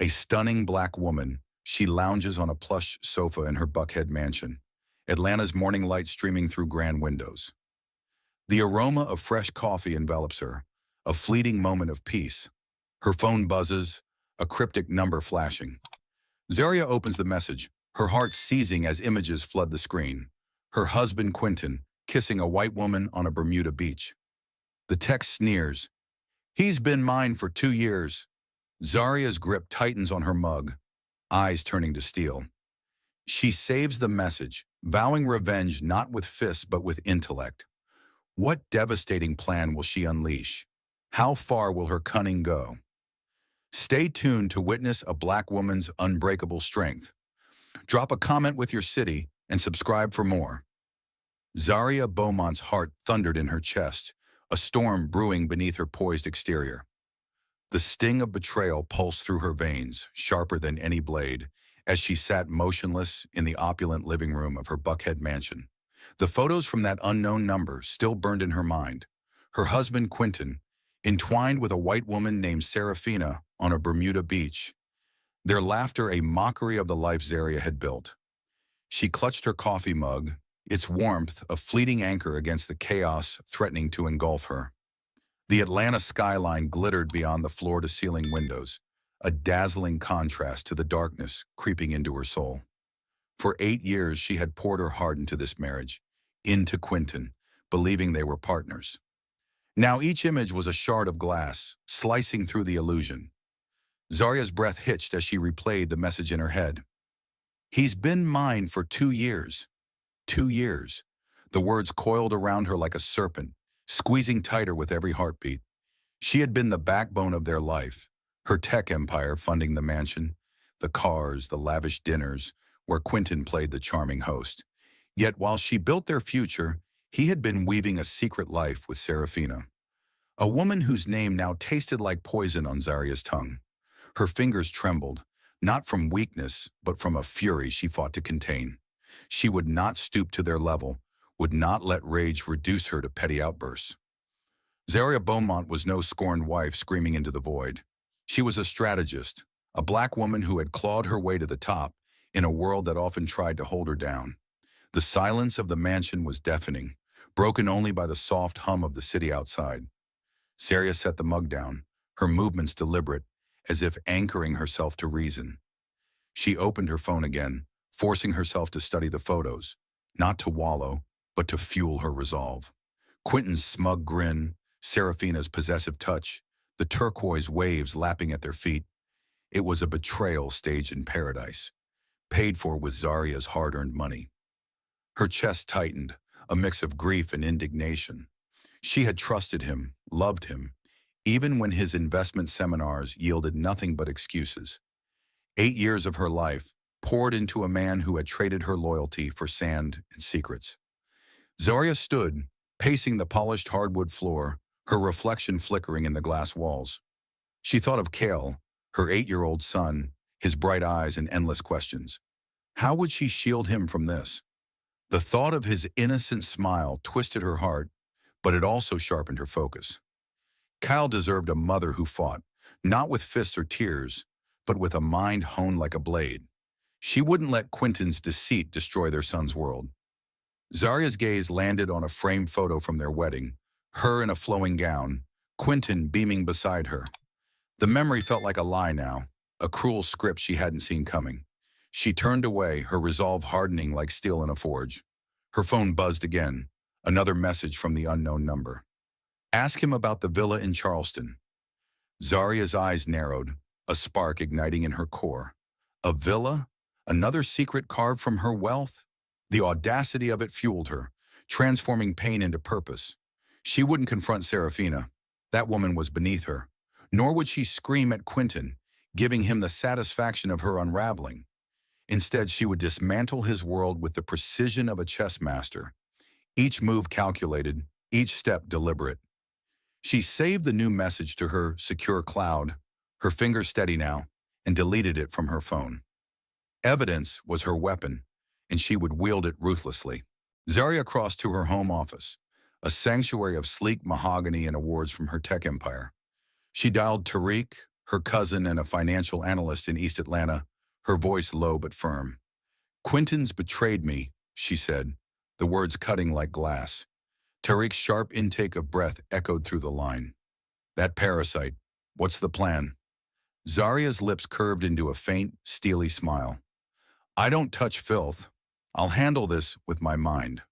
A stunning black woman, she lounges on a plush sofa in her Buckhead mansion, Atlanta's morning light streaming through grand windows. The aroma of fresh coffee envelops her, a fleeting moment of peace. Her phone buzzes, a cryptic number flashing. Zaria opens the message, her heart seizing as images flood the screen. Her husband, Quentin, kissing a white woman on a Bermuda beach. The text sneers, "He's been mine for 2 years." Zaria's grip tightens on her mug, eyes turning to steel. She saves the message, vowing revenge not with fists but with intellect. What devastating plan will she unleash? How far will her cunning go? Stay tuned to witness a black woman's unbreakable strength. Drop a comment with your city and subscribe for more. Zaria Beaumont's heart thundered in her chest, a storm brewing beneath her poised exterior. The sting of betrayal pulsed through her veins, sharper than any blade, as she sat motionless in the opulent living room of her Buckhead mansion. The photos from that unknown number still burned in her mind. Her husband, Quentin, entwined with a white woman named Serafina on a Bermuda beach, their laughter a mockery of the life Zaria had built. She clutched her coffee mug, its warmth a fleeting anchor against the chaos threatening to engulf her. The Atlanta skyline glittered beyond the floor-to-ceiling windows, a dazzling contrast to the darkness creeping into her soul. For 8 years she had poured her heart into this marriage, into Quentin, believing they were partners. Now each image was a shard of glass, slicing through the illusion. Zaria's breath hitched as she replayed the message in her head. "He's been mine for 2 years. 2 years." The words coiled around her like a serpent, squeezing tighter with every heartbeat. She had been the backbone of their life, her tech empire funding the mansion, the cars, the lavish dinners, where Quentin played the charming host. Yet while she built their future, he had been weaving a secret life with Serafina, a woman whose name now tasted like poison on Zaria's tongue. Her fingers trembled, not from weakness, but from a fury she fought to contain. She would not stoop to their level, would not let rage reduce her to petty outbursts. Zaria Beaumont was no scorned wife screaming into the void. She was a strategist, a black woman who had clawed her way to the top in a world that often tried to hold her down. The silence of the mansion was deafening, broken only by the soft hum of the city outside. Zaria set the mug down, her movements deliberate, as if anchoring herself to reason. She opened her phone again, forcing herself to study the photos, not to wallow, but to fuel her resolve. Quentin's smug grin, Serafina's possessive touch, the turquoise waves lapping at their feet. It was a betrayal staged in paradise, paid for with Zaria's hard-earned money. Her chest tightened, a mix of grief and indignation. She had trusted him, loved him, even when his investment seminars yielded nothing but excuses. 8 years of her life poured into a man who had traded her loyalty for sand and secrets. Zaria stood, pacing the polished hardwood floor, her reflection flickering in the glass walls. She thought of Cale, her 8-year-old son, his bright eyes and endless questions. How would she shield him from this? The thought of his innocent smile twisted her heart, but it also sharpened her focus. Kyle deserved a mother who fought, not with fists or tears, but with a mind honed like a blade. She wouldn't let Quentin's deceit destroy their son's world. Zaria's gaze landed on a framed photo from their wedding, her in a flowing gown, Quentin beaming beside her. The memory felt like a lie now, a cruel script she hadn't seen coming. She turned away, her resolve hardening like steel in a forge. Her phone buzzed again, another message from the unknown number. "Ask him about the villa in Charleston." Zaria's eyes narrowed, a spark igniting in her core. A villa? Another secret carved from her wealth? The audacity of it fueled her, transforming pain into purpose. She wouldn't confront Serafina. That woman was beneath her. Nor would she scream at Quentin, giving him the satisfaction of her unraveling. Instead, she would dismantle his world with the precision of a chess master. Each move calculated, each step deliberate. She saved the new message to her secure cloud, her fingers steady now, and deleted it from her phone. Evidence was her weapon, and she would wield it ruthlessly. Zaria crossed to her home office, a sanctuary of sleek mahogany and awards from her tech empire. She dialed Tariq, her cousin and a financial analyst in East Atlanta, her voice low but firm. "Quentin's betrayed me," she said, the words cutting like glass. Tariq's sharp intake of breath echoed through the line. "That parasite. What's the plan?" Zaria's lips curved into a faint, steely smile. "I don't touch filth. I'll handle this with my mind."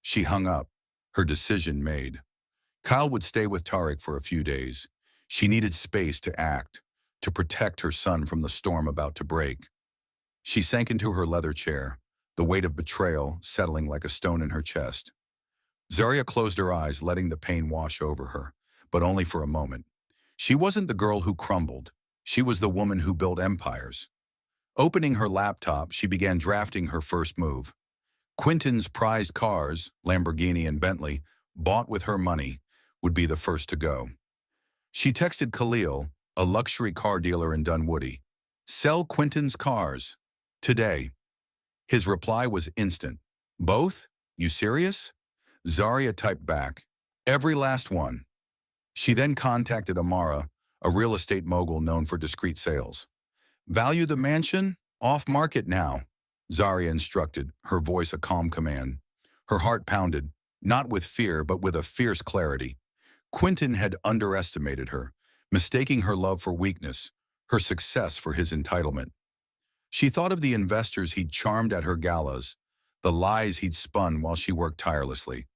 She hung up, her decision made. Kyle would stay with Tariq for a few days. She needed space to act, to protect her son from the storm about to break. She sank into her leather chair, the weight of betrayal settling like a stone in her chest. Zaria closed her eyes, letting the pain wash over her, but only for a moment. She wasn't the girl who crumbled. She was the woman who built empires. Opening her laptop, she began drafting her first move. Quentin's prized cars, Lamborghini and Bentley, bought with her money, would be the first to go. She texted Khalil, a luxury car dealer in Dunwoody. "Sell Quentin's cars. Today." His reply was instant. "Both? You serious?" Zaria typed back, "Every last one." She then contacted Amara, a real estate mogul known for discreet sales. "Value the mansion? Off market now," Zaria instructed, her voice a calm command. Her heart pounded, not with fear but with a fierce clarity. Quentin had underestimated her, mistaking her love for weakness, her success for his entitlement. She thought of the investors he'd charmed at her galas, the lies he'd spun while she worked tirelessly.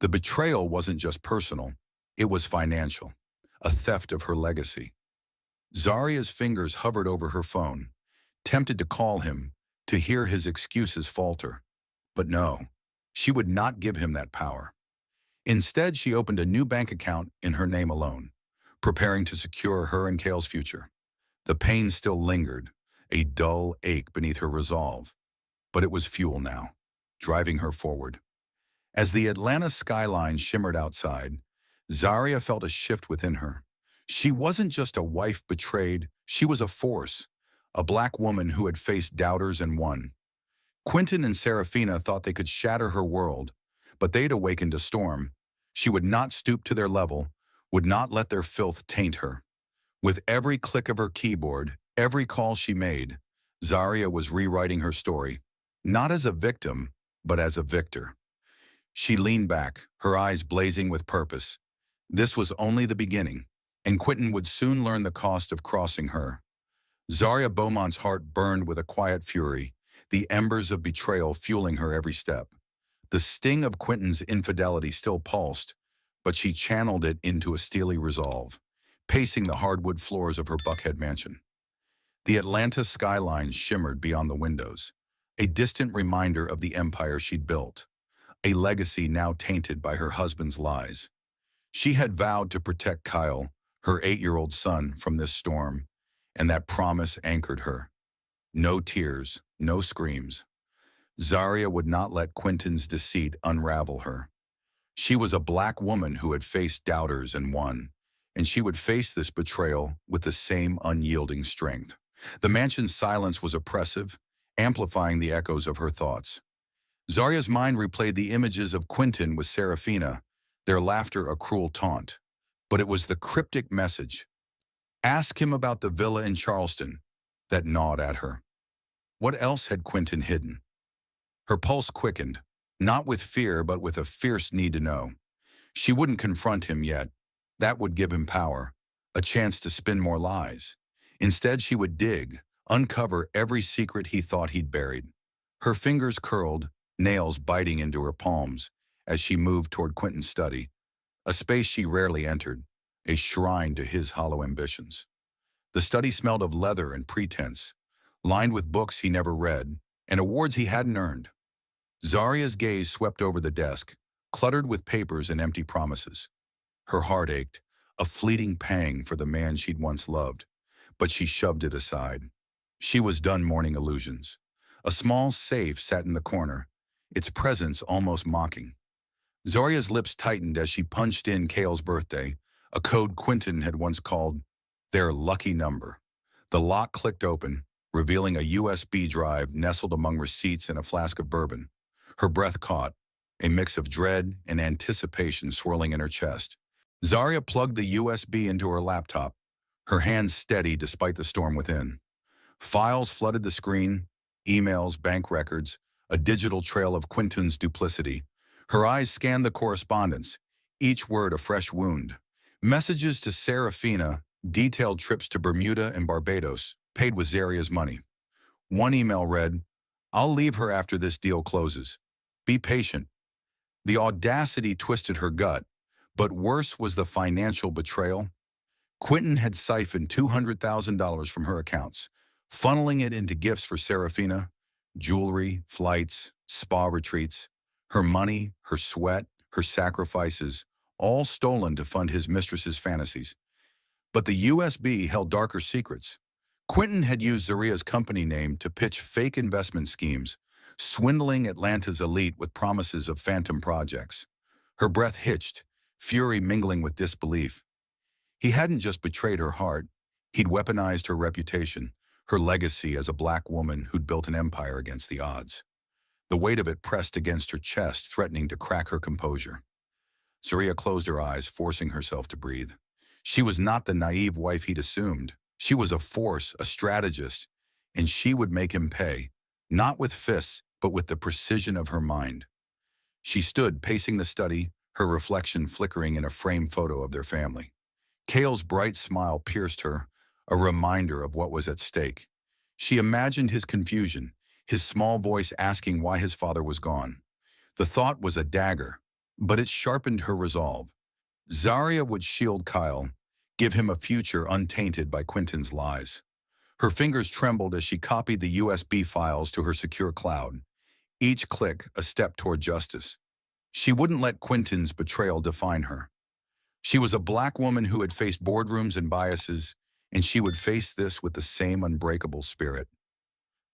The betrayal wasn't just personal, it was financial, a theft of her legacy. Zaria's fingers hovered over her phone, tempted to call him, to hear his excuses falter. But no, she would not give him that power. Instead, she opened a new bank account in her name alone, preparing to secure her and Cale's future. The pain still lingered, a dull ache beneath her resolve. But it was fuel now, driving her forward. As the Atlanta skyline shimmered outside, Zaria felt a shift within her. She wasn't just a wife betrayed, she was a force, a black woman who had faced doubters and won. Quentin and Serafina thought they could shatter her world, but they'd awakened a storm. She would not stoop to their level, would not let their filth taint her. With every click of her keyboard, every call she made, Zaria was rewriting her story, not as a victim, but as a victor. She leaned back, her eyes blazing with purpose. This was only the beginning, and Quentin would soon learn the cost of crossing her. Zaria Beaumont's heart burned with a quiet fury, the embers of betrayal fueling her every step. The sting of Quentin's infidelity still pulsed, but she channeled it into a steely resolve, pacing the hardwood floors of her Buckhead mansion. The Atlanta skyline shimmered beyond the windows, a distant reminder of the empire she'd built, a legacy now tainted by her husband's lies. She had vowed to protect Kyle, her 8-year-old son, from this storm, and that promise anchored her. No tears, no screams. Zaria would not let Quentin's deceit unravel her. She was a black woman who had faced doubters and won, and she would face this betrayal with the same unyielding strength. The mansion's silence was oppressive, amplifying the echoes of her thoughts. Zaria's mind replayed the images of Quentin with Serafina, their laughter a cruel taunt. But it was the cryptic message, "Ask him about the villa in Charleston," that gnawed at her. What else had Quentin hidden? Her pulse quickened, not with fear but with a fierce need to know. She wouldn't confront him yet. That would give him power, a chance to spin more lies. Instead, she would dig, uncover every secret he thought he'd buried. Her fingers curled, nails biting into her palms, as she moved toward Quentin's study, a space she rarely entered, a shrine to his hollow ambitions. The study smelled of leather and pretense, lined with books he never read and awards he hadn't earned. Zaria's gaze swept over the desk, cluttered with papers and empty promises. Her heart ached, a fleeting pang for the man she'd once loved, but she shoved it aside. She was done mourning illusions. A small safe sat in the corner, its presence almost mocking. Zaria's lips tightened as she punched in Cale's birthday, a code Quentin had once called their lucky number. The lock clicked open, revealing a USB drive nestled among receipts and a flask of bourbon. Her breath caught, a mix of dread and anticipation swirling in her chest. Zaria plugged the USB into her laptop, her hands steady despite the storm within. Files flooded the screen, emails, bank records, a digital trail of Quentin's duplicity. Her eyes scanned the correspondence, each word a fresh wound. Messages to Serafina, detailed trips to Bermuda and Barbados, paid with Zaria's money. One email read, "I'll leave her after this deal closes. Be patient." The audacity twisted her gut, but worse was the financial betrayal. Quentin had siphoned $200,000 from her accounts, funneling it into gifts for Serafina, jewelry, flights, spa retreats, her money, her sweat, her sacrifices, all stolen to fund his mistress's fantasies. But the USB held darker secrets. Quentin had used Zaria's company name to pitch fake investment schemes, swindling Atlanta's elite with promises of phantom projects. Her breath hitched, fury mingling with disbelief. He hadn't just betrayed her heart, he'd weaponized her reputation, her legacy as a black woman who'd built an empire against the odds. The weight of it pressed against her chest, threatening to crack her composure. Zaria closed her eyes, forcing herself to breathe. She was not the naive wife he'd assumed. She was a force, a strategist, and she would make him pay, not with fists, but with the precision of her mind. She stood, pacing the study, her reflection flickering in a framed photo of their family. Cale's bright smile pierced her, a reminder of what was at stake. She imagined his confusion, his small voice asking why his father was gone. The thought was a dagger, but it sharpened her resolve. Zaria would shield Kyle, give him a future untainted by Quentin's lies. Her fingers trembled as she copied the USB files to her secure cloud, each click a step toward justice. She wouldn't let Quentin's betrayal define her. She was a black woman who had faced boardrooms and biases, and she would face this with the same unbreakable spirit.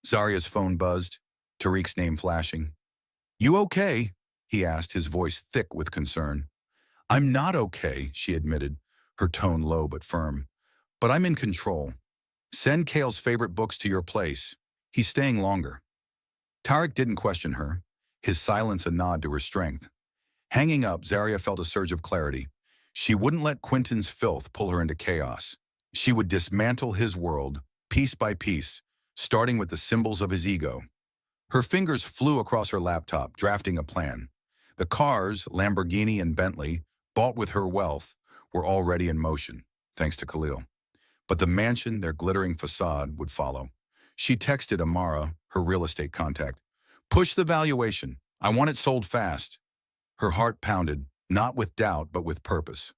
Zaria's phone buzzed, Tariq's name flashing. "You okay?" he asked, his voice thick with concern. "I'm not okay," she admitted, her tone low but firm. "But I'm in control. Send Cale's favorite books to your place. He's staying longer." Tariq didn't question her, his silence a nod to her strength. Hanging up, Zaria felt a surge of clarity. She wouldn't let Quentin's filth pull her into chaos. She would dismantle his world, piece by piece, starting with the symbols of his ego. Her fingers flew across her laptop, drafting a plan. The cars, Lamborghini and Bentley, bought with her wealth, were already in motion, thanks to Khalil. But the mansion, their glittering facade, would follow. She texted Amara, her real estate contact. "Push the valuation. I want it sold fast." Her heart pounded, not with doubt, but with purpose.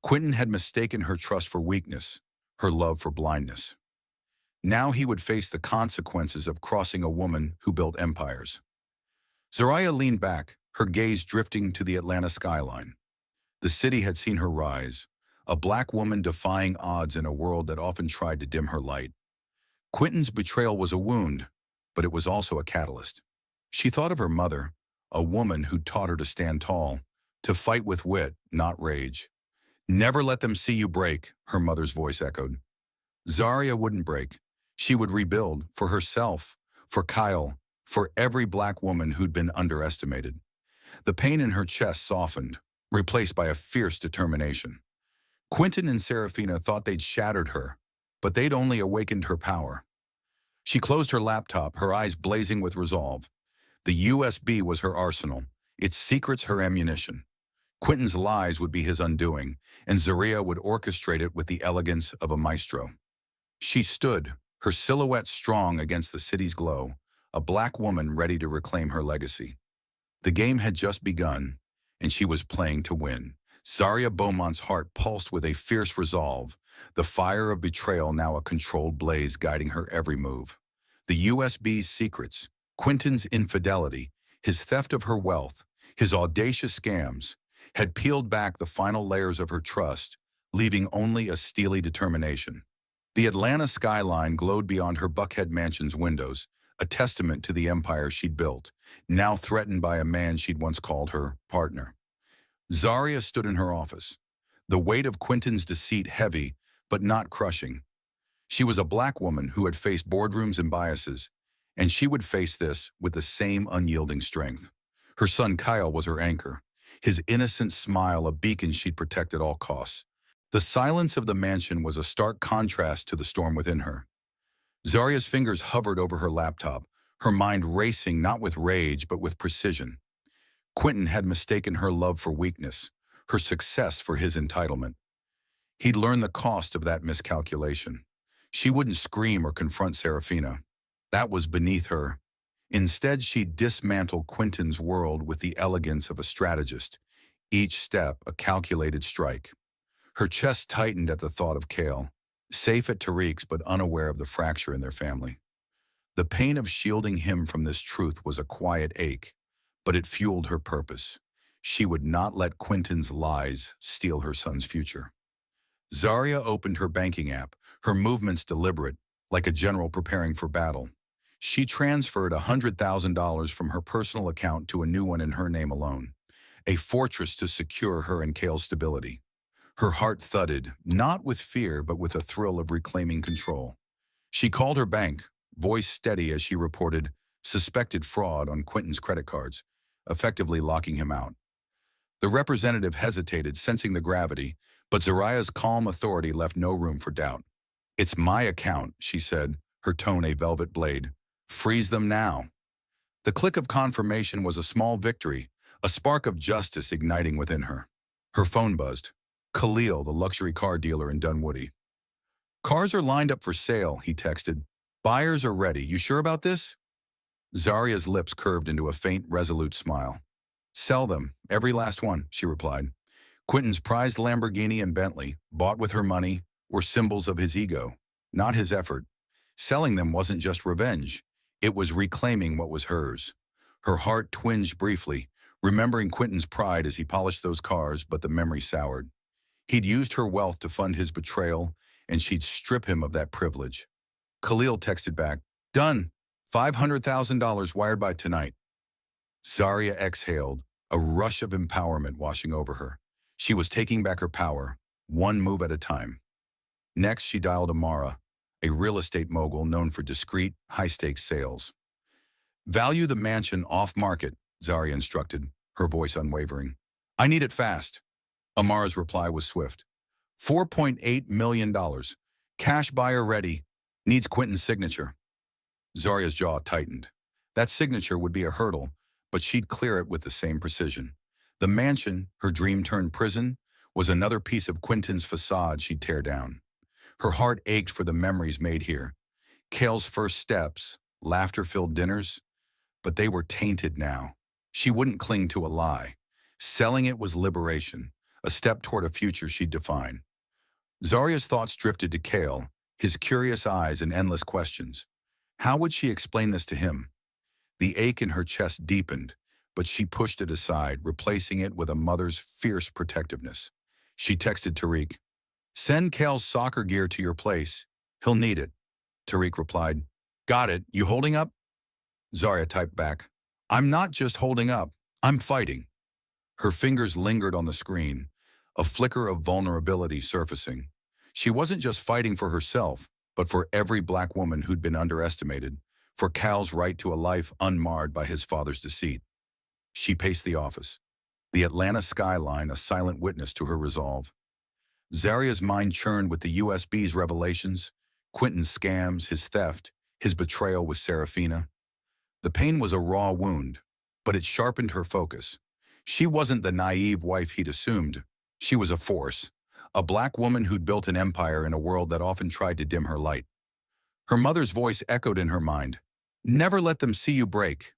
Quentin had mistaken her trust for weakness, her love for blindness. Now he would face the consequences of crossing a woman who built empires. Zaria leaned back, her gaze drifting to the Atlanta skyline. The city had seen her rise, a black woman defying odds in a world that often tried to dim her light. Quentin's betrayal was a wound, but it was also a catalyst. She thought of her mother, a woman who'd taught her to stand tall, to fight with wit, not rage. "Never let them see you break," her mother's voice echoed. Zaria wouldn't break. She would rebuild, for herself, for Kyle, for every black woman who'd been underestimated. The pain in her chest softened, replaced by a fierce determination. Quentin and Serafina thought they'd shattered her, but they'd only awakened her power. She closed her laptop, her eyes blazing with resolve. The USB was her arsenal, its secrets her ammunition. Quentin's lies would be his undoing, and Zaria would orchestrate it with the elegance of a maestro. She stood, her silhouette strong against the city's glow, a black woman ready to reclaim her legacy. The game had just begun, and she was playing to win. Zaria Beaumont's heart pulsed with a fierce resolve, the fire of betrayal now a controlled blaze guiding her every move. The USB's secrets, Quentin's infidelity, his theft of her wealth, his audacious scams, had peeled back the final layers of her trust, leaving only a steely determination. The Atlanta skyline glowed beyond her Buckhead mansion's windows, a testament to the empire she'd built, now threatened by a man she'd once called her partner. Zaria stood in her office, the weight of Quentin's deceit heavy, but not crushing. She was a black woman who had faced boardrooms and biases, and she would face this with the same unyielding strength. Her son Kyle was her anchor, his innocent smile a beacon she'd protect at all costs. The silence of the mansion was a stark contrast to the storm within her. Zarya's fingers hovered over her laptop, her mind racing not with rage but with precision. Quentin had mistaken her love for weakness, her success for his entitlement. He'd learned the cost of that miscalculation. She wouldn't scream or confront Serafina. That was beneath her. Instead, she dismantled Quentin's world with the elegance of a strategist, each step a calculated strike. Her chest tightened at the thought of Kale, safe at Tariq's but unaware of the fracture in their family. The pain of shielding him from this truth was a quiet ache, but it fueled her purpose. She would not let Quentin's lies steal her son's future. Zarya opened her banking app, her movements deliberate, like a general preparing for battle. She transferred $100,000 from her personal account to a new one in her name alone, a fortress to secure her and Kale's stability. Her heart thudded, not with fear but with a thrill of reclaiming control. She called her bank, voice steady as she reported suspected fraud on Quentin's credit cards, effectively locking him out. The representative hesitated, sensing the gravity, but Zarya's calm authority left no room for doubt. "It's my account," she said, her tone a velvet blade. "Freeze them now." The click of confirmation was a small victory, a spark of justice igniting within her. Her phone buzzed. Khalil, the luxury car dealer in Dunwoody. "Cars are lined up for sale," he texted. "Buyers are ready. You sure about this?" Zarya's lips curved into a faint, resolute smile. "Sell them, every last one," she replied. Quentin's prized Lamborghini and Bentley, bought with her money, were symbols of his ego, not his effort. Selling them wasn't just revenge. It was reclaiming what was hers. Her heart twinged briefly, remembering Quentin's pride as he polished those cars, but the memory soured. He'd used her wealth to fund his betrayal, and she'd strip him of that privilege. Khalil texted back, "Done. $500,000 wired by tonight." Zarya exhaled, a rush of empowerment washing over her. She was taking back her power, one move at a time. Next, she dialed Amara, a real estate mogul known for discreet, high-stakes sales. "Value the mansion off-market," Zarya instructed, her voice unwavering. "I need it fast." Amara's reply was swift. $4.8 million. Cash buyer ready. Needs Quentin's signature. Zarya's jaw tightened. That signature would be a hurdle, but she'd clear it with the same precision. The mansion, her dream-turned prison, was another piece of Quentin's facade she'd tear down. Her heart ached for the memories made here. Kale's first steps, laughter-filled dinners, but they were tainted now. She wouldn't cling to a lie. Selling it was liberation, a step toward a future she'd define. Zarya's thoughts drifted to Kale, his curious eyes and endless questions. How would she explain this to him? The ache in her chest deepened, but she pushed it aside, replacing it with a mother's fierce protectiveness. She texted Tariq, "Send Kale's soccer gear to your place. He'll need it." Tariq replied, "Got it. You holding up?" Zarya typed back, "I'm not just holding up. I'm fighting." Her fingers lingered on the screen, a flicker of vulnerability surfacing. She wasn't just fighting for herself, but for every black woman who'd been underestimated, for Cal's right to a life unmarred by his father's deceit. She paced the office, the Atlanta skyline a silent witness to her resolve. Zarya's mind churned with the USB's revelations, Quentin's scams, his theft, his betrayal with Serafina. The pain was a raw wound, but it sharpened her focus. She wasn't the naive wife he'd assumed. She was a force, a black woman who'd built an empire in a world that often tried to dim her light. Her mother's voice echoed in her mind. "Never let them see you break."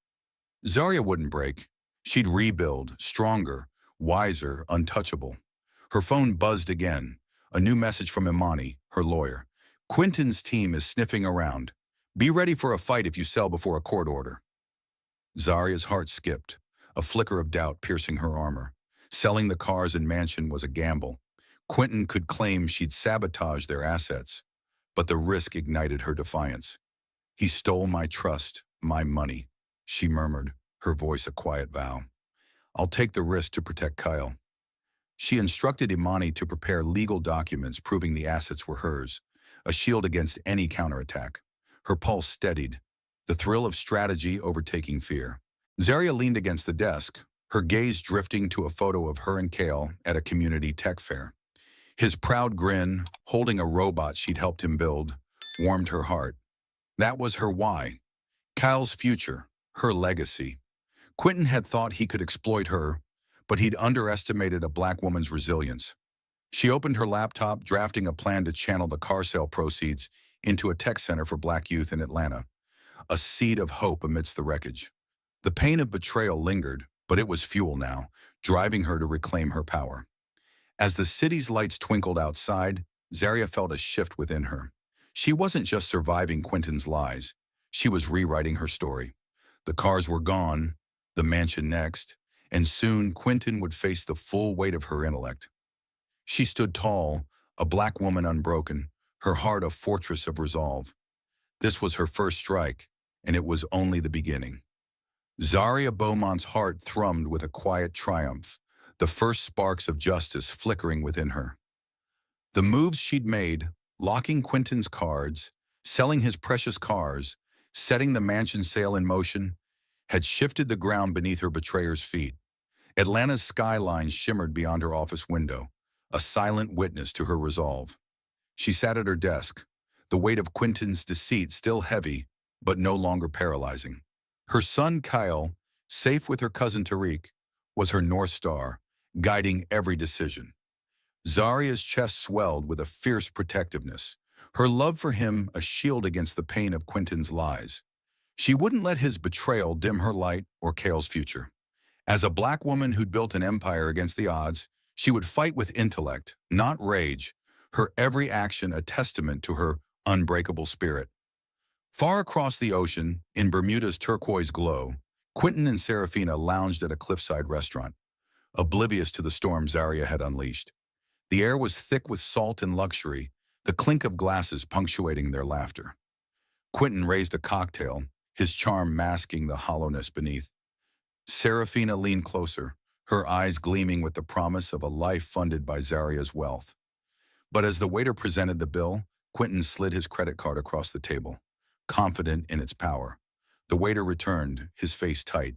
Zarya wouldn't break. She'd rebuild, stronger, wiser, untouchable. Her phone buzzed again, a new message from Imani, her lawyer. "Quentin's team is sniffing around. Be ready for a fight if you sell before a court order." Zarya's heart skipped, a flicker of doubt piercing her armor. Selling the cars and mansion was a gamble. Quentin could claim she'd sabotaged their assets, but the risk ignited her defiance. "He stole my trust, my money," she murmured, her voice a quiet vow. "I'll take the risk to protect Kyle." She instructed Imani to prepare legal documents proving the assets were hers, a shield against any counterattack. Her pulse steadied, the thrill of strategy overtaking fear. Zarya leaned against the desk, her gaze drifting to a photo of her and Kale at a community tech fair. His proud grin, holding a robot she'd helped him build, warmed her heart. That was her why. Kyle's future, her legacy. Quentin had thought he could exploit her, but he'd underestimated a black woman's resilience. She opened her laptop, drafting a plan to channel the car sale proceeds into a tech center for black youth in Atlanta, a seed of hope amidst the wreckage. The pain of betrayal lingered, but it was fuel now, driving her to reclaim her power. As the city's lights twinkled outside, Zaria felt a shift within her. She wasn't just surviving Quentin's lies. She was rewriting her story. The cars were gone, the mansion next, and soon Quentin would face the full weight of her intellect. She stood tall, a black woman unbroken, her heart a fortress of resolve. This was her first strike, and it was only the beginning. Zaria Beaumont's heart thrummed with a quiet triumph, the first sparks of justice flickering within her. The moves she'd made, locking Quentin's cards, selling his precious cars, setting the mansion sale in motion, had shifted the ground beneath her betrayer's feet. Atlanta's skyline shimmered beyond her office window, a silent witness to her resolve. She sat at her desk, the weight of Quentin's deceit still heavy, but no longer paralyzing. Her son Kyle, safe with her cousin Tariq, was her North Star, guiding every decision. Zaria's chest swelled with a fierce protectiveness, her love for him a shield against the pain of Quentin's lies. She wouldn't let his betrayal dim her light or Kale's future. As a black woman who'd built an empire against the odds, she would fight with intellect, not rage, her every action a testament to her unbreakable spirit. Far across the ocean, in Bermuda's turquoise glow, Quentin and Serafina lounged at a cliffside restaurant, oblivious to the storm Zaria had unleashed. The air was thick with salt and luxury, the clink of glasses punctuating their laughter. Quentin raised a cocktail, his charm masking the hollowness beneath. Serafina leaned closer, her eyes gleaming with the promise of a life funded by Zaria's wealth. But as the waiter presented the bill, Quentin slid his credit card across the table, confident in its power. The waiter returned, his face tight.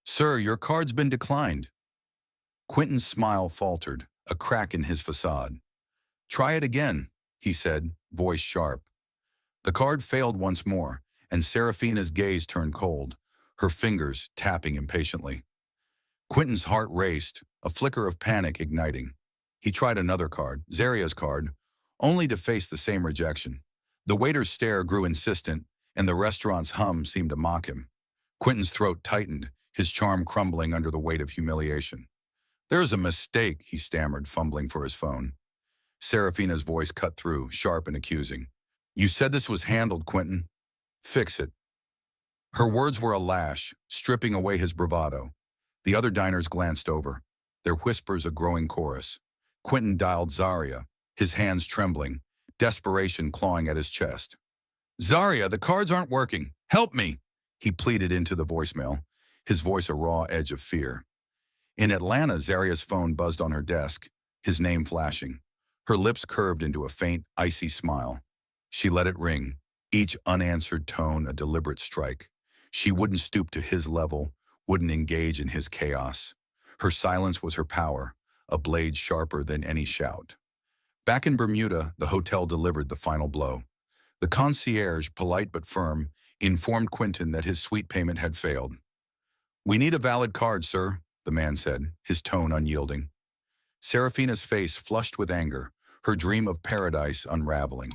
"Sir, your card's been declined." Quentin's smile faltered, a crack in his facade. "Try it again," he said, voice sharp. The card failed once more, and Serafina's gaze turned cold, her fingers tapping impatiently. Quentin's heart raced, a flicker of panic igniting. He tried another card, Zaria's card, only to face the same rejection. The waiter's stare grew insistent, and the restaurant's hum seemed to mock him. Quentin's throat tightened, his charm crumbling under the weight of humiliation. "There's a mistake," he stammered, fumbling for his phone. Serafina's voice cut through, sharp and accusing. "You said this was handled, Quentin. Fix it." Her words were a lash, stripping away his bravado. The other diners glanced over, their whispers a growing chorus. Quentin dialed Zaria, his hands trembling, desperation clawing at his chest. "Zaria, the cards aren't working. Help me," he pleaded into the voicemail, his voice a raw edge of fear. In Atlanta, Zaria's phone buzzed on her desk, his name flashing. Her lips curved into a faint, icy smile. She let it ring, each unanswered tone a deliberate strike. She wouldn't stoop to his level, wouldn't engage in his chaos. Her silence was her power, a blade sharper than any shout. Back in Bermuda, the hotel delivered the final blow. The concierge, polite but firm, informed Quentin that his suite payment had failed. "We need a valid card, sir," the man said, his tone unyielding. Serafina's face flushed with anger, her dream of paradise unraveling.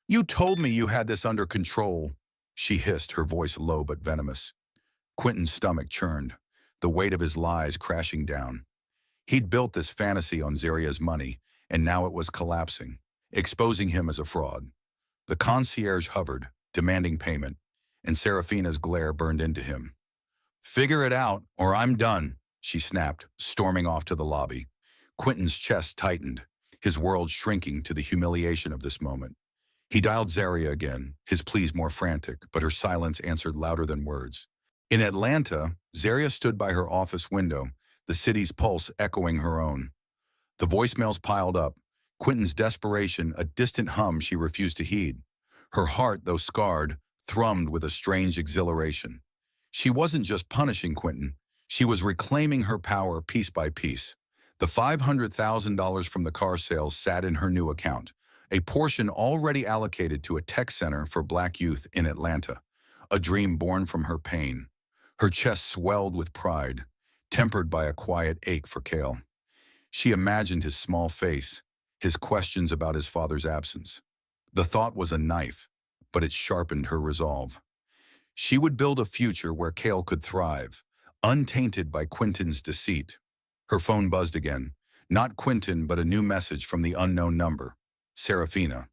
"You told me you had this under control," she hissed, her voice low but venomous. Quentin's stomach churned, the weight of his lies crashing down. He'd built this fantasy on Zaria's money, and now it was collapsing, exposing him as a fraud. The concierge hovered, demanding payment, and Serafina's glare burned into him. "Figure it out, or I'm done," she snapped, storming off to the lobby. Quentin's chest tightened, his world shrinking to the humiliation of this moment. He dialed Zaria again, his pleas more frantic, but her silence answered louder than words. In Atlanta, Zaria stood by her office window, the city's pulse echoing her own. The voicemails piled up, Quentin's desperation a distant hum she refused to heed. Her heart, though scarred, thrummed with a strange exhilaration. She wasn't just punishing Quentin, she was reclaiming her power piece by piece. The $500,000 from the car sales sat in her new account, a portion already allocated to a tech center for Black youth in Atlanta, a dream born from her pain. Her chest swelled with pride, tempered by a quiet ache for Cale. She imagined his small face, his questions about his father's absence. The thought was a knife, but it sharpened her resolve. She would build a future where Cale could thrive, untainted by Quentin's deceit. Her phone buzzed again. Not Quentin, but a new message from the unknown number. Serafina.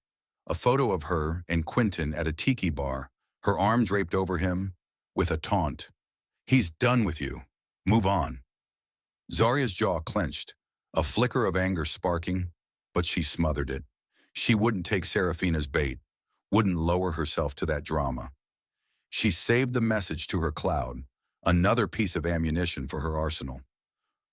A photo of her and Quentin at a tiki bar, her arm draped over him, with a taunt. "He's done with you. Move on." Zaria's jaw clenched, a flicker of anger sparking, but she smothered it. She wouldn't take Serafina's bait, wouldn't lower herself to that drama. She saved the message to her cloud, another piece of ammunition for her arsenal.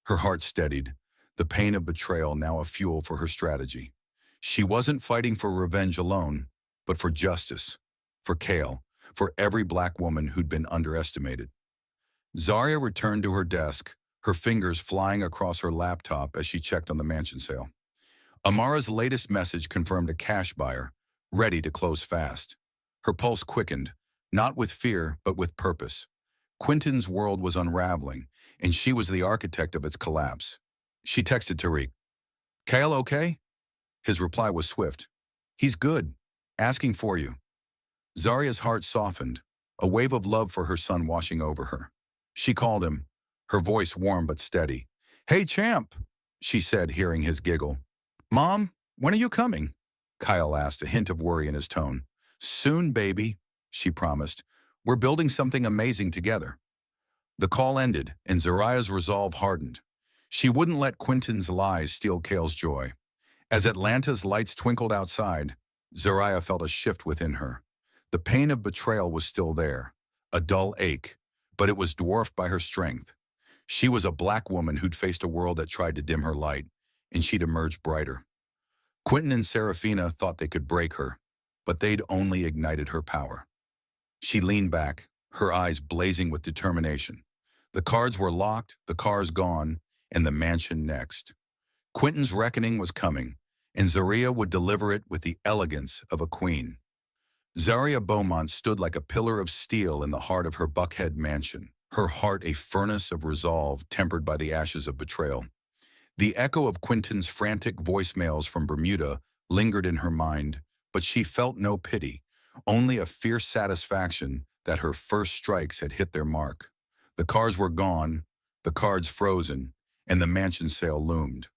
Her heart steadied, the pain of betrayal now a fuel for her strategy. She wasn't fighting for revenge alone, but for justice, for Cale, for every Black woman who'd been underestimated. Zaria returned to her desk, her fingers flying across her laptop as she checked on the mansion sale. Amara's latest message confirmed a cash buyer, ready to close fast. Her pulse quickened, not with fear, but with purpose. Quentin's world was unraveling, and she was the architect of its collapse. She texted Tariq. "Cale okay?" His reply was swift. "He's good. Asking for you." Zaria's heart softened, a wave of love for her son washing over her. She called him, her voice warm but steady. "Hey, champ," she said, hearing his giggle. "Mom, when are you coming?" Kyle asked, a hint of worry in his tone. "Soon, baby," she promised. "We're building something amazing together." The call ended, and Zaria's resolve hardened. She wouldn't let Quentin's lies steal Cale's joy. As Atlanta's lights twinkled outside, Zaria felt a shift within her. The pain of betrayal was still there, a dull ache, but it was dwarfed by her strength. She was a Black woman who'd faced a world that tried to dim her light, and she'd emerged brighter. Quentin and Serafina thought they could break her, but they'd only ignited her power. She leaned back, her eyes blazing with determination. The cards were locked, the cars gone, and the mansion next. Quentin's reckoning was coming, and Zaria would deliver it with the elegance of a queen. Zaria Beaumont stood like a pillar of steel in the heart of her Buckhead mansion, her heart a furnace of resolve tempered by the ashes of betrayal. The echo of Quentin's frantic voicemails from Bermuda lingered in her mind, but she felt no pity, only a fierce satisfaction that her first strikes had hit their mark. The cars were gone, the cards frozen, and the mansion sale loomed.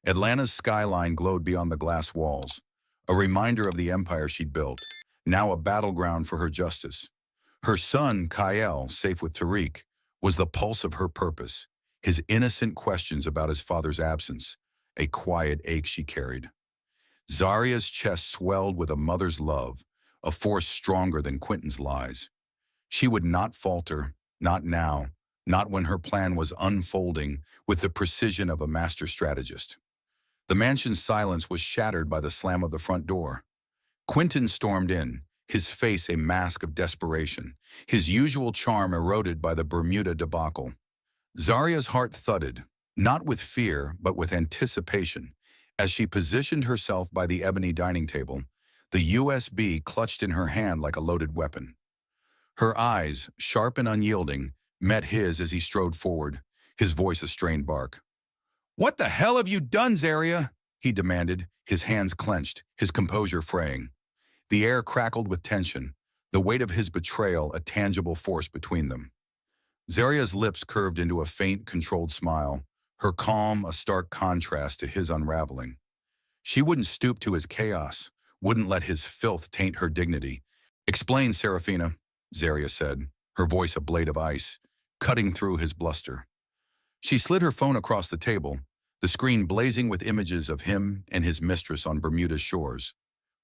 Atlanta's skyline glowed beyond the glass walls, a reminder of the empire she'd built, now a battleground for her justice. Her son, Kyle, safe with Tariq, was the pulse of her purpose, his innocent questions about his father's absence, a quiet ache she carried. Zaria's chest swelled with a mother's love, a force stronger than Quentin's lies. She would not falter, not now, not when her plan was unfolding with the precision of a master strategist. The mansion's silence was shattered by the slam of the front door. Quentin stormed in, his face a mask of desperation, his usual charm eroded by the Bermuda debacle. Zaria's heart thudded, not with fear, but with anticipation. As she positioned herself by the ebony dining table, the USB clutched in her hand like a loaded weapon. Her eyes, sharp and unyielding, met his as he strode forward, his voice a strained bark. "What the hell have you done, Zaria?" he demanded, his hands clenched, his composure fraying. The air crackled with tension, the weight of his betrayal a tangible force between them. Zaria's lips curved into a faint, controlled smile, her calm a stark contrast to his unraveling. She wouldn't stoop to his chaos, wouldn't let his filth taint her dignity. "Explain, Serafina," Zaria said, her voice a blade of ice, cutting through his bluster. She slid her phone across the table, the screen blazing with images of him and his mistress on Bermuda's shores.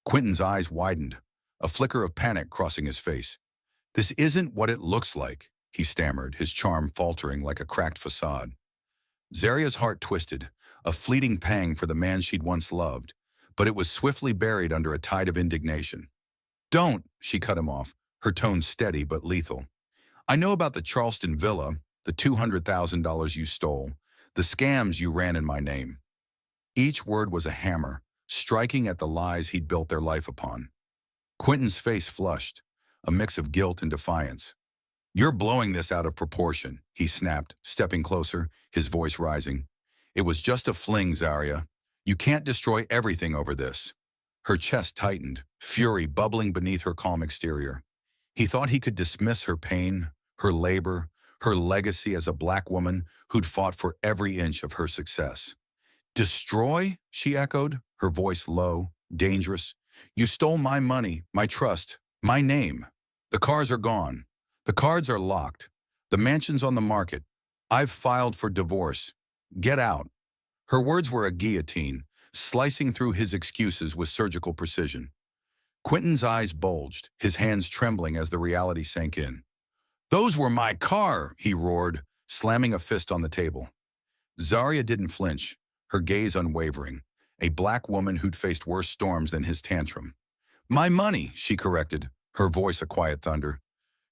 Quentin's eyes widened, a flicker of panic crossing his face. "This isn't what it looks like," he stammered, his charm faltering like a cracked facade. Zaria's heart twisted, a fleeting pang for the man she'd once loved, but it was swiftly buried under a tide of indignation. "Don't," she cut him off, her tone steady but lethal. "I know about the Charleston villa, the $200,000 you stole, The scams you ran in my name. Each word was a hammer, striking at the lies he'd built their life upon. Quentin's face flushed, a mix of guilt and defiance. You're blowing this out of proportion, he snapped, stepping closer, his voice rising. It was just a fling, Zarya. You can't destroy everything over this. Her chest tightened, fury bubbling beneath her calm exterior. He thought he could dismiss her pain, her labor, her legacy as a black woman who'd fought for every inch of her success. Destroy? She echoed, her voice low, dangerous. You stole my money, my trust, my name. The cars are gone. The cards are locked. The mansion's on the market. I've filed for divorce. Get out. Her words were a guillotine, slicing through his excuses with surgical precision. Quentin's eyes bulged, his hands trembling as the reality sank in. Those were my car, he roared, slamming a fist on the table. Zarya didn't flinch, her gaze unwavering, a black woman who'd faced worse storms than his tantrum. My money, she corrected, her voice a quiet thunder.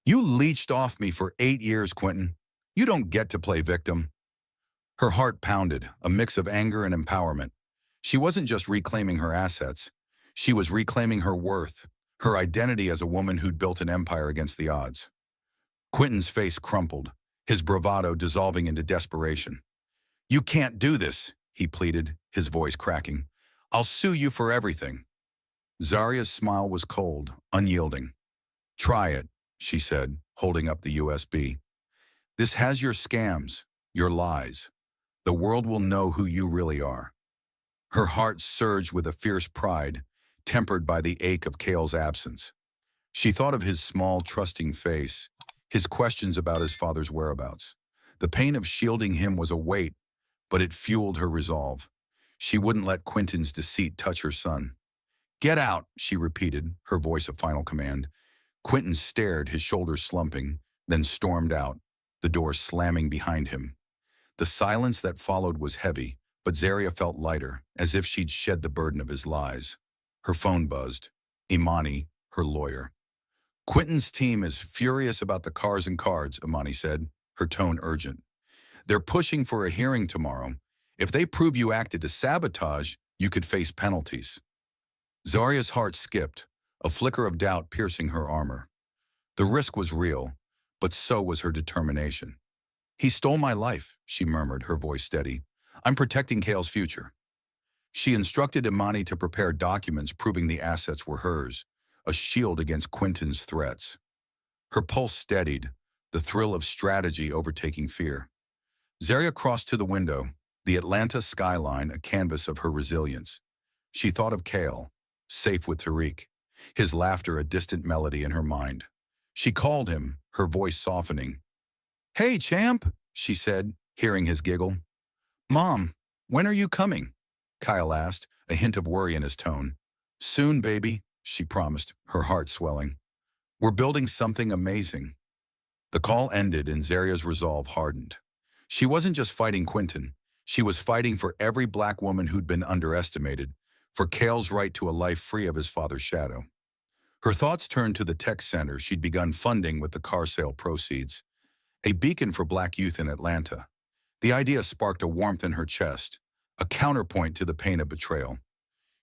You leeched off me for 8 years, Quentin. You don't get to play victim. Her heart pounded, a mix of anger and empowerment. She wasn't just reclaiming her assets. She was reclaiming her worth, her identity as a woman who'd built an empire against the odds. Quentin's face crumpled, his bravado dissolving into desperation. You can't do this, he pleaded, his voice cracking. I'll sue you for everything. Zarya's smile was cold, unyielding. Try it, she said, holding up the USB. This has your scams, your lies. The world will know who you really are. Her heart surged with a fierce pride, tempered by the ache of Cale's absence. She thought of his small, trusting face, his questions about his father's whereabouts. The pain of shielding him was a weight, but it fueled her resolve. She wouldn't let Quentin's deceit touch her son. Get out, she repeated, her voice a final command. Quentin stared, his shoulders slumping, then stormed out, the door slamming behind him. The silence that followed was heavy, but Zarya felt lighter, as if she'd shed the burden of his lies. Her phone buzzed. Imani, her lawyer. Quentin's team is furious about the cars and cards, Imani said, her tone urgent. They're pushing for a hearing tomorrow. If they prove you acted to sabotage, you could face penalties. Zarya's heart skipped, a flicker of doubt piercing her armor. The risk was real, but so was her determination. He stole my life, she murmured, her voice steady. I'm protecting Cale's future. She instructed Imani to prepare documents proving the assets were hers, a shield against Quentin's threats. Her pulse steadied, the thrill of strategy overtaking fear. Zarya crossed to the window, the Atlanta skyline a canvas of her resilience. She thought of Cale, safe with Tariq, his laughter a distant melody in her mind. She called him, her voice softening. Hey, champ, she said, hearing his giggle. Mom, when are you coming? Kyle asked, a hint of worry in his tone. Soon, baby, she promised, her heart swelling. We're building something amazing. The call ended and Zarya's resolve hardened. She wasn't just fighting Quentin. She was fighting for every black woman who'd been underestimated, for Cale's right to a life free of his father's shadow. Her thoughts turned to the tech center she'd begun funding with the car sale proceeds, a beacon for black youth in Atlanta. The idea sparked a warmth in her chest, a counterpoint to the pain of betrayal.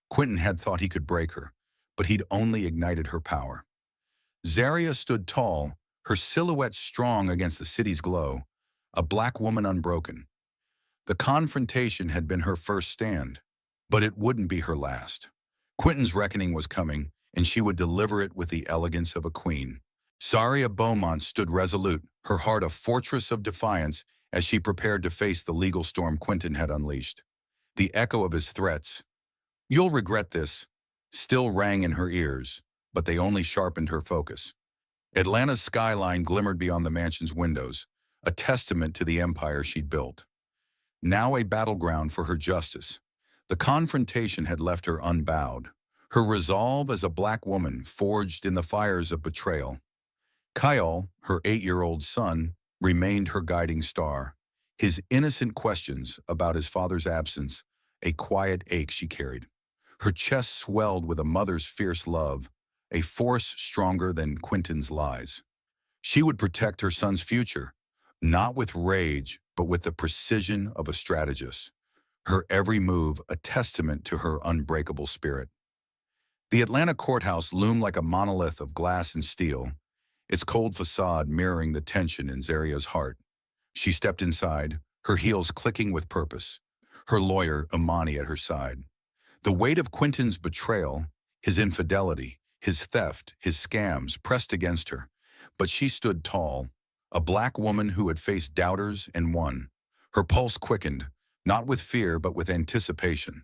Quentin had thought he could break her, but he'd only ignited her power. Zarya stood tall, her silhouette strong against the city's glow, a black woman unbroken. The confrontation had been her first stand, but it wouldn't be her last. Quentin's reckoning was coming, and she would deliver it with the elegance of a queen. Zarya Beaumont stood resolute, her heart a fortress of defiance as she prepared to face the legal storm Quentin had unleashed. The echo of his threats, "You'll regret this," still rang in her ears, but they only sharpened her focus. Atlanta's skyline glimmered beyond the mansion's windows, a testament to the empire she'd built. Now a battleground for her justice. The confrontation had left her unbowed, her resolve as a black woman forged in the fires of betrayal. Kyle, her 8-year-old son, remained her guiding star, his innocent questions about his father's absence, a quiet ache she carried. Her chest swelled with a mother's fierce love, a force stronger than Quentin's lies. She would protect her son's future, not with rage, but with the precision of a strategist, her every move a testament to her unbreakable spirit. The Atlanta courthouse loomed like a monolith of glass and steel, its cold facade mirroring the tension in Zaria's heart. She stepped inside, her heels clicking with purpose, her lawyer, Imani, at her side. The weight of Quentin's betrayal, his infidelity, his theft, his scams pressed against her. But she stood tall, a black woman who had faced doubters and won. Her pulse quickened, not with fear but with anticipation.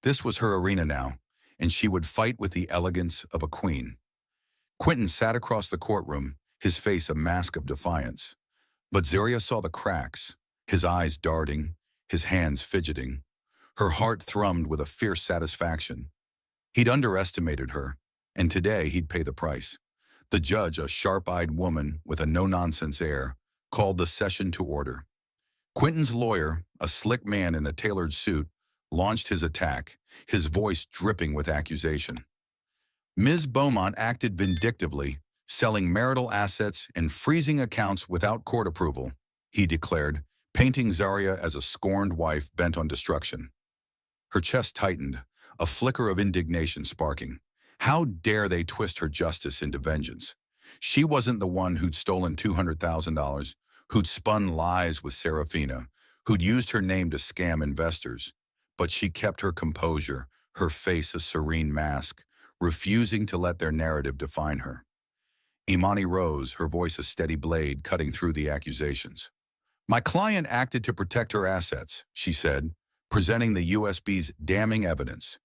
This was her arena now, and she would fight with the elegance of a queen. Quentin sat across the courtroom, his face a mask of defiance. But Zaria saw the cracks, his eyes darting, his hands fidgeting. Her heart thrummed with a fierce satisfaction. He'd underestimated her, and today he'd pay the price. The judge, a sharp-eyed woman with a no-nonsense air, called the session to order. Quentin's lawyer, a slick man in a tailored suit, launched his attack, his voice dripping with accusation. Ms. Beaumont acted vindictively, selling marital assets and freezing accounts without court approval, he declared, painting Zaria as a scorned wife bent on destruction. Her chest tightened, a flicker of indignation sparking. How dare they twist her justice into vengeance? She wasn't the one who'd stolen $200,000, who'd spun lies with Serafina, who'd used her name to scam investors. But she kept her composure, her face a serene mask, refusing to let their narrative define her. Imani rose, her voice a steady blade cutting through the accusations. My client acted to protect her assets, she said, presenting the USB's damning evidence.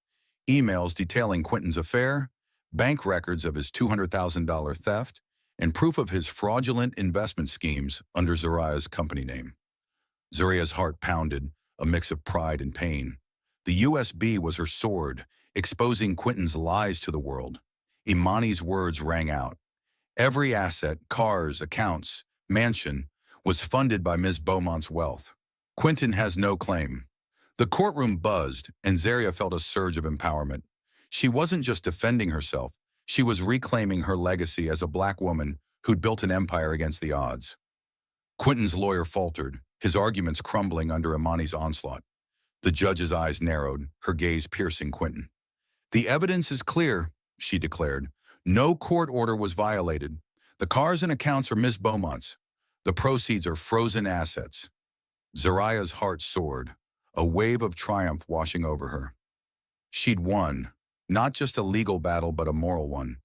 Emails detailing Quentin's affair, bank records of his $200,000 theft, and proof of his fraudulent investment schemes under Zaria's company name. Zaria's heart pounded, a mix of pride and pain. The USB was her sword, exposing Quentin's lies to the world. Imani's words rang out. Every asset, cars, accounts, mansion, was funded by Ms. Beaumont's wealth. Quentin has no claim. The courtroom buzzed, and Zaria felt a surge of empowerment. She wasn't just defending herself, she was reclaiming her legacy as a black woman who'd built an empire against the odds. Quentin's lawyer faltered, his arguments crumbling under Imani's onslaught. The judge's eyes narrowed, her gaze piercing Quentin. The evidence is clear, she declared. No court order was violated. The cars and accounts are Ms. Beaumont's. The proceeds are frozen assets. Zaria's heart soared, a wave of triumph washing over her. She'd won, not just a legal battle but a moral one.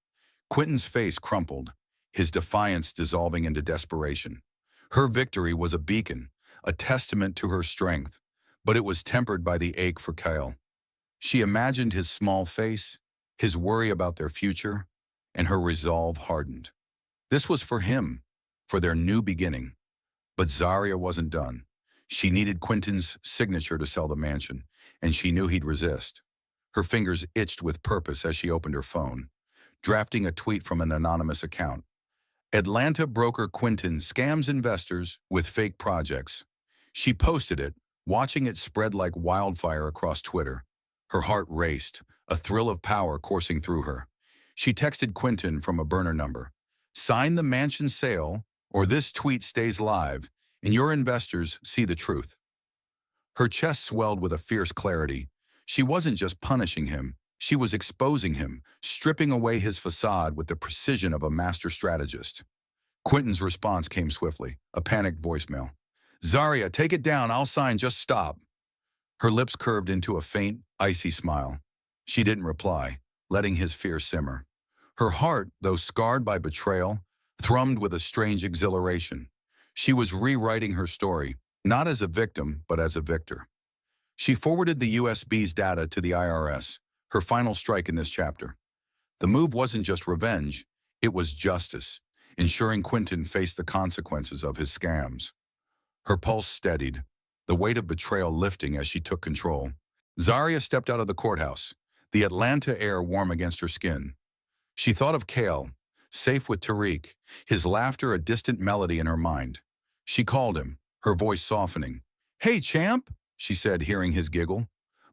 Quentin's face crumpled, his defiance dissolving into desperation. Her victory was a beacon, a testament to her strength, but it was tempered by the ache for Kyle. She imagined his small face, his worry about their future, and her resolve hardened. This was for him, for their new beginning. But Zaria wasn't done. She needed Quentin's signature to sell the mansion, and she knew he'd resist. Her fingers itched with purpose as she opened her phone, drafting a tweet from an anonymous account. Atlanta broker Quentin scams investors with fake projects. She posted it, watching it spread like wildfire across Twitter. Her heart raced, a thrill of power coursing through her. She texted Quentin from a burner number. Sign the mansion sale, or this tweet stays live, and your investors see the truth. Her chest swelled with a fierce clarity. She wasn't just punishing him, she was exposing him, stripping away his facade with the precision of a master strategist. Quentin's response came swiftly, a panicked voicemail. Zaria, take it down, I'll sign, just stop. Her lips curved into a faint, icy smile. She didn't reply, letting his fear simmer. Her heart, though scarred by betrayal, thrummed with a strange exhilaration. She was rewriting her story, not as a victim, but as a victor. She forwarded the USB's data to the IRS, her final strike in this chapter. The move wasn't just revenge, it was justice, ensuring Quentin faced the consequences of his scams. Her pulse steadied, the weight of betrayal lifting as she took control. Zaria stepped out of the courthouse, the Atlanta air warm against her skin. She thought of Kale, safe with Tariq, his laughter a distant melody in her mind. She called him, her voice softening. Hey, champ, she said, hearing his giggle.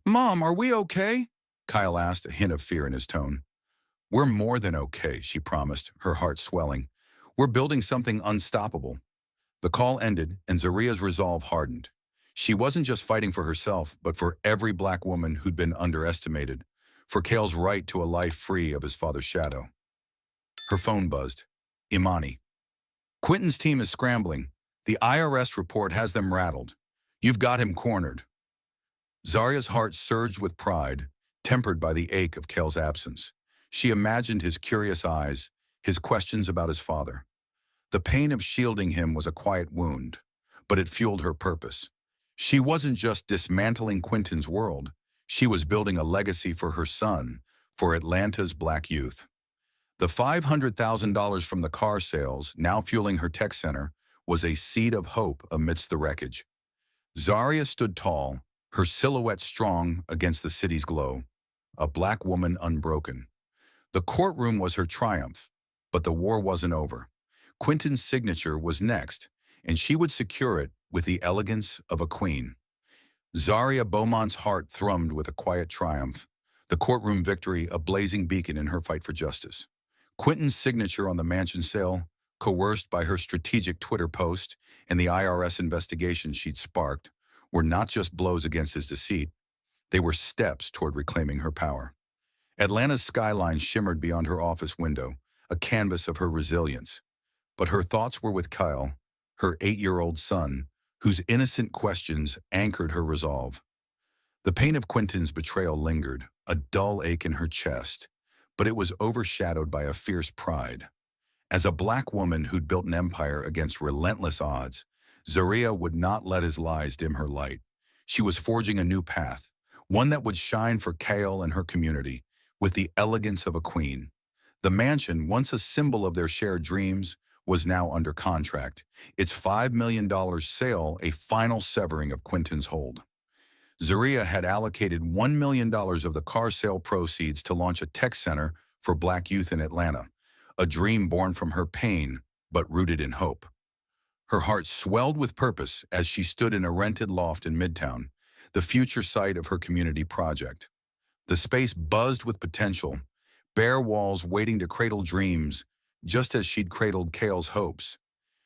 Mom, are we okay? Kyle asked, a hint of fear in his tone. We're more than okay, she promised, her heart swelling. We're building something unstoppable. The call ended, and Zaria's resolve hardened. She wasn't just fighting for herself, but for every black woman who'd been underestimated, for Kale's right to a life free of his father's shadow. Her phone buzzed. Imani. Quentin's team is scrambling. The IRS report has them rattled. You've got him cornered. Zaria's heart surged with pride, tempered by the ache of Kale's absence. She imagined his curious eyes, his questions about his father. The pain of shielding him was a quiet wound, but it fueled her purpose. She wasn't just dismantling Quentin's world. She was building a legacy for her son, for Atlanta's black youth. The $500,000 from the car sales, now fueling her tech center, was a seed of hope amidst the wreckage. Zaria stood tall, her silhouette strong against the city's glow, a black woman unbroken. The courtroom was her triumph, but the war wasn't over. Quentin's signature was next, and she would secure it with the elegance of a queen. Zaria Beaumont's heart thrummed with a quiet triumph, the courtroom victory a blazing beacon in her fight for justice. Quentin's signature on the mansion sale, coerced by her strategic Twitter post and the IRS investigation she'd sparked, were not just blows against his deceit, they were steps toward reclaiming her power. Atlanta's skyline shimmered beyond her office window, a canvas of her resilience. But her thoughts were with Kyle, her 8-year-old son, whose innocent questions anchored her resolve. The pain of Quentin's betrayal lingered, a dull ache in her chest, but it was overshadowed by a fierce pride. As a black woman who'd built an empire against relentless odds, Zaria would not let his lies dim her light. She was forging a new path, one that would shine for Kale and her community, with the elegance of a queen. The mansion, once a symbol of their shared dreams, was now under contract, its $5 million sale a final severing of Quentin's hold. Zaria had allocated $1 million of the car sale proceeds to launch a tech center for black youth in Atlanta, a dream born from her pain, but rooted in hope. Her heart swelled with purpose as she stood in a rented loft in Midtown, the future site of her community project. The space buzzed with potential, bare walls waiting to cradle dreams, just as she'd cradled Kale's hopes.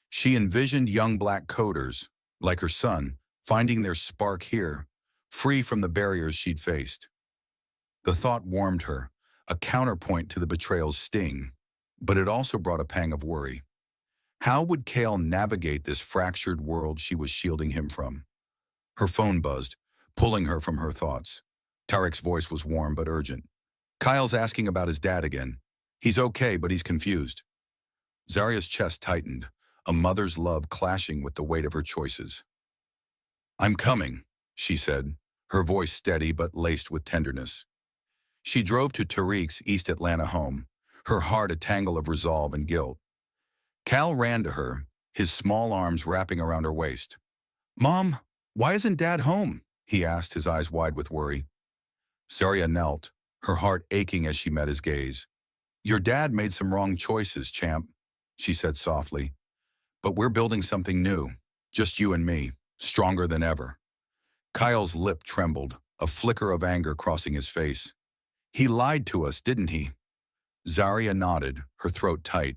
She envisioned young black coders, like her son, finding their spark here, free from the barriers she'd faced. The thought warmed her, a counterpoint to the betrayal's sting, but it also brought a pang of worry. How would Kale navigate this fractured world she was shielding him from? Her phone buzzed, pulling her from her thoughts. Tarek's voice was warm but urgent. Kyle's asking about his dad again. He's okay, but he's confused. Zaria's chest tightened, a mother's love clashing with the weight of her choices. I'm coming, she said, her voice steady but laced with tenderness. She drove to Tarek's East Atlanta home, her heart a tangle of resolve and guilt. Cal ran to her, his small arms wrapping around her waist. Mom, why isn't Dad home? He asked, his eyes wide with worry. Zaria knelt, her heart aching as she met his gaze. Your dad made some wrong choices, champ, she said softly. But we're building something new, just you and me, stronger than ever. Kyle's lip trembled, a flicker of anger crossing his face. He lied to us, didn't he? Zaria nodded, her throat tight.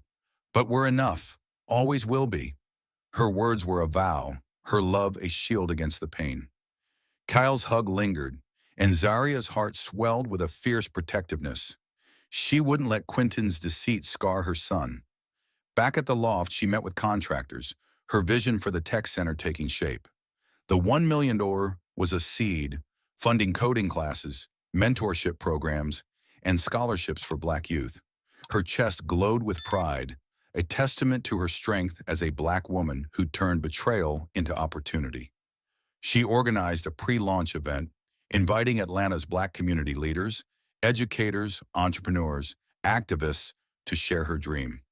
But we're enough, always will be. Her words were a vow, her love a shield against the pain. Kyle's hug lingered, and Zaria's heart swelled with a fierce protectiveness. She wouldn't let Quentin's deceit scar her son. Back at the loft, she met with contractors, her vision for the tech center taking shape. The $1 million was a seed, funding coding classes, mentorship programs, and scholarships for black youth. Her chest glowed with pride, a testament to her strength as a black woman who turned betrayal into opportunity. She organized a pre-launch event, inviting Atlanta's black community leaders, educators, entrepreneurs, activists to share her dream.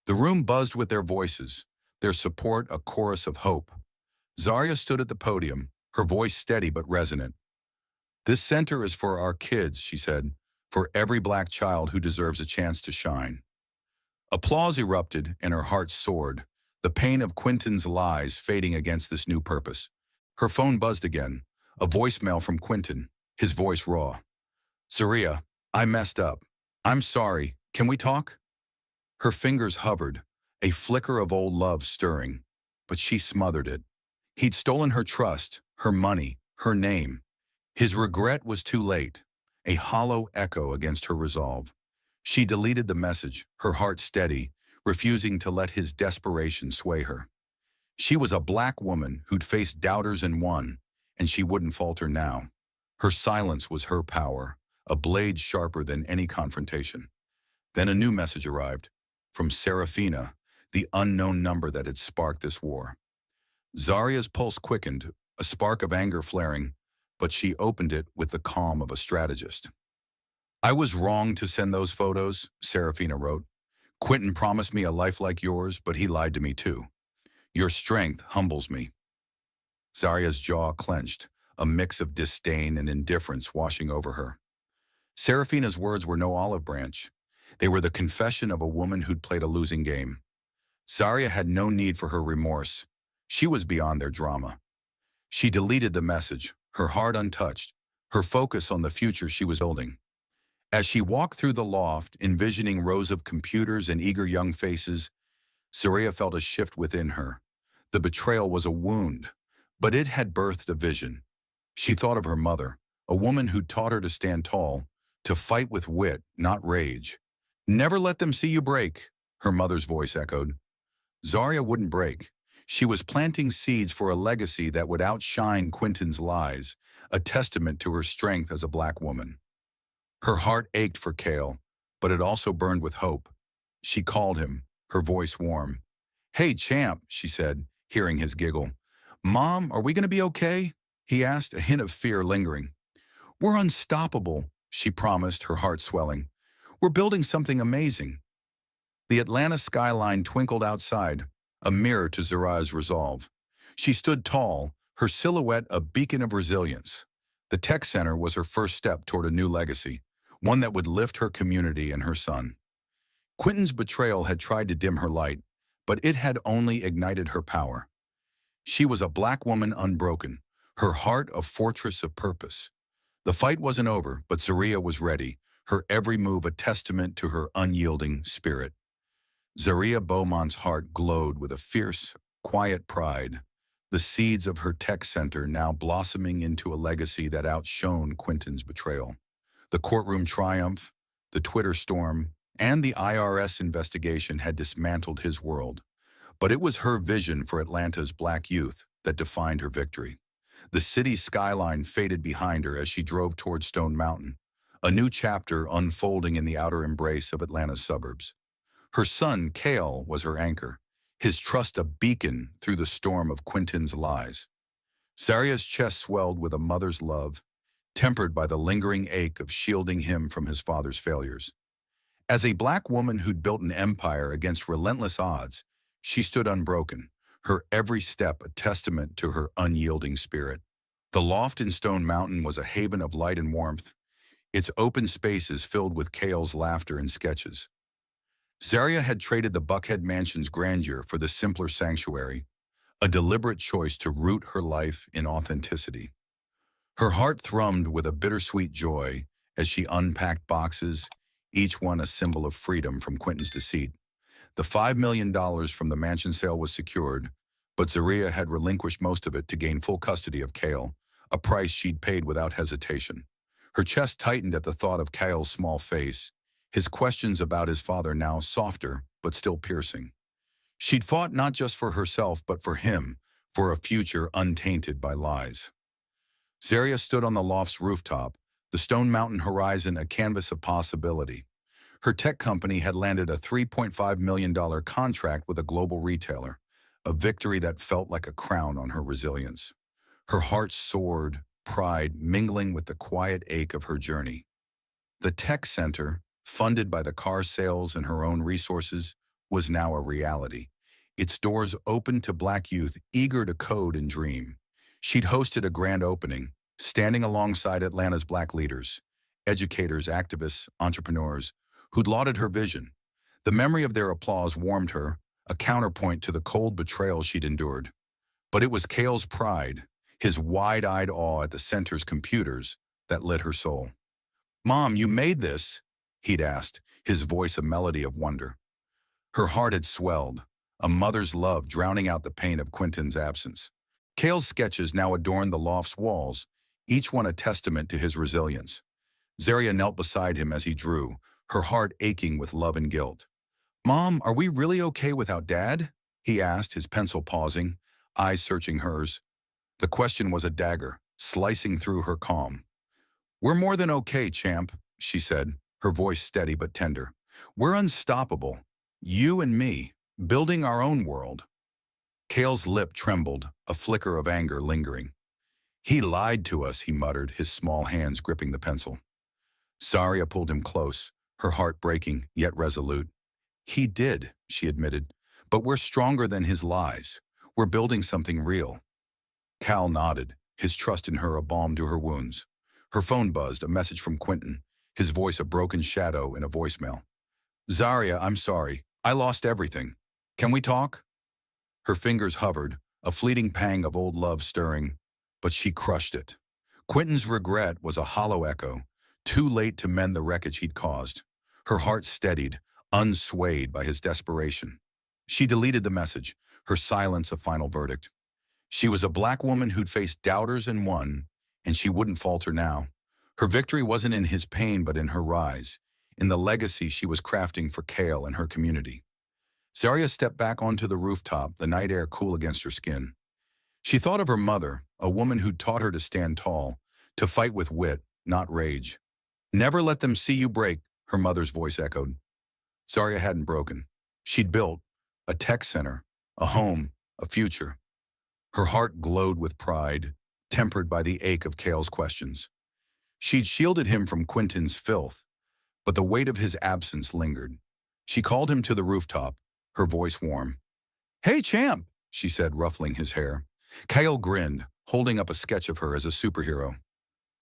The room buzzed with their voices, their support a chorus of hope. Zaria stood at the podium, her voice steady but resonant. This center is for our kids, she said, for every black child who deserves a chance to shine. Applause erupted and her heart soared, the pain of Quentin's lies fading against this new purpose. Her phone buzzed again, a voicemail from Quentin, his voice raw. Zaria, I messed up. I'm sorry. Can we talk? Her fingers hovered, a flicker of old love stirring, but she smothered it. He'd stolen her trust, her money, her name. His regret was too late, a hollow echo against her resolve. She deleted the message, her heart steady, refusing to let his desperation sway her. She was a black woman who'd faced doubters and won, and she wouldn't falter now. Her silence was her power, a blade sharper than any confrontation. Then a new message arrived, from Serafina, the unknown number that had sparked this war. Zaria's pulse quickened, a spark of anger flaring, but she opened it with the calm of a strategist. "I was wrong to send those photos," Serafina wrote. "Quentin promised me a life like yours, but he lied to me too. Your strength humbles me." Zaria's jaw clenched, a mix of disdain and indifference washing over her. Serafina's words were no olive branch. They were the confession of a woman who'd played a losing game. Zaria had no need for her remorse. She was beyond their drama. She deleted the message, her heart untouched, her focus on the future she was building. As she walked through the loft, envisioning rows of computers and eager young faces, Zaria felt a shift within her. The betrayal was a wound, but it had birthed a vision. She thought of her mother, a woman who'd taught her to stand tall, to fight with wit, not rage. "Never let them see you break," her mother's voice echoed. Zaria wouldn't break. She was planting seeds for a legacy that would outshine Quentin's lies, a testament to her strength as a black woman. Her heart ached for Cale, but it also burned with hope. She called him, her voice warm. "Hey, champ," she said, hearing his giggle. "Mom, are we going to be okay?" he asked, a hint of fear lingering. "We're unstoppable," she promised, her heart swelling. "We're building something amazing." The Atlanta skyline twinkled outside, a mirror to Zaria's resolve. She stood tall, her silhouette a beacon of resilience. The tech center was her first step toward a new legacy, one that would lift her community and her son. Quentin's betrayal had tried to dim her light, but it had only ignited her power. She was a black woman unbroken, her heart a fortress of purpose. The fight wasn't over, but Zaria was ready, her every move a testament to her unyielding spirit. Zaria Beaumont's heart glowed with a fierce, quiet pride, the seeds of her tech center now blossoming into a legacy that outshone Quentin's betrayal. The courtroom triumph, the Twitter storm, and the IRS investigation had dismantled his world. But it was her vision for Atlanta's black youth that defined her victory. The city's skyline faded behind her as she drove toward Stone Mountain, a new chapter unfolding in the outer embrace of Atlanta's suburbs. Her son, Cale, was her anchor, his trust a beacon through the storm of Quentin's lies. Zaria's chest swelled with a mother's love, tempered by the lingering ache of shielding him from his father's failures. As a black woman who'd built an empire against relentless odds, she stood unbroken, her every step a testament to her unyielding spirit. The loft in Stone Mountain was a haven of light and warmth, its open spaces filled with Cale's laughter and sketches. Zaria had traded the Buckhead Mansion's grandeur for the simpler sanctuary, a deliberate choice to root her life in authenticity. Her heart thrummed with a bittersweet joy as she unpacked boxes, each one a symbol of freedom from Quentin's deceit. The $5 million from the mansion sale was secured, but Zaria had relinquished most of it to gain full custody of Cale, a price she'd paid without hesitation. Her chest tightened at the thought of Cale's small face, his questions about his father now softer but still piercing. She'd fought not just for herself but for him, for a future untainted by lies. Zaria stood on the loft's rooftop, the Stone Mountain horizon a canvas of possibility. Her tech company had landed a $3.5 million contract with a global retailer, a victory that felt like a crown on her resilience. Her heart soared, pride mingling with the quiet ache of her journey. The tech center, funded by the car sales and her own resources, was now a reality. Its doors opened to black youth eager to code and dream. She'd hosted a grand opening, standing alongside Atlanta's black leaders, educators, activists, entrepreneurs, who'd lauded her vision. The memory of their applause warmed her, a counterpoint to the cold betrayal she'd endured. But it was Cale's pride, his wide-eyed awe at the center's computers, that lit her soul. "Mom, you made this?" he'd asked, his voice a melody of wonder. Her heart had swelled, a mother's love drowning out the pain of Quentin's absence. Cale's sketches now adorned the loft's walls, each one a testament to his resilience. Zaria knelt beside him as he drew, her heart aching with love and guilt. "Mom, are we really okay without Dad?" he asked, his pencil pausing, eyes searching hers. The question was a dagger, slicing through her calm. "We're more than okay, champ," she said, her voice steady but tender. "We're unstoppable. You and me, building our own world." Cale's lip trembled, a flicker of anger lingering. "He lied to us," he muttered, his small hands gripping the pencil. Zaria pulled him close, her heart breaking, yet resolute. "He did," she admitted, "but we're stronger than his lies. We're building something real." Cal nodded, his trust in her a balm to her wounds. Her phone buzzed, a message from Quentin, his voice a broken shadow in a voicemail. "Zaria, I'm sorry. I lost everything. Can we talk?" Her fingers hovered, a fleeting pang of old love stirring, but she crushed it. Quentin's regret was a hollow echo, too late to mend the wreckage he'd caused. Her heart steadied, unswayed by his desperation. She deleted the message, her silence a final verdict. She was a black woman who'd faced doubters and won, and she wouldn't falter now. Her victory wasn't in his pain, but in her rise, in the legacy she was crafting for Cale and her community. Zaria stepped back onto the rooftop, the night air cool against her skin. She thought of her mother, a woman who'd taught her to stand tall, to fight with wit, not rage. "Never let them see you break," her mother's voice echoed. Zaria hadn't broken. She'd built a tech center, a home, a future. Her heart glowed with pride, tempered by the ache of Cale's questions. She'd shielded him from Quentin's filth, but the weight of his absence lingered. She called him to the rooftop, her voice warm. "Hey, champ," she said, ruffling his hair. Cale grinned, holding up a sketch of her as a superhero.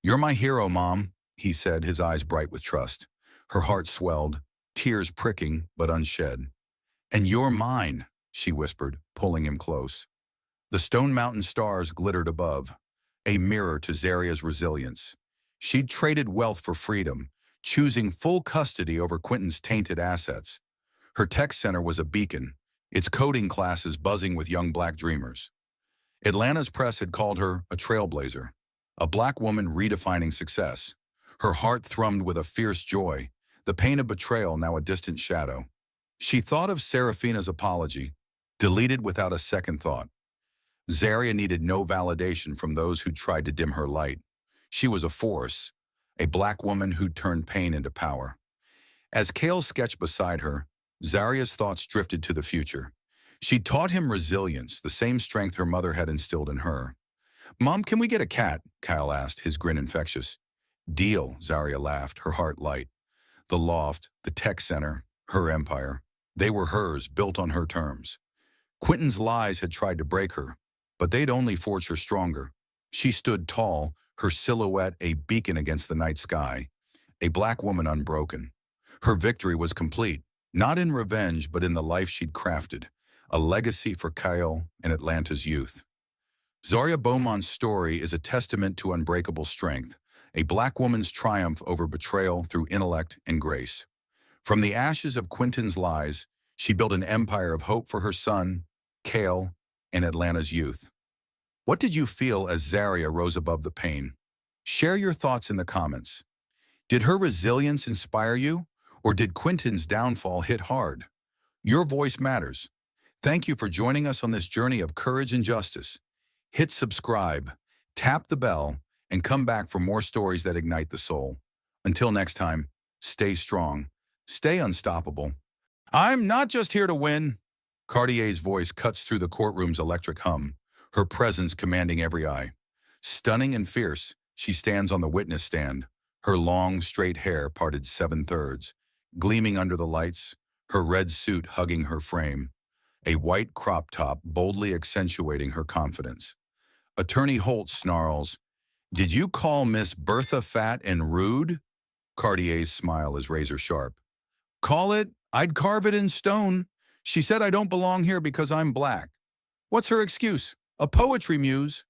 "You're my hero, Mom," he said, his eyes bright with trust. Her heart swelled, tears pricking but unshed. "And you're mine," she whispered, pulling him close. The Stone Mountain stars glittered above, a mirror to Zaria's resilience. She'd traded wealth for freedom, choosing full custody over Quentin's tainted assets. Her tech center was a beacon, its coding classes buzzing with young black dreamers. Atlanta's press had called her a trailblazer, a black woman redefining success. Her heart thrummed with a fierce joy, the pain of betrayal now a distant shadow. She thought of Serafina's apology, deleted without a second thought. Zaria needed no validation from those who tried to dim her light. She was a force, a black woman who'd turned pain into power. As Cale sketched beside her, Zaria's thoughts drifted to the future. She taught him resilience, the same strength her mother had instilled in her. "Mom, can we get a cat?" Kyle asked, his grin infectious. "Deal," Zaria laughed, her heart light. The loft, the tech center, her empire. They were hers, built on her terms. Quentin's lies had tried to break her, but they'd only forged her stronger. She stood tall, her silhouette a beacon against the night sky, a black woman unbroken. Her victory was complete, not in revenge, but in the life she'd crafted, a legacy for Kyle and Atlanta's youth. Zaria Beaumont's story is a testament to unbreakable strength, a black woman's triumph over betrayal through intellect and grace. From the ashes of Quentin's lies, she built an empire of hope for her son, Cale, and Atlanta's youth. What did you feel as Zaria rose above the pain? Share your thoughts in the comments. Did her resilience inspire you, or did Quentin's downfall hit hard? Your voice matters. Thank you for joining us on this journey of courage and justice. Hit subscribe, tap the bell, and come back for more stories that ignite the soul. Until next time, stay strong, stay unstoppable. I'm not just here to win. Cartier's voice cuts through the courtroom's electric hum, her presence commanding every eye. Stunning and fierce, she stands on the witness stand, her long, straight hair parted 7/3, gleaming under the lights, her red suit hugging her frame, a white crop top boldly accentuating her confidence. Attorney Holt snarls, "Did you call Miss Bertha fat and rude?" Cartier's smile is razor sharp. "Call it, I'd carve it in stone. She said I don't belong here because I'm black. What's her excuse? A poetry muse."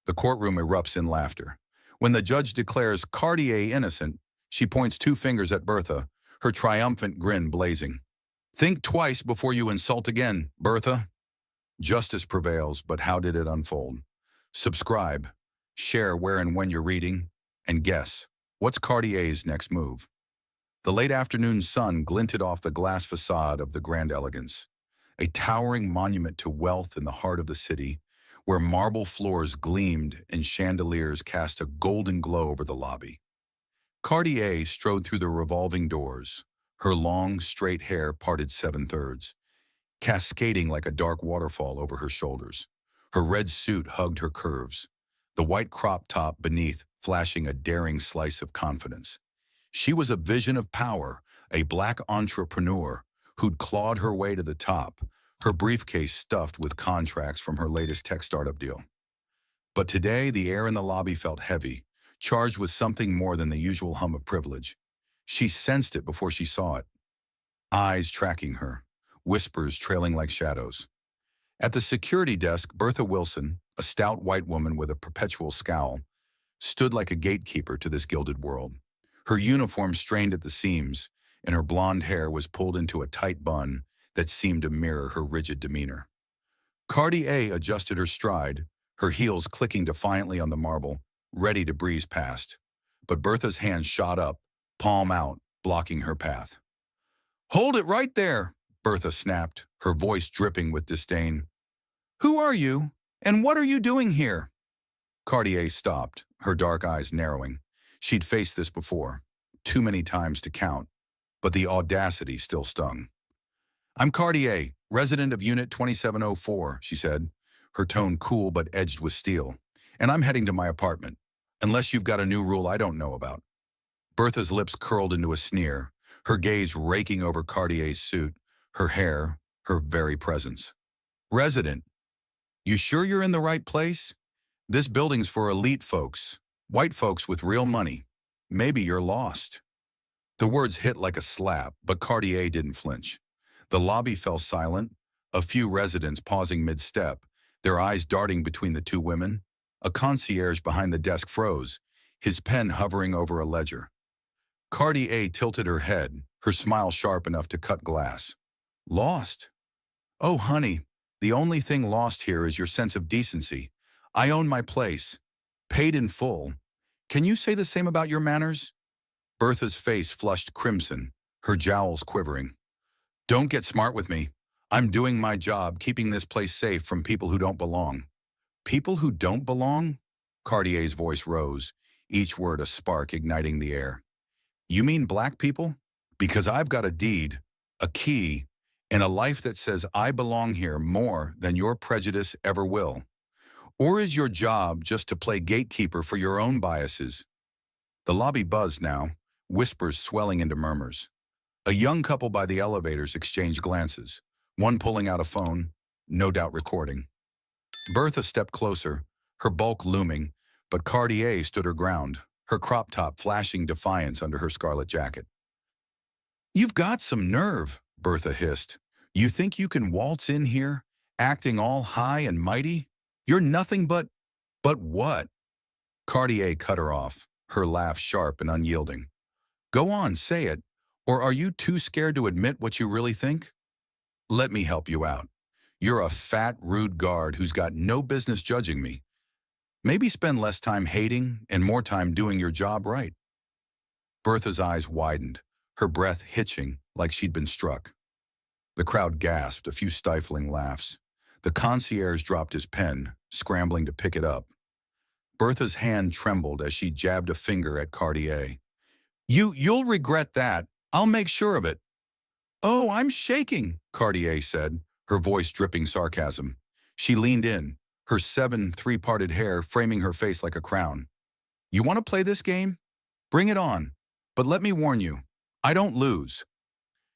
The courtroom erupts in laughter. When the judge declares Cartier innocent, she points 2 fingers at Bertha, her triumphant grin blazing. Think twice before you insult again, Bertha. Justice prevails, but how did it unfold? Subscribe, share where and when you're reading, and guess, what's Cartier's next move? The late afternoon sun glinted off the glass facade of the Grand Elegance, a towering monument to wealth in the heart of the city, where marble floors gleamed and chandeliers cast a golden glow over the lobby. Cartier strode through the revolving doors, her long, straight hair parted seven-thirds, cascading like a dark waterfall over her shoulders. Her red suit hugged her curves, the white crop top beneath flashing a daring slice of confidence. She was a vision of power, a black entrepreneur who'd clawed her way to the top, her briefcase stuffed with contracts from her latest tech startup deal. But today, the air in the lobby felt heavy, charged with something more than the usual hum of privilege. She sensed it before she saw it. Eyes tracking her, whispers trailing like shadows. At the security desk, Bertha Wilson, a stout white woman with a perpetual scowl, stood like a gatekeeper to this gilded world. Her uniform strained at the seams, and her blonde hair was pulled into a tight bun that seemed to mirror her rigid demeanor. Cartier adjusted her stride, her heels clicking defiantly on the marble, ready to breeze past. But Bertha's hand shot up, palm out, blocking her path. "Hold it right there," Bertha snapped, her voice dripping with disdain. "Who are you, and what are you doing here?" Cartier stopped, her dark eyes narrowing. She'd faced this before, too many times to count, but the audacity still stung. "I'm Cartier, resident of Unit 2704, she said, her tone cool but edged with steel. "And I'm heading to my apartment, unless you've got a new rule I don't know about." Bertha's lips curled into a sneer, her gaze raking over Cartier's suit, her hair, her very presence. "Resident, you sure you're in the right place? This building's for elite folks, white folks with real money. Maybe you're lost." The words hit like a slap, but Cartier didn't flinch. The lobby fell silent, a few residents pausing mid-step, their eyes darting between the two women. A concierge behind the desk froze, his pen hovering over a ledger. Cartier tilted her head, her smile sharp enough to cut glass. "Lost? Oh, honey, the only thing lost here is your sense of decency. I own my place, paid in full. Can you say the same about your manners?" Bertha's face flushed crimson, her jowls quivering. "Don't get smart with me. I'm doing my job, keeping this place safe from people who don't belong." "People who don't belong?" Cartier's voice rose, each word a spark igniting the air. "You mean black people? Because I've got a deed, a key, and a life that says I belong here more than your prejudice ever will. Or is your job just to play gatekeeper for your own biases?" The lobby buzzed now, whispers swelling into murmurs. A young couple by the elevators exchanged glances, one pulling out a phone, no doubt recording. Bertha stepped closer, her bulk looming, but Cartier stood her ground, her crop top flashing defiance under her scarlet jacket. "You've got some nerve," Bertha hissed. "You think you can waltz in here, acting all high and mighty? You're nothing but—" "But what?" Cartier cut her off, her laugh sharp and unyielding. "Go on, say it. Or are you too scared to admit what you really think? Let me help you out. You're a fat, rude guard who's got no business judging me. Maybe spend less time hating and more time doing your job right." Bertha's eyes widened, her breath hitching like she'd been struck. The crowd gasped, a few stifling laughs. The concierge dropped his pen, scrambling to pick it up. Bertha's hand trembled as she jabbed a finger at Cartier. You'll regret that. I'll make sure of it." "Oh, I'm shaking," Cartier said, her voice dripping sarcasm. She leaned in, her three-parted hair framing her face like a crown. "You want to play this game? Bring it on. But let me warn you, I don't lose."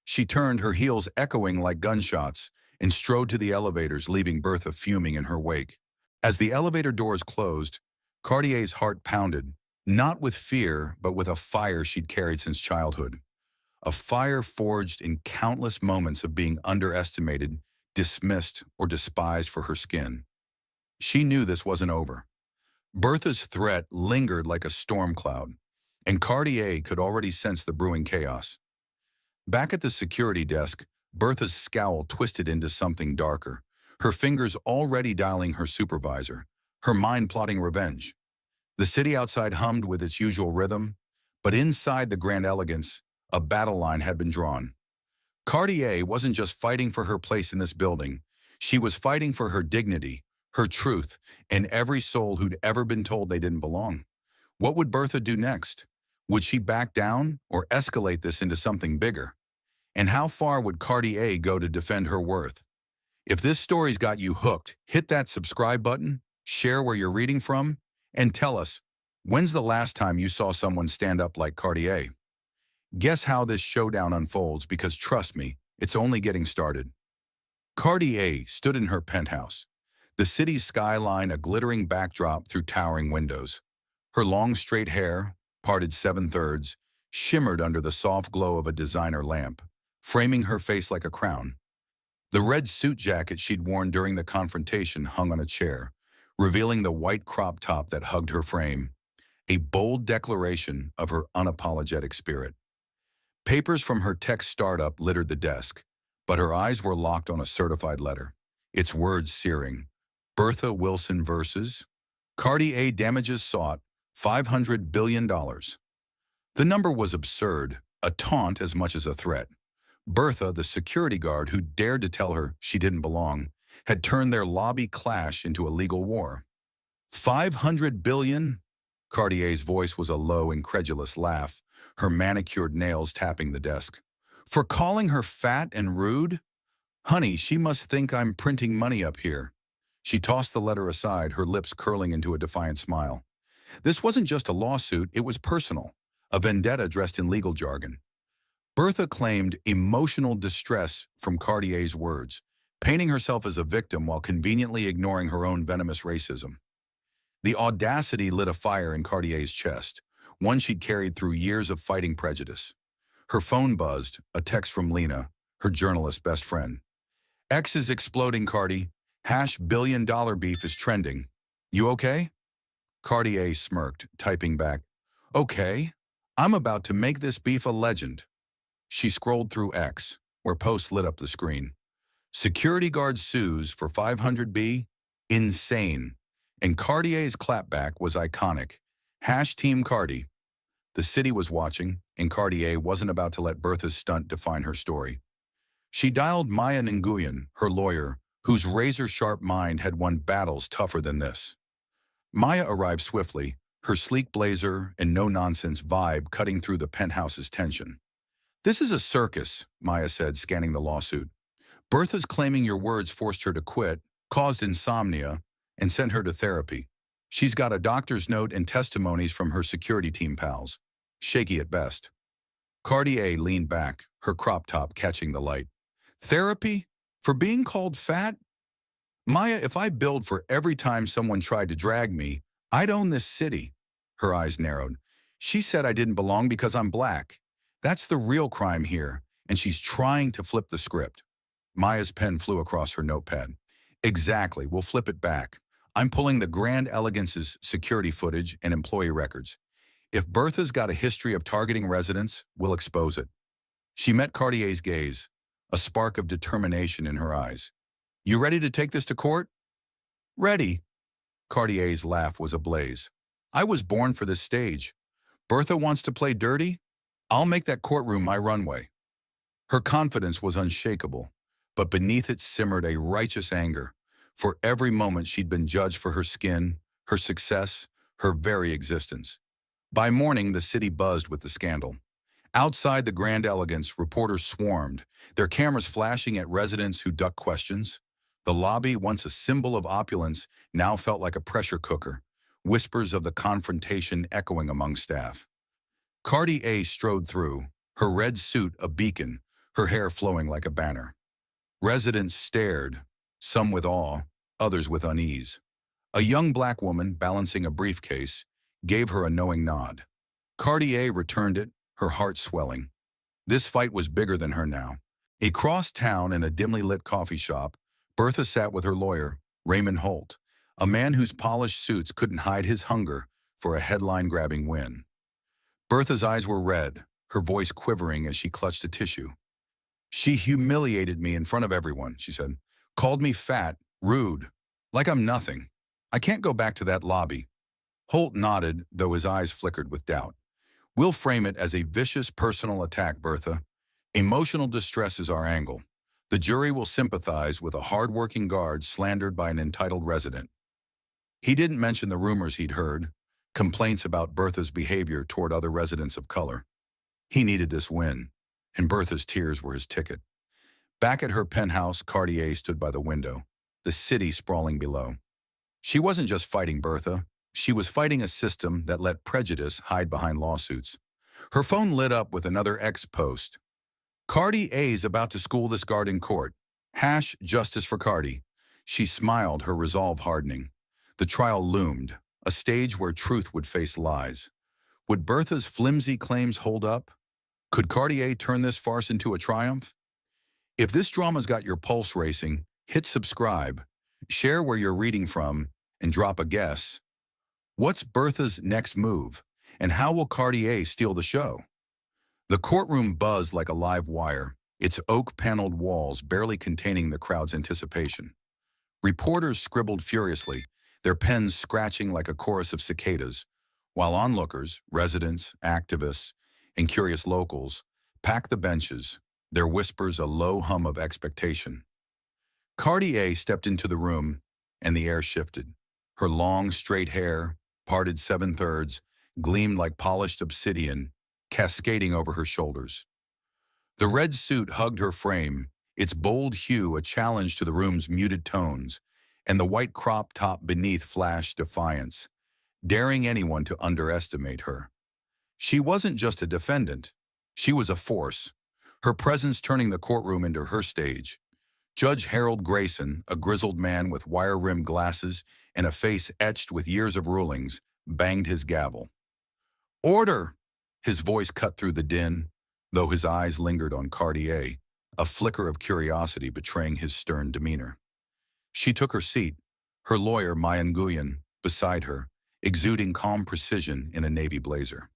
She turned, her heels echoing like gunshots, and strode to the elevators, leaving Bertha fuming in her wake. As the elevator doors closed, Cartier's heart pounded, not with fear, but with a fire she'd carried since childhood. A fire forged in countless moments of being underestimated, dismissed, or despised for her skin. She knew this wasn't over. Bertha's threat lingered like a storm cloud, and Cartier could already sense the brewing chaos. Back at the security desk, Bertha's scowl twisted into something darker, her fingers already dialing her supervisor, her mind plotting revenge. The city outside hummed with its usual rhythm, but inside the Grand Elegance, a battle line had been drawn. Cartier wasn't just fighting for her place in this building. She was fighting for her dignity, her truth, and every soul who'd ever been told they didn't belong. What would Bertha do next? Would she back down or escalate this into something bigger? And how far would Cartier go to defend her worth? If this story's got you hooked, hit that subscribe button, share where you're reading from, and tell us, when's the last time you saw someone stand up like Cartier? Guess how this showdown unfolds, because trust me, it's only getting started. Cartier stood in her penthouse, the city's skyline a glittering backdrop through towering windows. Her long straight hair, parted 7/3, shimmered under the soft glow of a designer lamp, framing her face like a crown. The red suit jacket she'd worn during the confrontation hung on a chair, revealing the white crop top that hugged her frame, a bold declaration of her unapologetic spirit. Papers from her tech startup littered the desk, but her eyes were locked on a certified letter, its words searing. Bertha Wilson versus Cartier damages sought $500 billion. The number was absurd, a taunt as much as a threat. Bertha, the security guard who dared to tell her she didn't belong, had turned their lobby clash into a legal war. 500 billion? Cartier's voice was a low, incredulous laugh, her manicured nails tapping the desk. For calling her fat and rude? Honey, she must think I'm printing money up here. She tossed the letter aside, her lips curling into a defiant smile. This wasn't just a lawsuit, it was personal, a vendetta dressed in legal jargon. Bertha claimed emotional distress from Cartier's words, painting herself as a victim while conveniently ignoring her own venomous racism. The audacity lit a fire in Cartier's chest, one she'd carried through years of fighting prejudice. Her phone buzzed, a text from Lena, her journalist best friend. X is exploding, Cardi. $1 billion beef is trending. You okay? Cartier smirked, typing back, Okay, I'm about to make this beef a legend. She scrolled through X, where posts lit up the screen. Security guard sues for 500B? Insane. And Cartier's clapback was iconic. #Team Cardi. The city was watching, and Cartier wasn't about to let Bertha's stunt define her story. She dialed Maya Nguyen, her lawyer, whose razor-sharp mind had won battles tougher than this. Maya arrived swiftly, her sleek blazer and no-nonsense vibe cutting through the penthouse's tension. This is a circus, Maya said, scanning the lawsuit. Bertha's claiming your words forced her to quit, caused insomnia, and sent her to therapy. She's got a doctor's note and testimonies from her security team pals. Shaky at best. Cartier leaned back, her crop top catching the light. Therapy? For being called fat? Maya, if I billed for every time someone tried to drag me, I'd own this city. Her eyes narrowed. She said I didn't belong because I'm black. That's the real crime here, and she's trying to flip the script. Maya's pen flew across her notepad. Exactly, we'll flip it back. I'm pulling the Grand Elegance's security footage and employee records. If Bertha's got a history of targeting residents, we'll expose it. She met Cartier's gaze, a spark of determination in her eyes. You ready to take this to court? Ready. Cartier's laugh was ablaze. I was born for this stage. Bertha wants to play dirty? I'll make that courtroom my runway. Her confidence was unshakable, but beneath it simmered a righteous anger. For every moment she'd been judged for her skin, her success, her very existence. By morning, the city buzzed with the scandal. Outside the Grand Elegance, reporters swarmed, their cameras flashing at residents who ducked questions. The lobby, once a symbol of opulence, now felt like a pressure cooker, whispers of the confrontation echoing among staff. Cartier strode through, her red suit a beacon, her hair flowing like a banner. Residents stared, some with awe, others with unease. A young black woman, balancing a briefcase, gave her a knowing nod. Cartier returned it, her heart swelling. This fight was bigger than her now. Across town in a dimly lit coffee shop, Bertha sat with her lawyer, Raymond Holt, a man whose polished suits couldn't hide his hunger for a headline-grabbing win. Bertha's eyes were red, her voice quivering as she clutched a tissue. She humiliated me in front of everyone, she said. Called me fat, rude, like I'm nothing. I can't go back to that lobby. Holt nodded, though his eyes flickered with doubt. We'll frame it as a vicious personal attack, Bertha. Emotional distress is our angle. The jury will sympathize with a hard-working guard slandered by an entitled resident. He didn't mention the rumors he'd heard, complaints about Bertha's behavior toward other residents of color. He needed this win, and Bertha's tears were his ticket. Back at her penthouse, Cartier stood by the window, the city sprawling below. She wasn't just fighting Bertha. She was fighting a system that let prejudice hide behind lawsuits. Her phone lit up with another X post. Cardi A's about to school this guard in court. Hash justice for Cardi. She smiled, her resolve hardening. The trial loomed, a stage where truth would face lies. Would Bertha's flimsy claims hold up? Could Cartier turn this farce into a triumph? If this drama's got your pulse racing, hit subscribe, share where you're reading from, and drop a guess. What's Bertha's next move, and how will Cartier steal the show? The courtroom buzzed like a live wire, its oak-paneled walls barely containing the crowd's anticipation. Reporters scribbled furiously, their pens scratching like a chorus of cicadas, while onlookers, residents, activists, and curious locals packed the benches, their whispers a low hum of expectation. Cartier stepped into the room, and the air shifted. Her long, straight hair, parted 7/3, gleamed like polished obsidian, cascading over her shoulders. The red suit hugged her frame, its bold hue a challenge to the room's muted tones, and the white crop top beneath flashed defiance, daring anyone to underestimate her. She wasn't just a defendant. She was a force, her presence turning the courtroom into her stage. Judge Harold Grayson, a grizzled man with wire-rimmed glasses and a face etched with years of rulings, banged his gavel. Order! His voice cut through the din, though his eyes lingered on Cartier, a flicker of curiosity betraying his stern demeanor. She took her seat, her lawyer, Maya Nguyen, beside her, exuding calm precision in a navy blazer.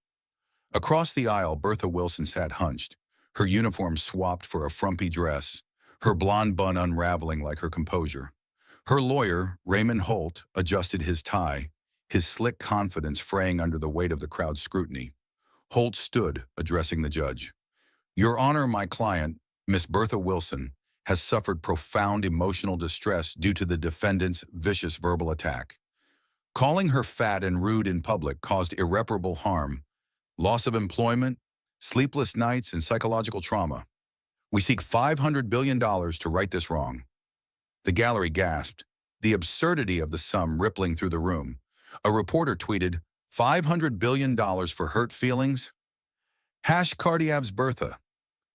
Across the aisle, Bertha Wilson sat hunched, her uniform swapped for a frumpy dress, her blonde bun unraveling like her composure. Her lawyer, Raymond Holt, adjusted his tie, his slick confidence fraying under the weight of the crowd's scrutiny. Holt stood, addressing the judge. Your Honor, my client, Miss Bertha Wilson, has suffered profound emotional distress due to the defendant's vicious verbal attack. Calling her fat and rude in public caused irreparable harm, loss of employment, sleepless nights, and psychological trauma. We seek $500 billion to right this wrong. The gallery gasped, the absurdity of the sum rippling through the room. A reporter tweeted, $500 billion for hurt feelings? Hash Cartier's Bertha.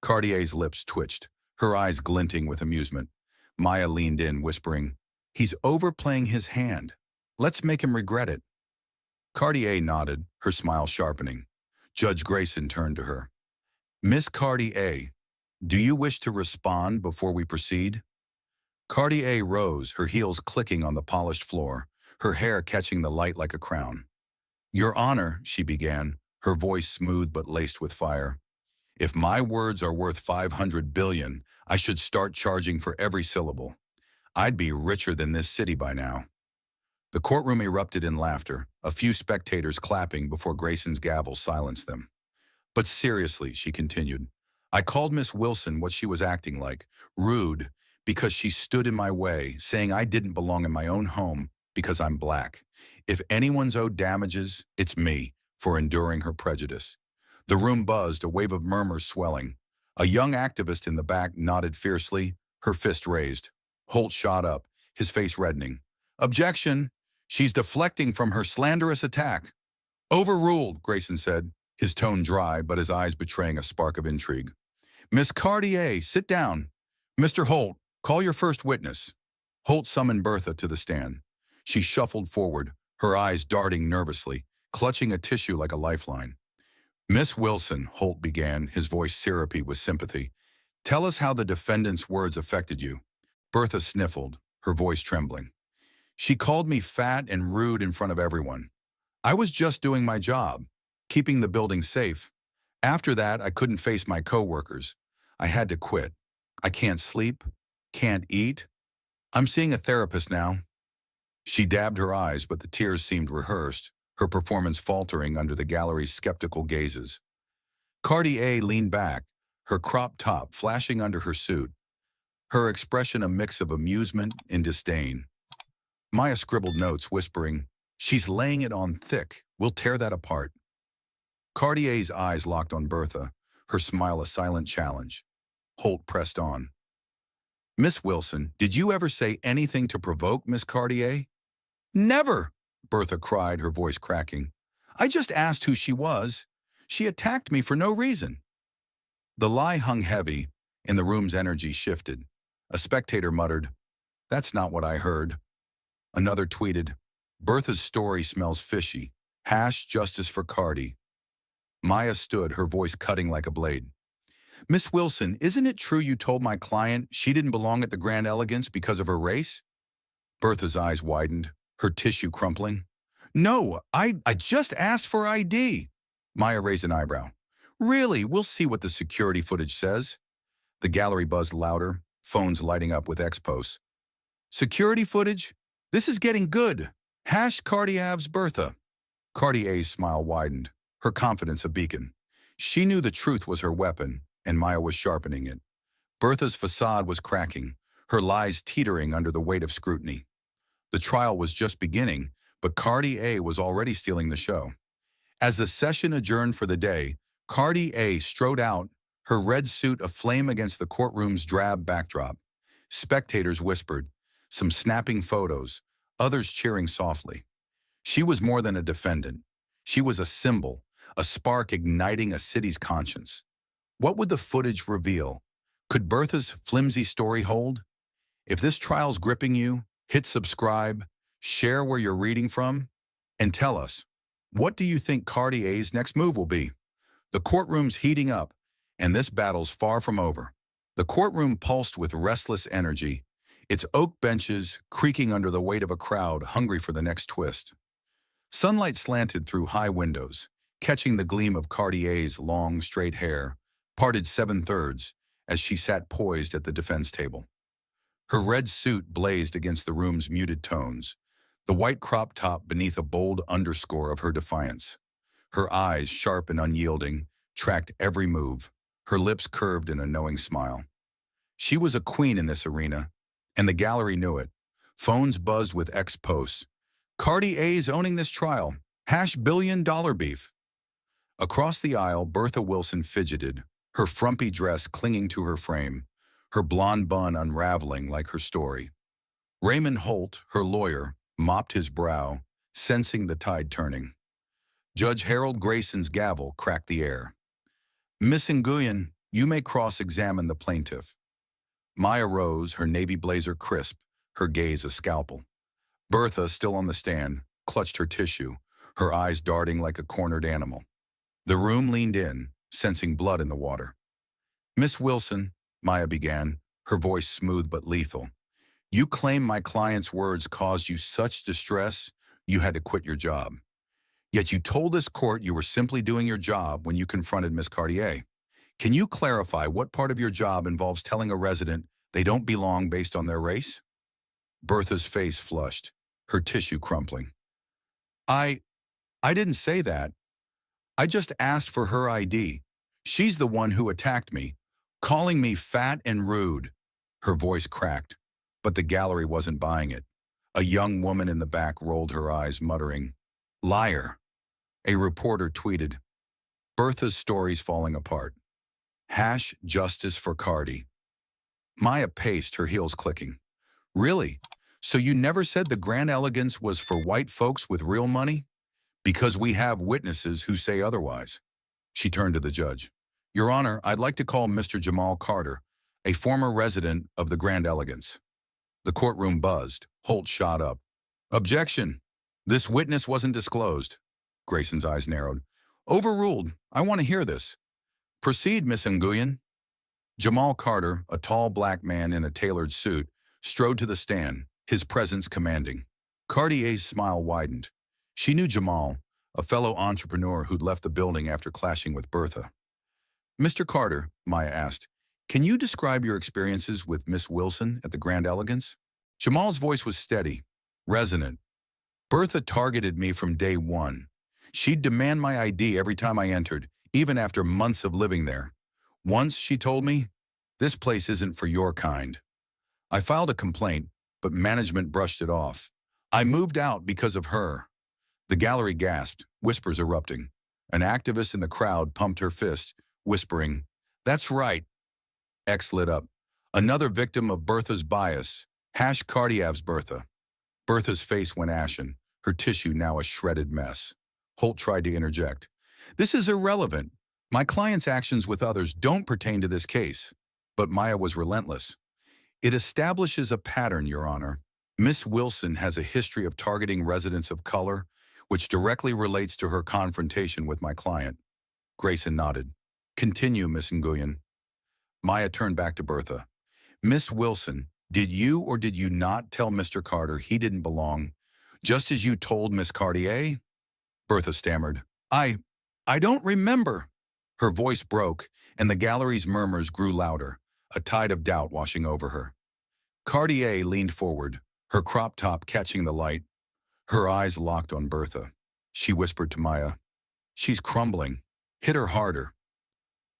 Cartier's lips twitched, her eyes glinting with amusement. Maya leaned in, whispering, he's overplaying his hand. Let's make him regret it. Cartier nodded, her smile sharpening. Judge Grayson turned to her. Miss Cartier, do you wish to respond before we proceed? Cartier rose, her heels clicking on the polished floor, her hair catching the light like a crown. Your Honor, she began, her voice smooth but laced with fire. If my words are worth $500 billion, I should start charging for every syllable. I'd be richer than this city by now. The courtroom erupted in laughter, a few spectators clapping before Grayson's gavel silenced them. But seriously, she continued, I called Miss Wilson what she was acting like, rude, because she stood in my way, saying I didn't belong in my own home because I'm black. If anyone's owed damages, it's me, for enduring her prejudice. The room buzzed, a wave of murmurs swelling. A young activist in the back nodded fiercely, her fist raised. Holt shot up, his face reddening. Objection! She's deflecting from her slanderous attack. Overruled, Grayson said, his tone dry but his eyes betraying a spark of intrigue. Miss Cartier, sit down. Mr. Holt, call your first witness. Holt summoned Bertha to the stand. She shuffled forward, her eyes darting nervously, clutching a tissue like a lifeline. Miss Wilson, Holt began, his voice syrupy with sympathy. Tell us how the defendant's words affected you. Bertha sniffled, her voice trembling. She called me fat and rude in front of everyone. I was just doing my job, keeping the building safe. After that, I couldn't face my coworkers. I had to quit. I can't sleep, can't eat. I'm seeing a therapist now. She dabbed her eyes, but the tears seemed rehearsed, her performance faltering under the gallery's skeptical gazes. Cartier leaned back, her crop top flashing under her suit, her expression a mix of amusement and disdain. Maya scribbled notes, whispering, "She's laying it on thick. We'll tear that apart." Cartier's eyes locked on Bertha, her smile a silent challenge. Holt pressed on. "Miss Wilson, did you ever say anything to provoke Miss Cartier?" "Never!" Bertha cried, her voice cracking. "I just asked who she was. She attacked me for no reason." The lie hung heavy, and the room's energy shifted. A spectator muttered, "That's not what I heard." Another tweeted, "Bertha's story smells fishy. Hash justice for Cardi." Maya stood, her voice cutting like a blade. "Miss Wilson, isn't it true you told my client she didn't belong at the Grand Elegance because of her race?" Bertha's eyes widened, her tissue crumpling. "No, I just asked for ID." Maya raised an eyebrow. "Really? We'll see what the security footage says." The gallery buzzed louder, phones lighting up with expos. "Security footage? This is getting good. Hash Cartier's Bertha." Cartier's smile widened, her confidence a beacon. She knew the truth was her weapon, and Maya was sharpening it. Bertha's facade was cracking, her lies teetering under the weight of scrutiny. The trial was just beginning, but Cartier was already stealing the show. As the session adjourned for the day, Cartier strode out, her red suit aflame against the courtroom's drab backdrop. Spectators whispered, some snapping photos, others cheering softly. She was more than a defendant. She was a symbol, a spark igniting a city's conscience. What would the footage reveal? Could Bertha's flimsy story hold? If this trial's gripping you, hit subscribe, share where you're reading from, and tell us, what do you think Cartier's next move will be? The courtroom's heating up, and this battle's far from over. The courtroom pulsed with restless energy, its oak benches creaking under the weight of a crowd hungry for the next twist. Sunlight slanted through high windows, catching the gleam of Cartier's long, straight hair, parted 7/3, as she sat poised at the defense table. Her red suit blazed against the room's muted tones, the white crop top beneath a bold underscore of her defiance. Her eyes, sharp and unyielding, tracked every move, her lips curved in a knowing smile. She was a queen in this arena, and the gallery knew it. Phones buzzed with ex-posts. "Cartier's owning this trial. Hash $1 billion beef." Across the aisle, Bertha Wilson fidgeted, her frumpy dress clinging to her frame, her blonde bun unraveling like her story. Raymond Holt, her lawyer, mopped his brow, sensing the tide turning. Judge Harold Grayson's gavel cracked the air. "Miss Nguyen, you may cross-examine the plaintiff." Maya rose, her navy blazer crisp, her gaze a scalpel. Bertha, still on the stand, clutched her tissue, her eyes darting like a cornered animal. The room leaned in, sensing blood in the water. "Miss Wilson," Maya began, her voice smooth but lethal, "you claim my client's words caused you such distress you had to quit your job. Yet you told this court you were simply doing your job when you confronted Miss Cartier. Can you clarify what part of your job involves telling a resident they don't belong based on their race?" Bertha's face flushed, her tissue crumpling. I didn't say that. I just asked for her ID. She's the one who attacked me, calling me fat and rude." Her voice cracked, but the gallery wasn't buying it. A young woman in the back rolled her eyes, muttering, "Liar." A reporter tweeted, "Bertha's story's falling apart. Hash justice for Cardi." Maya paced, her heels clicking. "Really? So you never said the Grand Elegance was for white folks with real money? Because we have witnesses who say otherwise." She turned to the judge. "Your Honor, I'd like to call Mr. Jamal Carter, a former resident of the Grand Elegance." The courtroom buzzed. Holt shot up. "Objection. This witness wasn't disclosed." Grayson's eyes narrowed. "Overruled. I want to hear this. Proceed, Miss Nguyen." Jamal Carter, a tall black man in a tailored suit, strode to the stand, his presence commanding. Cartier's smile widened. She knew Jamal, a fellow entrepreneur who'd left the building after clashing with Bertha. "Mr. Carter," Maya asked, Can you describe your experiences with Miss Wilson at the Grand Elegance? Jamal's voice was steady, resonant. Bertha targeted me from day one. She'd demand my ID every time I entered, even after months of living there. Once she told me, "This place isn't for your kind." I filed a complaint, but management brushed it off. I moved out because of her. The gallery gasped, whispers erupting. An activist in the crowd pumped her fist, whispering, "That's right." X lit up. Another victim of Bertha's bias. Hash Cardiav's Bertha. Bertha's face went ashen, her tissue now a shredded mess. Holt tried to interject. "This is irrelevant. My client's actions with others don't pertain to this case." But Maya was relentless. "It establishes a pattern, Your Honor. Miss Wilson has a history of targeting residents of color, which directly relates to her confrontation with my client." Grayson nodded. "Continue, Miss Nguyen." Maya turned back to Bertha. "Miss Wilson, did you or did you not tell Mr. Carter he didn't belong, just as you told Miss Cartier?" Bertha stammered. I don't remember." Her voice broke, and the gallery's murmurs grew louder, a tide of doubt washing over her. Cartier leaned forward, her crop top catching the light. Her eyes locked on Bertha. She whispered to Maya, "She's crumbling. Hit her harder."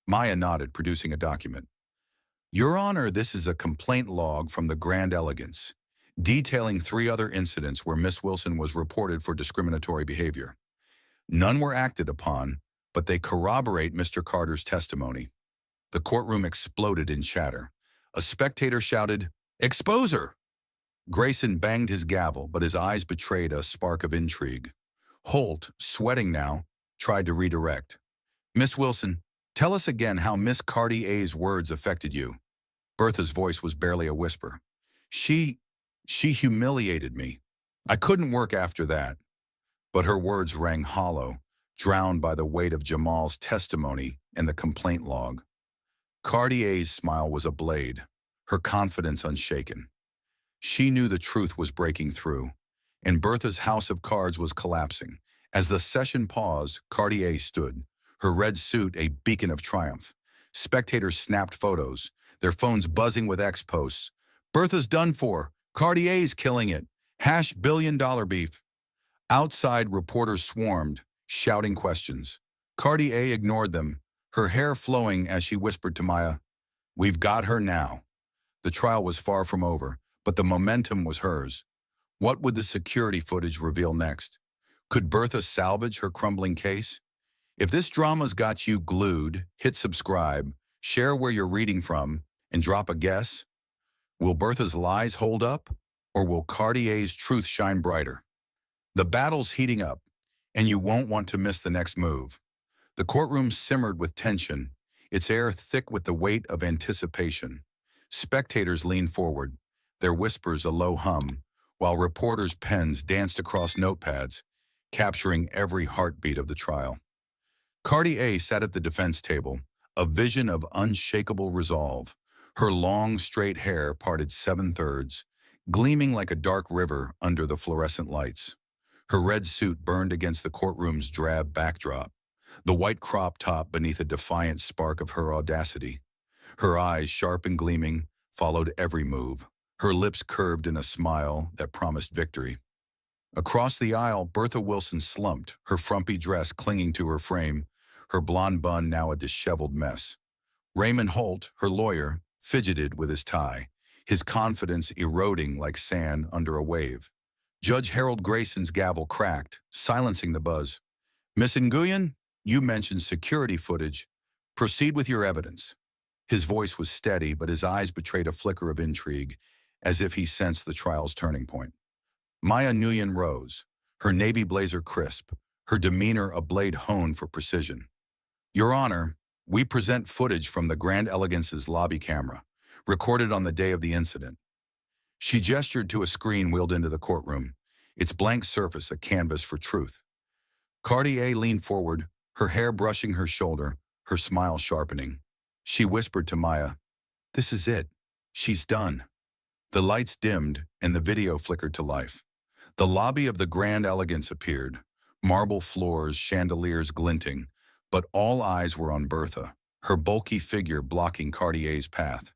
Maya nodded, producing a document. "Your Honor, this is a complaint log from the Grand Elegance, detailing 3 other incidents where Miss Wilson was reported for discriminatory behavior. None were acted upon, but they corroborate Mr. Carter's testimony." The courtroom exploded in chatter. A spectator shouted, "Expose her!" Grayson banged his gavel, but his eyes betrayed a spark of intrigue. Holt, sweating now, tried to redirect. "Miss Wilson, tell us again how Miss Cartier's words affected you." Bertha's voice was barely a whisper. She humiliated me. I couldn't work after that." But her words rang hollow, drowned by the weight of Jamal's testimony and the complaint log. Cartier's smile was a blade, her confidence unshaken. She knew the truth was breaking through, and Bertha's house of cards was collapsing. As the session paused, Cartier stood, her red suit a beacon of triumph. Spectators snapped photos, their phones buzzing with X posts. "Bertha's done for. Cartier's killing it. Hash billion-dollar beef." Outside, reporters swarmed, shouting questions. Cartier ignored them, her hair flowing as she whispered to Maya, "We've got her now." The trial was far from over, but the momentum was hers. What would the security footage reveal next? Could Bertha salvage her crumbling case? If this drama's got you glued, hit subscribe, share where you're reading from, and drop a guess. Will Bertha's lies hold up, or will Cartier's truth shine brighter? The battle's heating up, and you won't want to miss the next move. The courtroom simmered with tension, its air thick with the weight of anticipation. Spectators leaned forward, their whispers a low hum, while reporters' pens danced across notepads, capturing every heartbeat of the trial. Cartier sat at the defense table, a vision of unshakable resolve. Her long, straight hair parted 7/3, gleaming like a dark river under the fluorescent lights. Her red suit burned against the courtroom's drab backdrop, the white crop top beneath a defiant spark of her audacity. Her eyes, sharp and gleaming, followed every move, her lips curved in a smile that promised victory. Across the aisle, Bertha Wilson slumped, her frumpy dress clinging to her frame, her blonde bun now a disheveled mess. Raymond Holt, her lawyer, fidgeted with his tie, his confidence eroding like sand under a wave. Judge Harold Grayson's gavel cracked, silencing the buzz. "Miss Nguyen, you mentioned security footage. Proceed with your evidence." His voice was steady, but his eyes betrayed a flicker of intrigue, as if he sensed the trial's turning point. Maya Nguyen rose, her navy blazer crisp, her demeanor a blade honed for precision. "Your Honor, we present footage from the Grand Elegance's lobby camera, recorded on the day of the incident." She gestured to a screen wheeled into the courtroom, its blank surface a canvas for truth. Cartier leaned forward, her hair brushing her shoulder, her smile sharpening. She whispered to Maya, "This is it. She's done." The lights dimmed, and the video flickered to life. The lobby of the Grand Elegance appeared, marble floors, chandeliers glinting, but all eyes were on Bertha. her bulky figure blocking Cartier's path.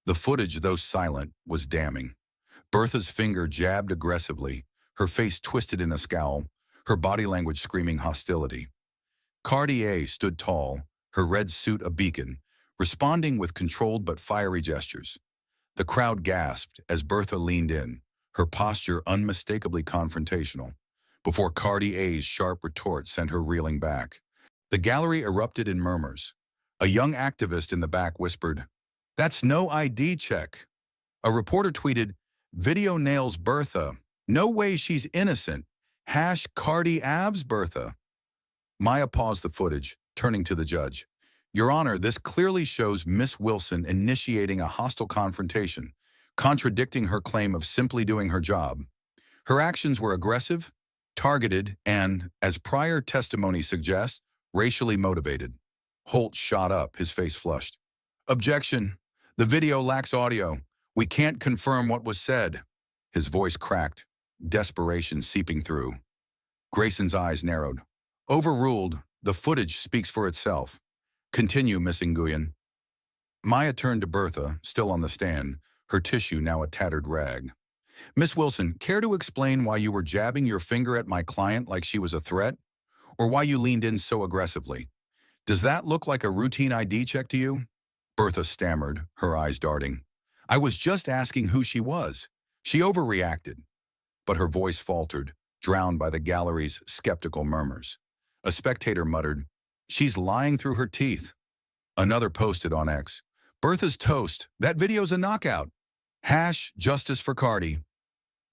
The footage, though silent, was damning. Bertha's finger jabbed aggressively, her face twisted in a scowl, her body language screaming hostility. Cartier stood tall, her red suit a beacon, responding with controlled but fiery gestures. The crowd gasped as Bertha leaned in, her posture unmistakably confrontational, before Cartier's sharp retort sent her reeling back. The gallery erupted in murmurs. A young activist in the back whispered, "That's no ID check." A reporter tweeted, "Video nails Bertha. No way she's innocent. Hash Cardi Avs Bertha." Maya paused the footage, turning to the judge. "Your Honor, this clearly shows Miss Wilson initiating a hostile confrontation, contradicting her claim of simply doing her job. Her actions were aggressive, targeted, and, as prior testimony suggests, racially motivated." Holt shot up, his face flushed. "Objection. The video lacks audio. We can't confirm what was said." His voice cracked, desperation seeping through. Grayson's eyes narrowed. "Overruled. The footage speaks for itself. Continue, Miss Nguyen." Maya turned to Bertha, still on the stand, her tissue now a tattered rag. "Miss Wilson, care to explain why you were jabbing your finger at my client like she was a threat? Or why you leaned in so aggressively? Does that look like a routine ID check to you?" Bertha stammered, her eyes darting. "I was just asking who she was. She overreacted." But her voice faltered, drowned by the gallery's skeptical murmurs. A spectator muttered, "She's lying through her teeth." Another posted on X, "Bertha's toast. That video's a knockout. Hash justice for Cardi."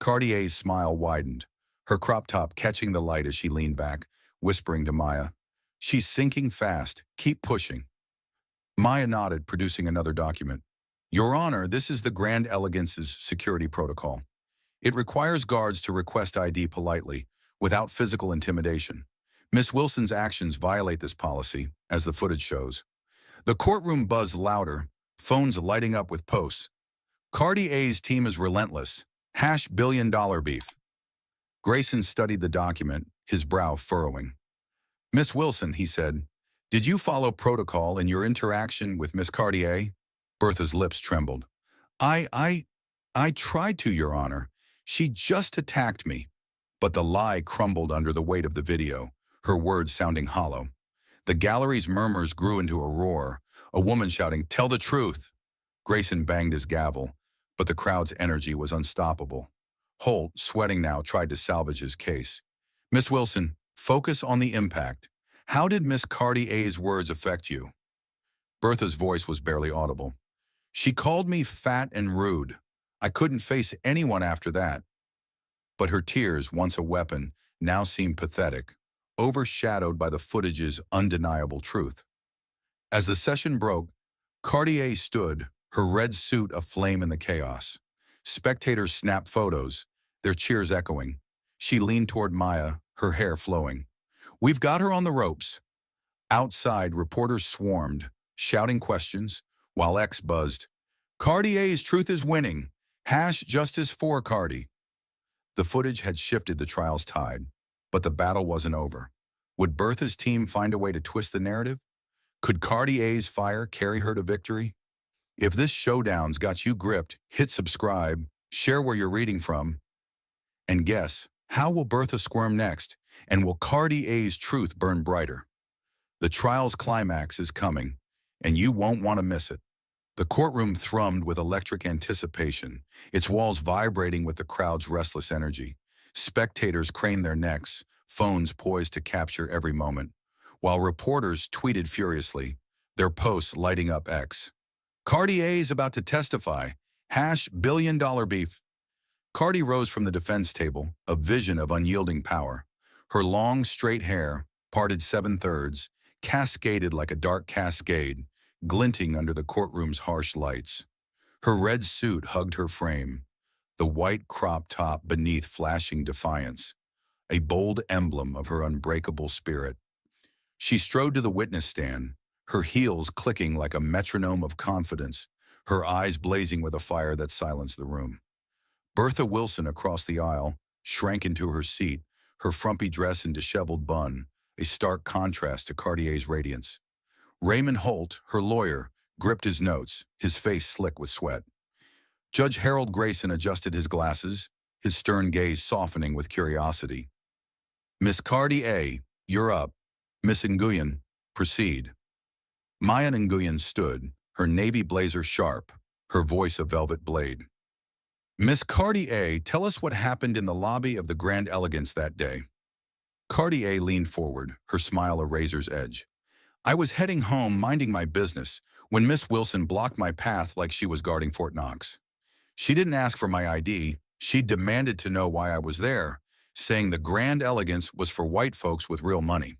Cartier's smile widened, her crop top catching the light as she leaned back, whispering to Maya, "She's sinking fast. Keep pushing." Maya nodded, producing another document. "Your Honor, this is the Grand Elegance's security protocol. It requires guards to request ID politely, without physical intimidation. Miss Wilson's actions violate this policy, as the footage shows." The courtroom buzzed louder, phones lighting up with posts. "Cartier's team is relentless. Hash billion-dollar beef." Grayson studied the document, his brow furrowing. "Miss Wilson," he said, "did you follow protocol in your interaction with Miss Cartier?" Bertha's lips trembled. I tried to, Your Honor. She just attacked me." But the lie crumbled under the weight of the video, her words sounding hollow. The gallery's murmurs grew into a roar, a woman shouting, "Tell the truth!" Grayson banged his gavel, but the crowd's energy was unstoppable. Holt, sweating now, tried to salvage his case. "Miss Wilson, focus on the impact. How did Miss Cartier's words affect you?" Bertha's voice was barely audible. "She called me fat and rude. I couldn't face anyone after that." But her tears, once a weapon, now seemed pathetic, overshadowed by the footage's undeniable truth. As the session broke, Cartier stood, her red suit aflame in the chaos. Spectators snapped photos, their cheers echoing. She leaned toward Maya, her hair flowing. "We've got her on the ropes." Outside, reporters swarmed, shouting questions, while X buzzed, "Cartier's truth is winning. Hash justice for Cardi." The footage had shifted the trial's tide, but the battle wasn't over. Would Bertha's team find a way to twist the narrative? Could Cartier's fire carry her to victory? If this showdown's got you gripped, hit subscribe, share where you're reading from, and guess, how will Bertha squirm next? And will Cartier's truth burn brighter? The trial's climax is coming, and you won't want to miss it. The courtroom thrummed with electric anticipation, its walls vibrating with the crowd's restless energy. Spectators craned their necks, phones poised to capture every moment, while reporters tweeted furiously, their posts lighting up X. "Cartier's about to testify. Hash billion-dollar beef." Cardi rose from the defense table, a vision of unyielding power. Her long, straight hair, parted 7/3, cascaded like a dark cascade, glinting under the courtroom's harsh lights. Her red suit hugged her frame, the white crop top beneath flashing defiance, a bold emblem of her unbreakable spirit. She strode to the witness stand, her heels clicking like a metronome of confidence, her eyes blazing with a fire that silenced the room. Bertha Wilson across the aisle shrank into her seat, her frumpy dress and disheveled bun, a stark contrast to Cartier's radiance. Raymond Holt, her lawyer, gripped his notes, his face slick with sweat. Judge Harold Grayson adjusted his glasses, his stern gaze softening with curiosity. Miss Cartier, you're up. Miss Nguyen, proceed. Maya Nguyen stood, her navy blazer sharp, her voice a velvet blade. Miss Cartier, tell us what happened in the lobby of the Grand Elegance that day. Cartier leaned forward, her smile a razor's edge. I was heading home minding my business when Miss Wilson blocked my path like she was guarding Fort Knox. She didn't ask for my ID, she demanded to know why I was there, saying the Grand Elegance was for white folks with real money.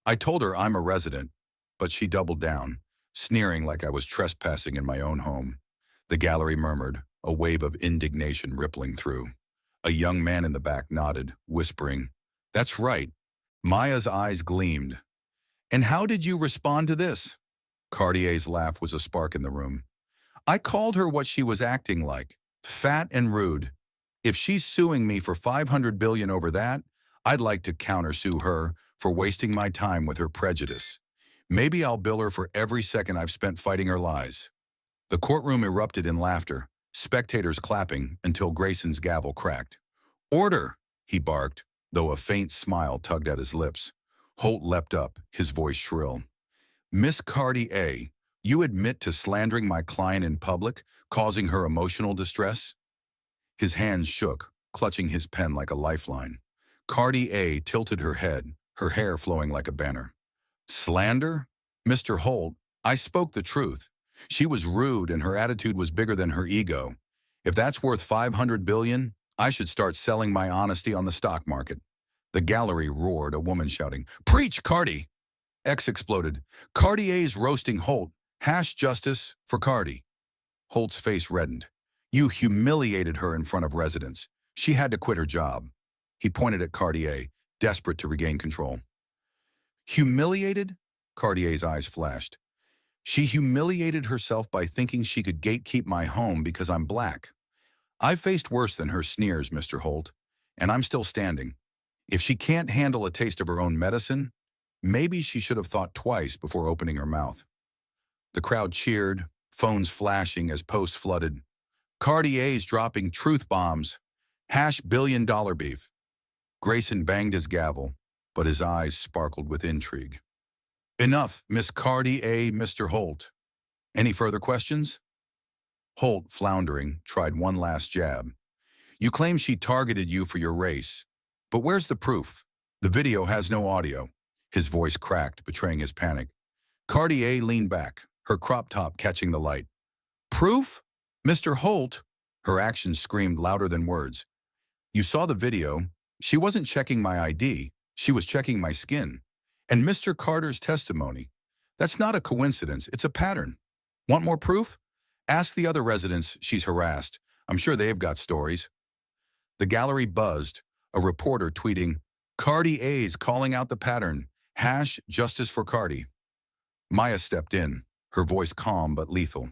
I told her I'm a resident, but she doubled down, sneering like I was trespassing in my own home. The gallery murmured, a wave of indignation rippling through. A young man in the back nodded, whispering, That's right. Maya's eyes gleamed. And how did you respond to this? Cartier's laugh was a spark in the room. I called her what she was acting like, fat and rude. If she's suing me for $500 billion over that, I'd like to countersue her for wasting my time with her prejudice. Maybe I'll bill her for every second I've spent fighting her lies. The courtroom erupted in laughter, spectators clapping until Grayson's gavel cracked. Order, he barked, though a faint smile tugged at his lips. Holt leapt up, his voice shrill. Miss Cartier, you admit to slandering my client in public, causing her emotional distress? His hands shook, clutching his pen like a lifeline. Cartier tilted her head, her hair flowing like a banner. Slander? Mr. Holt, I spoke the truth. She was rude and her attitude was bigger than her ego. If that's worth $500 billion, I should start selling my honesty on the stock market. The gallery roared, a woman shouting, Preach, Carty! X exploded. Cartier's roasting Holt. Hash justice for Carty. Holt's face reddened. You humiliated her in front of residents. She had to quit her job. He pointed at Cartier, desperate to regain control. Humiliated? Cartier's eyes flashed. She humiliated herself by thinking she could gatekeep my home because I'm black. I've faced worse than her sneers, Mr. Holt, and I'm still standing. If she can't handle a taste of her own medicine, maybe she should have thought twice before opening her mouth. The crowd cheered, phones flashing as posts flooded. Cartier's dropping truth bombs. Hash billion-dollar beef. Grayson banged his gavel, but his eyes sparkled with intrigue. Enough, Miss Cartier, Mr. Holt. Any further questions? Holt, floundering, tried one last jab. You claim she targeted you for your race, but where's the proof? The video has no audio. His voice cracked, betraying his panic. Cartier leaned back, her crop top catching the light. Proof? Mr. Holt? Her actions screamed louder than words. You saw the video. She wasn't checking my ID. She was checking my skin. And Mr. Carter's testimony. That's not a coincidence. It's a pattern. Want more proof? Ask the other residents she's harassed. I'm sure they've got stories. The gallery buzzed, a reporter tweeting, Cartier's calling out the pattern. Hash justice for Carty. Maya stepped in, her voice calm but lethal.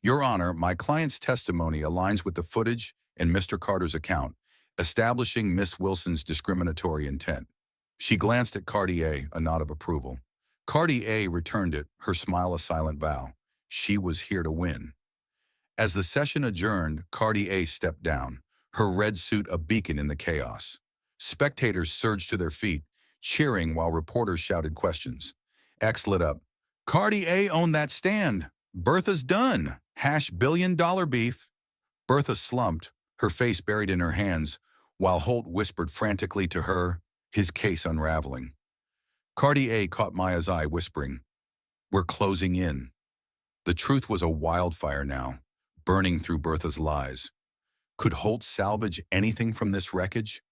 Your Honor, my client's testimony aligns with the footage and Mr. Carter's account, establishing Miss Wilson's discriminatory intent. She glanced at Cartier, a nod of approval. Cartier returned it, her smile a silent vow. She was here to win. As the session adjourned, Cartier stepped down, her red suit a beacon in the chaos. Spectators surged to their feet, cheering while reporters shouted questions. X lit up. Cartier owned that stand. Bertha's done. Hash billion-dollar beef. Bertha slumped, her face buried in her hands, while Holt whispered frantically to her, his case unraveling. Cartier caught Maya's eye, whispering, We're closing in. The truth was a wildfire now, burning through Bertha's lies. Could Holt salvage anything from this wreckage?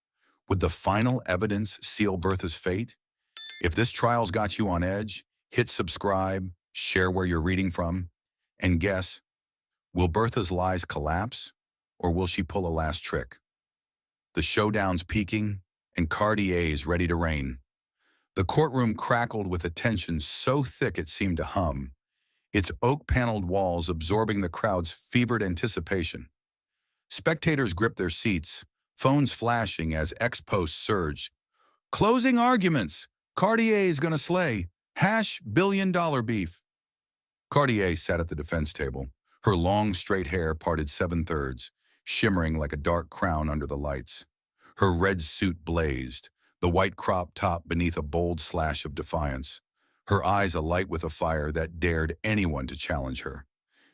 Would the final evidence seal Bertha's fate? If this trial's got you on edge, hit subscribe, share where you're reading from, and guess, will Bertha's lies collapse, or will she pull a last trick? The showdown's peaking, and Cartier's ready to reign. The courtroom crackled with a tension so thick it seemed to hum, its oak-paneled walls absorbing the crowd's fevered anticipation. Spectators gripped their seats, phones flashing as X posts surged. Closing arguments! Cartier's gonna slay! $500 million beef. Cartier sat at the defense table, her long, straight hair parted 7/3, shimmering like a dark crown under the lights. Her red suit blazed, the white crop top beneath a bold slash of defiance, her eyes alight with a fire that dared anyone to challenge her.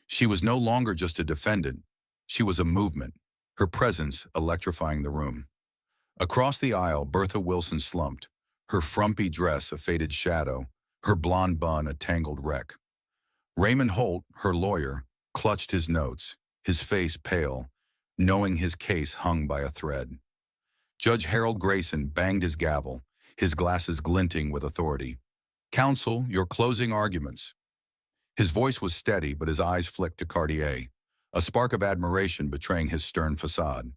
She was no longer just a defendant. She was a movement, her presence electrifying the room. Across the aisle, Bertha Wilson slumped, her frumpy dress a faded shadow, her blonde bun a tangled wreck. Raymond Holt, her lawyer, clutched his notes, his face pale, knowing his case hung by a thread. Judge Harold Grayson banged his gavel, his glasses glinting with authority. "Counsel, your closing arguments." His voice was steady, but his eyes flicked to Cartier, a spark of admiration betraying his stern facade.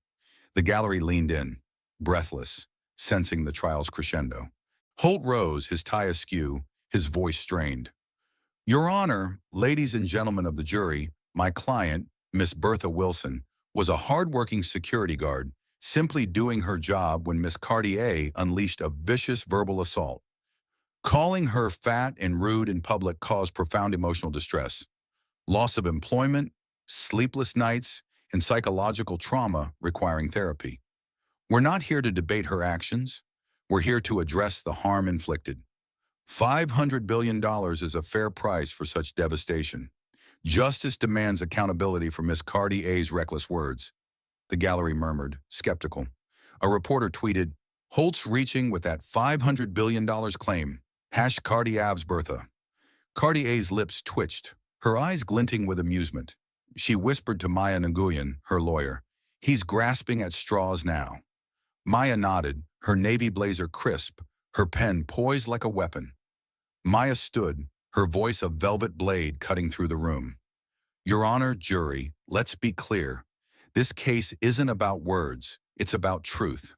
The gallery leaned in, breathless, sensing the trial's crescendo. Holt rose, his tie askew, his voice strained. "Your Honor, ladies and gentlemen of the jury, my client, Miss Bertha Wilson, was a hard-working security guard, simply doing her job when Miss Cartier unleashed a vicious verbal assault. Calling her fat and rude in public caused profound emotional distress, loss of employment, sleepless nights, and psychological trauma requiring therapy. We're not here to debate her actions. We're here to address the harm inflicted. $500 billion is a fair price for such devastation. Justice demands accountability for Miss Cartier's reckless words." The gallery murmured, skeptical. A reporter tweeted, "Holt's reaching with that $500 billion claim. #Cartiav's Bertha." Cartier's lips twitched, her eyes glinting with amusement. She whispered to Maya Nguyen, her lawyer, "He's grasping at straws now." Maya nodded, her navy blazer crisp, her pen poised like a weapon. Maya stood, her voice a velvet blade cutting through the room. "Your Honor, jury, let's be clear. This case isn't about words, it's about truth.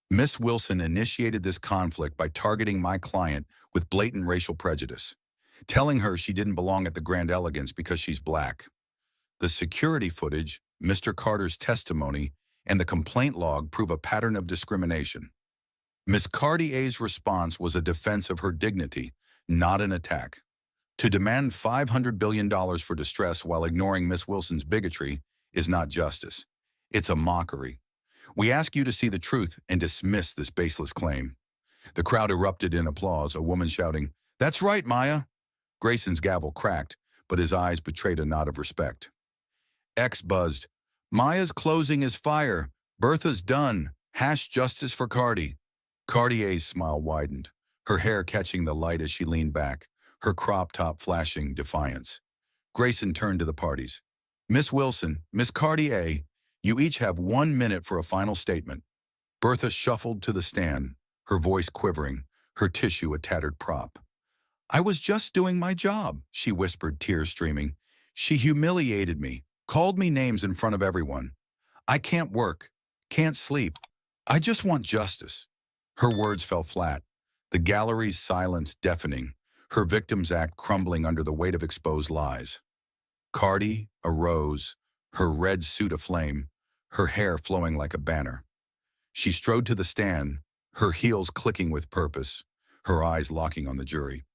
Miss Wilson initiated this conflict by targeting my client with blatant racial prejudice, telling her she didn't belong at the Grand Elegance because she's black. The security footage, Mr. Carter's testimony, and the complaint log prove a pattern of discrimination. Miss Cartier's response was a defense of her dignity, not an attack. To demand $500 billion for distress while ignoring Miss Wilson's bigotry is not justice. It's a mockery. We ask you to see the truth and dismiss this baseless claim." The crowd erupted in applause, a woman shouting, "That's right, Maya." Grayson's gavel cracked, but his eyes betrayed a nod of respect. X buzzed, "Maya's closing is fire. Bertha's done. #justice for Carty." Cartier's smile widened, her hair catching the light as she leaned back, her crop top flashing defiance. Grayson turned to the parties. "Miss Wilson, Miss Cartier, you each have 1 minute for a final statement." Bertha shuffled to the stand, her voice quivering, her tissue a tattered prop. "I was just doing my job," she whispered, tears streaming. "She humiliated me, called me names in front of everyone. I can't work, can't sleep. I just want justice." Her words fell flat, the gallery's silence deafening, her victim's act crumbling under the weight of exposed lies. Carty arose, her red suit aflame, her hair flowing like a banner. She strode to the stand, her heels clicking with purpose, her eyes locking on the jury.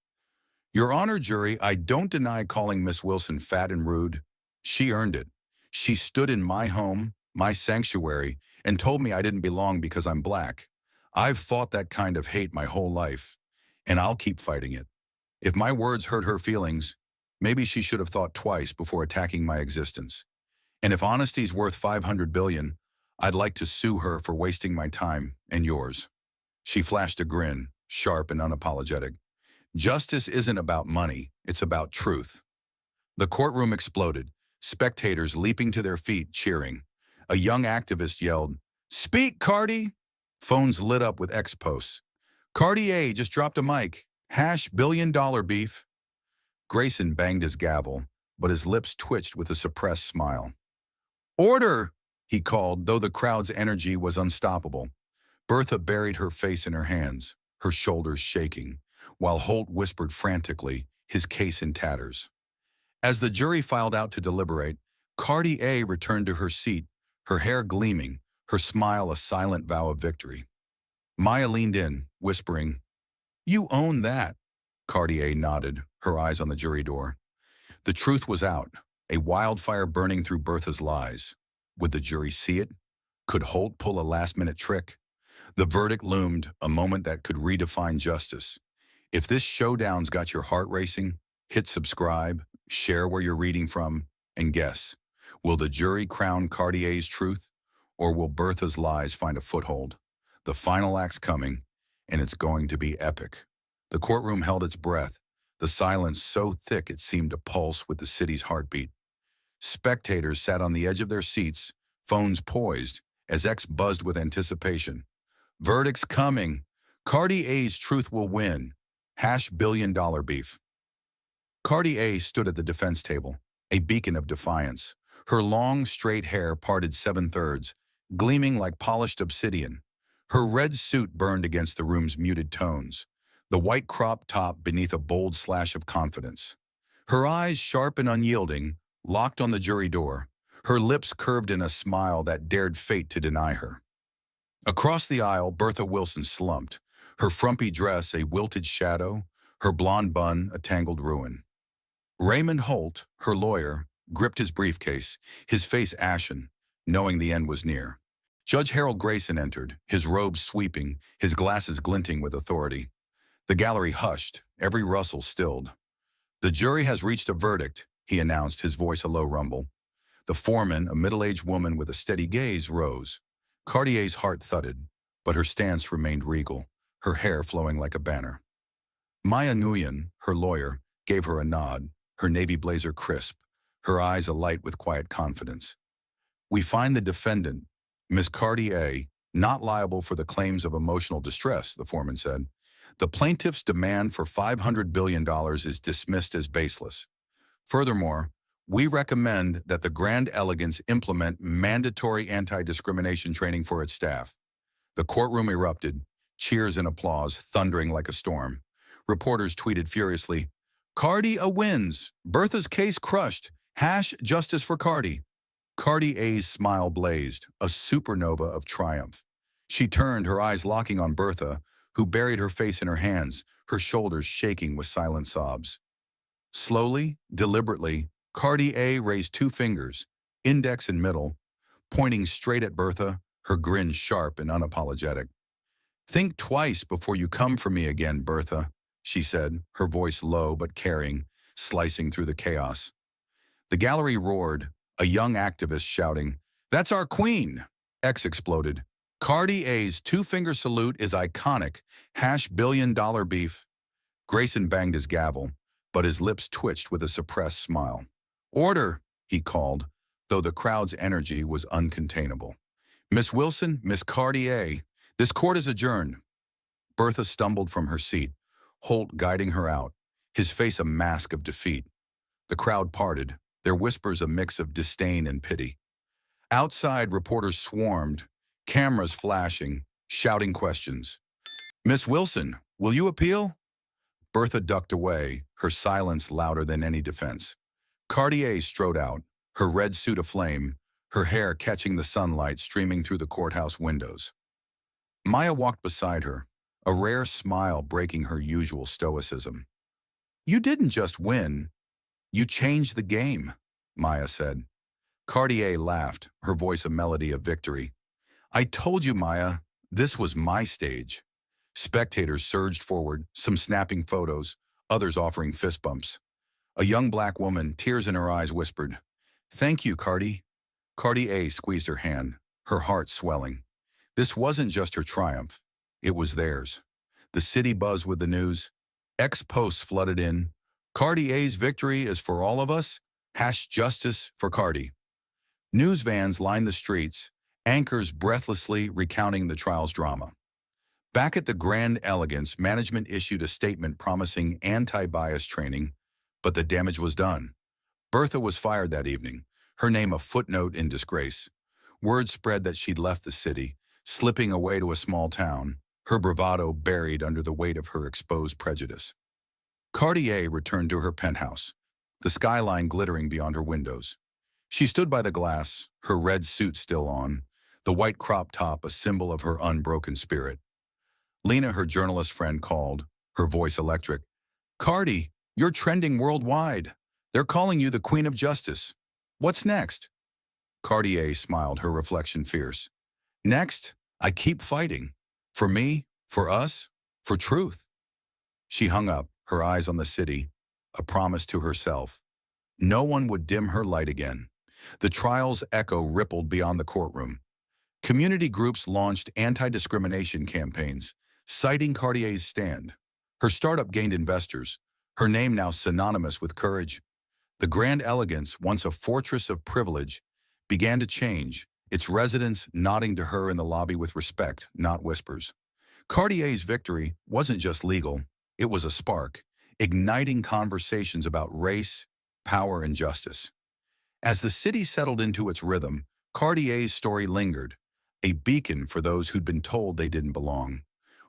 "Your Honor, jury, I don't deny calling Miss Wilson fat and rude. She earned it. She stood in my home, my sanctuary, and told me I didn't belong because I'm black. I've fought that kind of hate my whole life, and I'll keep fighting it. If my words hurt her feelings, maybe she should have thought twice before attacking my existence. And if honesty's worth $500 billion, I'd like to sue her for wasting my time and yours." She flashed a grin, sharp and unapologetic. "Justice isn't about money, it's about truth." The courtroom exploded, spectators leaping to their feet, cheering. A young activist yelled, "Speak, Carty!" Phones lit up with X-posts. "Cartier just dropped a mic. #billion beef." Grayson banged his gavel, but his lips twitched with a suppressed smile. "Order!" he called, though the crowd's energy was unstoppable. Bertha buried her face in her hands, her shoulders shaking, while Holt whispered frantically, his case in tatters. As the jury filed out to deliberate, Cartier returned to her seat, her hair gleaming, her smile a silent vow of victory. Maya leaned in, whispering, "You own that." Cartier nodded, her eyes on the jury door. The truth was out, a wildfire burning through Bertha's lies. Would the jury see it? Could Holt pull a last-minute trick? The verdict loomed, a moment that could redefine justice. If this showdown's got your heart racing, hit subscribe, share where you're reading from, and guess. Will the jury crown Cartier's truth, or will Bertha's lies find a foothold? The final act's coming, and it's going to be epic. The courtroom held its breath, the silence so thick it seemed to pulse with the city's heartbeat. Spectators sat on the edge of their seats, phones poised, as X buzzed with anticipation. Verdict's coming. Cartier's truth will win. $1 billion beef. Cartier stood at the defense table, a beacon of defiance. Her long, straight hair parted 7/3, gleaming like polished obsidian. Her red suit burned against the room's muted tones, the white crop top beneath a bold slash of confidence. Her eyes, sharp and unyielding, locked on the jury door, her lips curved in a smile that dared fate to deny her. Across the aisle, Bertha Wilson slumped, her frumpy dress a wilted shadow, her blonde bun a tangled ruin. Raymond Holt, her lawyer, gripped his briefcase, his face ashen, knowing the end was near. Judge Harold Grayson entered, his robes sweeping, his glasses glinting with authority. The gallery hushed, every rustle stilled. The jury has reached a verdict, he announced, his voice a low rumble. The foreman, a middle-aged woman with a steady gaze, rose. Cartier's heart thudded, but her stance remained regal, her hair flowing like a banner. Maya Nguyen, her lawyer, gave her a nod, her navy blazer crisp, her eyes alight with quiet confidence. We find the defendant, Miss Cartier, not liable for the claims of emotional distress, the foreman said. The plaintiff's demand for $500 billion is dismissed as baseless. Furthermore, we recommend that the Grand Elegance implement mandatory anti-discrimination training for its staff. The courtroom erupted, cheers and applause thundering like a storm. Reporters tweeted furiously, "Cardi wins! Bertha's case crushed! #Justice for Cardi!" Cartier's smile blazed, a supernova of triumph. She turned, her eyes locking on Bertha, who buried her face in her hands, her shoulders shaking with silent sobs. Slowly, deliberately, Cartier raised 2 fingers, index and middle, pointing straight at Bertha, her grin sharp and unapologetic. "Think twice before you come for me again, Bertha," she said, her voice low but caring, slicing through the chaos. The gallery roared, a young activist shouting, "That's our queen!" X exploded. Cartier's 2-finger salute is iconic. $1 billion beef. Grayson banged his gavel, but his lips twitched with a suppressed smile. "Order," he called, though the crowd's energy was uncontainable. "Miss Wilson, Miss Cartier, this court is adjourned." Bertha stumbled from her seat, Holt guiding her out, his face a mask of defeat. The crowd parted, their whispers a mix of disdain and pity. Outside, reporters swarmed, cameras flashing, shouting questions. "Miss Wilson, will you appeal?" Bertha ducked away, her silence louder than any defense. Cartier strode out, her red suit aflame, her hair catching the sunlight streaming through the courthouse windows. Maya walked beside her, a rare smile breaking her usual stoicism. "You didn't just win, you changed the game," Maya said. Cartier laughed, her voice a melody of victory. "I told you, Maya, this was my stage." Spectators surged forward, some snapping photos, others offering fist bumps. A young black woman, tears in her eyes, whispered, "Thank you, Cardi." Cartier squeezed her hand, her heart swelling. This wasn't just her triumph, it was theirs. The city buzzed with the news. Posts flooded in. "Cartier's victory is for all of us. #Justice for Cardi." News vans lined the streets, anchors breathlessly recounting the trial's drama. Back at the Grand Elegance, management issued a statement promising anti-bias training, but the damage was done. Bertha was fired that evening, her name a footnote in disgrace. Word spread that she'd left the city, slipping away to a small town, her bravado buried under the weight of her exposed prejudice. Cartier returned to her penthouse, the skyline glittering beyond her windows. She stood by the glass, her red suit still on, the white crop top a symbol of her unbroken spirit. Lena, her journalist friend, called, her voice electric. Cardi, you're trending worldwide. They're calling you the Queen of Justice. What's next? Cartier smiled, her reflection fierce. Next, I keep fighting. For me, for us, for truth. She hung up, her eyes on the city, a promise to herself. No one would dim her light again. The trial's echo rippled beyond the courtroom. Community groups launched anti-discrimination campaigns, citing Cartier's stand. Her startup gained investors, her name now synonymous with courage. The Grand Elegance, once a fortress of privilege, began to change, its residents nodding to her in the lobby with respect, not whispers. Cartier's victory wasn't just legal, it was a spark, igniting conversations about race, power, and justice. As the city settled into its rhythm, Cartier's story lingered, a beacon for those who'd been told they didn't belong.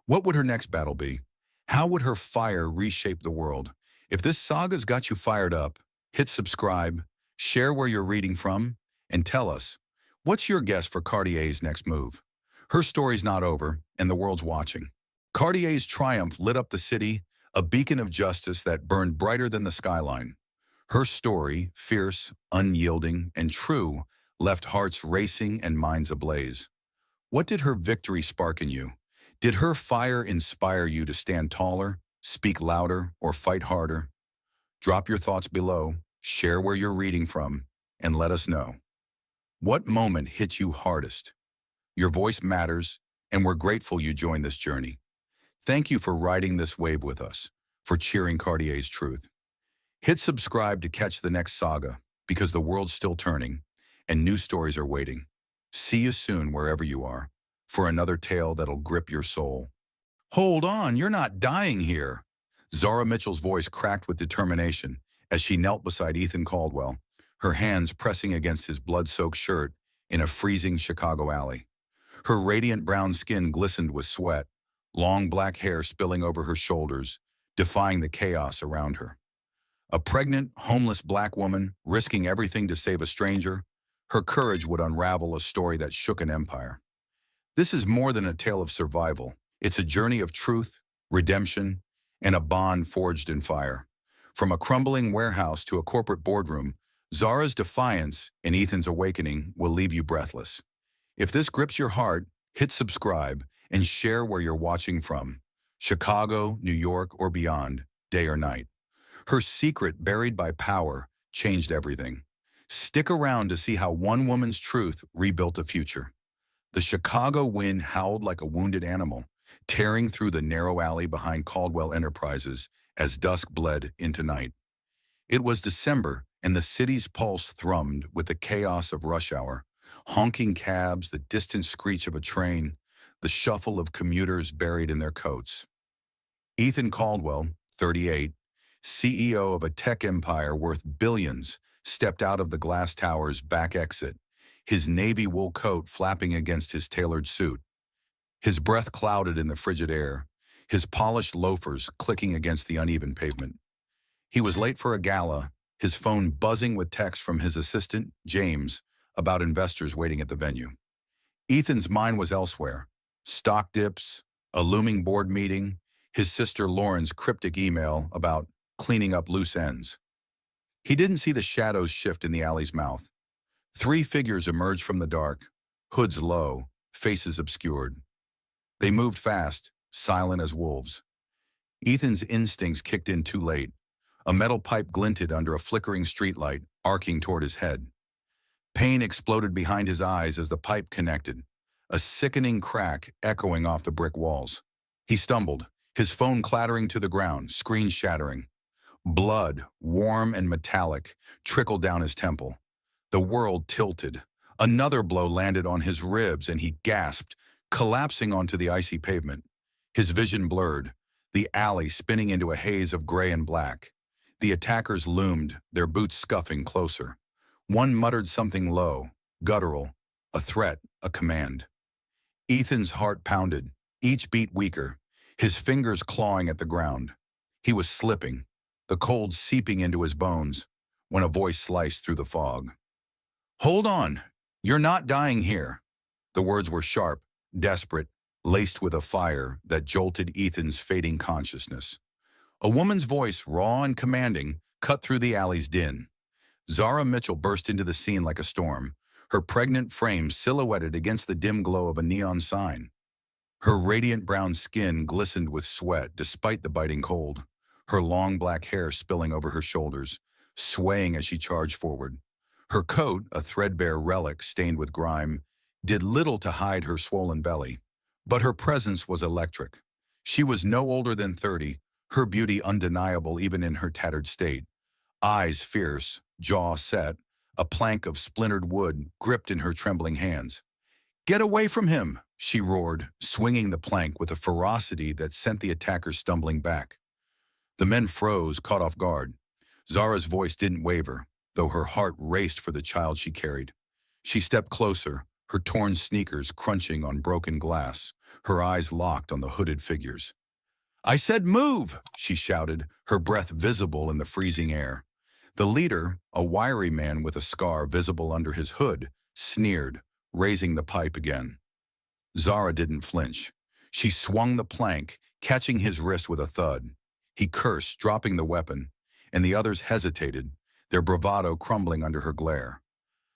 What would her next battle be? How would her fire reshape the world? If this saga's got you fired up, hit subscribe, share where you're reading from, and tell us, what's your guess for Cartier's next move? Her story's not over, and the world's watching. Cartier's triumph lit up the city, a beacon of justice that burned brighter than the skyline. Her story, fierce, unyielding, and true, left hearts racing and minds ablaze. What did her victory spark in you? Did her fire inspire you to stand taller, speak louder, or fight harder? Drop your thoughts below, share where you're reading from, and let us know. What moment hit you hardest? Your voice matters, and we're grateful you joined this journey. Thank you for riding this wave with us, for cheering Cartier's truth. Hit subscribe to catch the next saga, because the world's still turning, and new stories are waiting. See you soon wherever you are, for another tale that'll grip your soul. Hold on, you're not dying here. Zara Mitchell's voice cracked with determination as she knelt beside Ethan Caldwell, her hands pressing against his blood-soaked shirt in a freezing Chicago alley. Her radiant brown skin glistened with sweat, long black hair spilling over her shoulders, defying the chaos around her. A pregnant, homeless black woman risking everything to save a stranger, her courage would unravel a story that shook an empire. This is more than a tale of survival. It's a journey of truth, redemption, and a bond forged in fire. From a crumbling warehouse to a corporate boardroom, Zara's defiance and Ethan's awakening will leave you breathless. If this grips your heart, hit subscribe and share where you're watching from. Chicago, New York, or beyond, day or night. Her secret, buried by power, changed everything. Stick around to see how one woman's truth rebuilt a future. The Chicago wind howled like a wounded animal, tearing through the narrow alley behind Caldwell Enterprises as dusk bled into night. It was December, and the city's pulse thrummed with the chaos of rush hour. Honking cabs, the distant screech of a train, the shuffle of commuters buried in their coats. Ethan Caldwell, 38, CEO of a tech empire worth billions, stepped out of the glass tower's back exit, his navy wool coat flapping against his tailored suit. His breath clouded in the frigid air, his polished loafers clicking against the uneven pavement. He was late for a gala, his phone buzzing with texts from his assistant, James, about investors waiting at the venue. Ethan's mind was elsewhere. Stock dips, a looming board meeting, his sister Lauren's cryptic email about cleaning up loose ends. He didn't see the shadows shift in the alley's mouth. 3 figures emerged from the dark, hoods low, faces obscured. They moved fast, silent as wolves. Ethan's instincts kicked in too late. A metal pipe glinted under a flickering streetlight, arcing toward his head. Pain exploded behind his eyes as the pipe connected, a sickening crack echoing off the brick walls. He stumbled, his phone clattering to the ground, screen shattering. Blood, warm and metallic, trickled down his temple. The world tilted. Another blow landed on his ribs and he gasped, collapsing onto the icy pavement. His vision blurred, the alley spinning into a haze of gray and black. The attackers loomed, their boots scuffing closer. One muttered something low, guttural, a threat, a command. Ethan's heart pounded, each beat weaker, his fingers clawing at the ground. He was slipping, the cold seeping into his bones, when a voice sliced through the fog. "Hold on, you're not dying here." The words were sharp, desperate, laced with a fire that jolted Ethan's fading consciousness. A woman's voice, raw and commanding, cut through the alley's din. Zara Mitchell burst into the scene like a storm, her pregnant frame silhouetted against the dim glow of a neon sign. Her radiant brown skin glistened with sweat despite the biting cold, her long black hair spilling over her shoulders, swaying as she charged forward. Her coat, a threadbare relic stained with grime, did little to hide her swollen belly. But her presence was electric. She was no older than 30, her beauty undeniable even in her tattered state. Eyes fierce, jaw set, a plank of splintered wood gripped in her trembling hands. "Get away from him!" she roared, swinging the plank with a ferocity that sent the attackers stumbling back. The men froze, caught off guard. Zara's voice didn't waver, though her heart raced for the child she carried. She stepped closer, her torn sneakers crunching on broken glass, her eyes locked on the hooded figures. "I said move!" she shouted, her breath visible in the freezing air. The leader, a wiry man with a scar visible under his hood, sneered, raising the pipe again. Zara didn't flinch. She swung the plank, catching his wrist with a thud. He cursed, dropping the weapon, and the others hesitated, their bravado crumbling under her glare.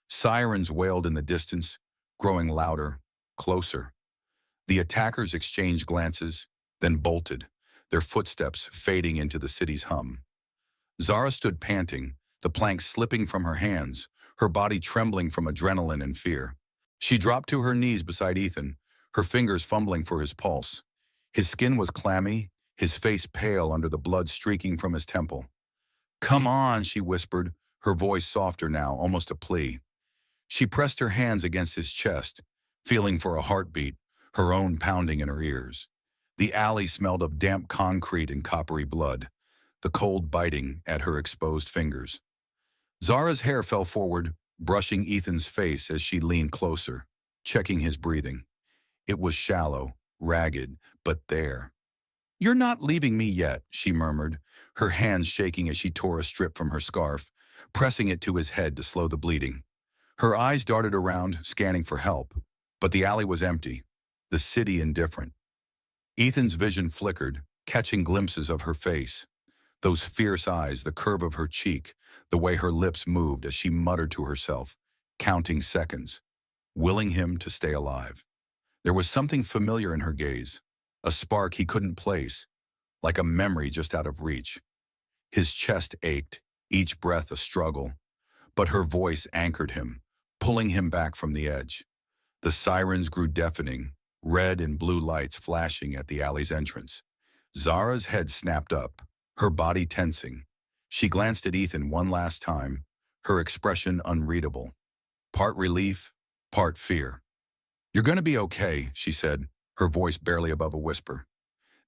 Sirens wailed in the distance, growing louder, closer. The attackers exchanged glances, then bolted, their footsteps fading into the city's hum. Zara stood panting, the plank slipping from her hands, her body trembling from adrenaline and fear. She dropped to her knees beside Ethan, her fingers fumbling for his pulse. His skin was clammy, his face pale under the blood streaking from his temple. "Come on," she whispered, her voice softer now, almost a plea. She pressed her hands against his chest, feeling for a heartbeat, her own pounding in her ears. The alley smelled of damp concrete and coppery blood, the cold biting at her exposed fingers. Zara's hair fell forward, brushing Ethan's face as she leaned closer, checking his breathing. It was shallow, ragged, but there. "You're not leaving me yet," she murmured, her hands shaking as she tore a strip from her scarf, pressing it to his head to slow the bleeding. Her eyes darted around, scanning for help, but the alley was empty, the city indifferent. Ethan's vision flickered, catching glimpses of her face. Those fierce eyes, the curve of her cheek, the way her lips moved as she muttered to herself, counting seconds, willing him to stay alive. There was something familiar in her gaze, a spark he couldn't place, like a memory just out of reach. His chest ached, each breath a struggle, but her voice anchored him, pulling him back from the edge. The sirens grew deafening, red and blue lights flashing at the alley's entrance. Zara's head snapped up, her body tensing. She glanced at Ethan one last time, her expression unreadable. Part relief, part fear. "You're going to be okay," she said, her voice barely above a whisper.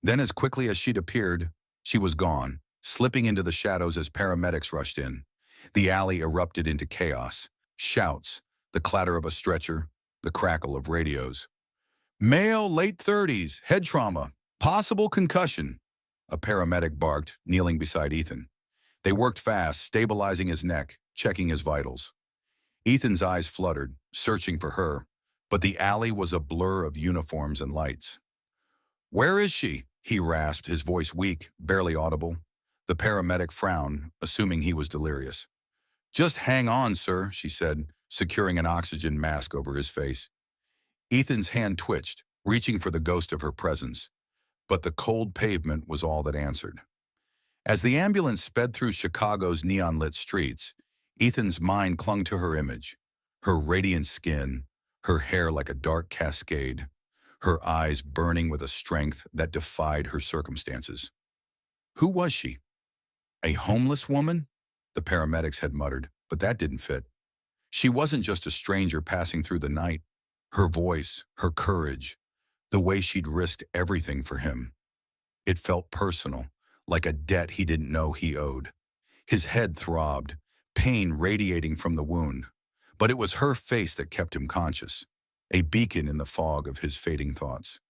Then as quickly as she'd appeared, she was gone, slipping into the shadows as paramedics rushed in. The alley erupted into chaos. Shouts, the clatter of a stretcher, the crackle of radios. "Male, late 30s, head trauma, possible concussion," a paramedic barked, kneeling beside Ethan. They worked fast, stabilizing his neck, checking his vitals. Ethan's eyes fluttered, searching for her, but the alley was a blur of uniforms and lights. "Where is she?" he rasped, his voice weak, barely audible. The paramedic frowned, assuming he was delirious. "Just hang on, sir," she said, securing an oxygen mask over his face. Ethan's hand twitched, reaching for the ghost of her presence, but the cold pavement was all that answered. As the ambulance sped through Chicago's neon-lit streets, Ethan's mind clung to her image, her radiant skin, her hair like a dark cascade, her eyes burning with a strength that defied her circumstances. Who was she? A homeless woman? The paramedics had muttered, but that didn't fit. She wasn't just a stranger passing through the night. Her voice, her courage, the way she'd risked everything for him. It felt personal, like a debt he didn't know he owed. His head throbbed, pain radiating from the wound. But it was her face that kept him conscious, a beacon in the fog of his fading thoughts.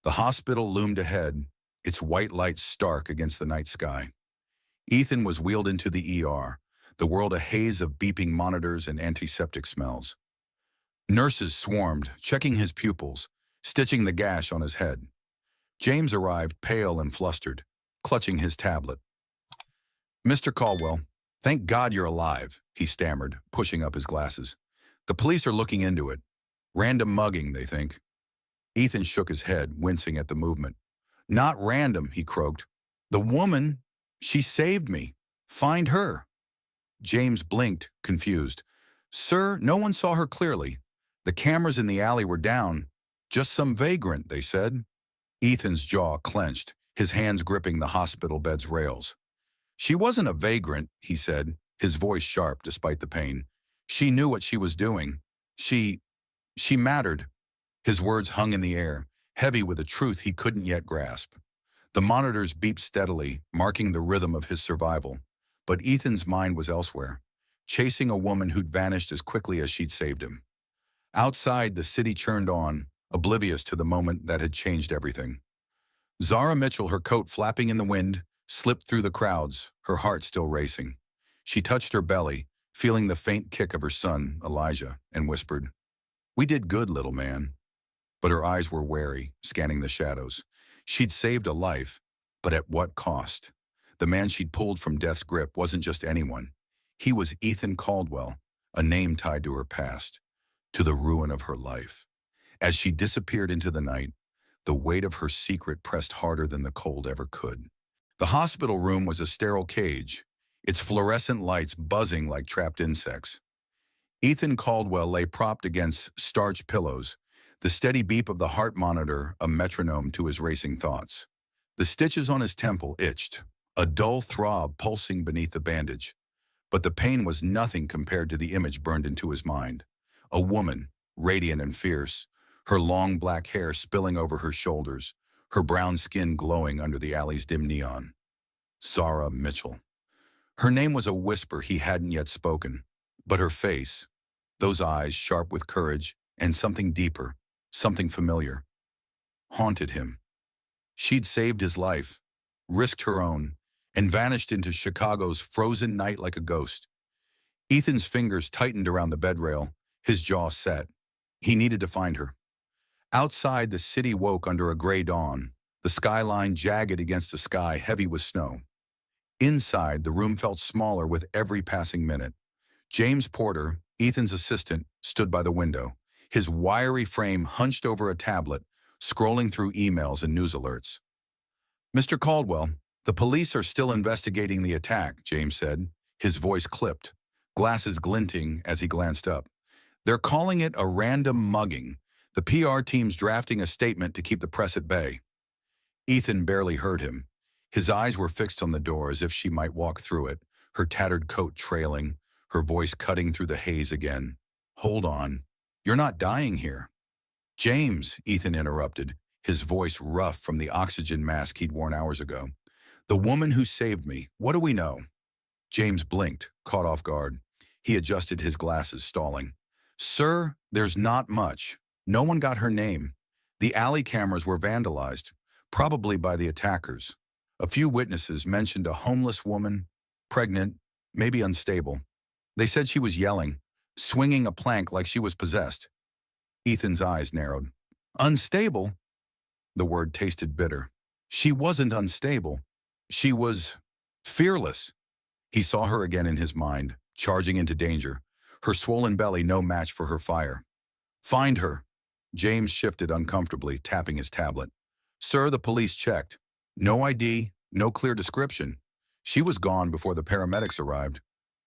The hospital loomed ahead, its white lights stark against the night sky. Ethan was wheeled into the ER, the world a haze of beeping monitors and antiseptic smells. Nurses swarmed, checking his pupils, stitching the gash on his head. James arrived, pale and flustered, clutching his tablet. "Mr. Caldwell, thank God you're alive," he stammered, pushing up his glasses. "The police are looking into it. Random mugging, they think." Ethan shook his head, wincing at the movement. "Not random," he croaked. "The woman, she saved me. Find her." James blinked, confused. "Sir, no one saw her clearly. The cameras in the alley were down. Just some vagrant, they said." Ethan's jaw clenched, his hands gripping the hospital bed's rails. "She wasn't a vagrant," he said, his voice sharp despite the pain. "She knew what she was doing. She mattered." His words hung in the air, heavy with a truth he couldn't yet grasp. The monitors beeped steadily, marking the rhythm of his survival. But Ethan's mind was elsewhere, chasing a woman who'd vanished as quickly as she'd saved him. Outside, the city churned on, oblivious to the moment that had changed everything. Zara Mitchell, her coat flapping in the wind, slipped through the crowds, her heart still racing. She touched her belly, feeling the faint kick of her son, Elijah, and whispered, "We did good, little man." But her eyes were wary, scanning the shadows. She'd saved a life, but at what cost? The man she'd pulled from death's grip wasn't just anyone. He was Ethan Caldwell, a name tied to her past, to the ruin of her life. As she disappeared into the night, the weight of her secret pressed harder than the cold ever could. The hospital room was a sterile cage, its fluorescent lights buzzing like trapped insects. Ethan Caldwell lay propped against starched pillows, the steady beep of the heart monitor a metronome to his racing thoughts. The stitches on his temple itched, a dull throb pulsing beneath the bandage. But the pain was nothing compared to the image burned into his mind. A woman, radiant and fierce, her long black hair spilling over her shoulders, her brown skin glowing under the alley's dim neon. Zara Mitchell. Her name was a whisper he hadn't yet spoken, but her face, those eyes sharp with courage and something deeper, something familiar, haunted him. She'd saved his life, risked her own, and vanished into Chicago's frozen night like a ghost. Ethan's fingers tightened around the bed rail, his jaw set. He needed to find her. Outside, the city woke under a gray dawn, the skyline jagged against a sky heavy with snow. Inside, the room felt smaller with every passing minute. James Porter, Ethan's assistant, stood by the window, his wiry frame hunched over a tablet, scrolling through emails and news alerts. "Mr. Caldwell, the police are still investigating the attack," James said, his voice clipped, glasses glinting as he glanced up. "They're calling it a random mugging. The PR team's drafting a statement to keep the press at bay." Ethan barely heard him. His eyes were fixed on the door as if she might walk through it, her tattered coat trailing, her voice cutting through the haze again. "Hold on. You're not dying here." "James," Ethan interrupted, his voice rough from the oxygen mask he'd worn hours ago. "The woman who saved me, what do we know?" James blinked, caught off guard. He adjusted his glasses, stalling. "Sir, there's not much. No one got her name. The alley cameras were vandalized, probably by the attackers. A few witnesses mentioned a homeless woman, pregnant, maybe unstable. They said she was yelling, swinging a plank like she was possessed." Ethan's eyes narrowed. "Unstable?" The word tasted bitter. "She wasn't unstable. She was fearless." He saw her again in his mind, charging into danger, her swollen belly no match for her fire. "Find her." James shifted uncomfortably, tapping his tablet. "Sir, the police checked. No ID, no clear description. She was gone before the paramedics arrived.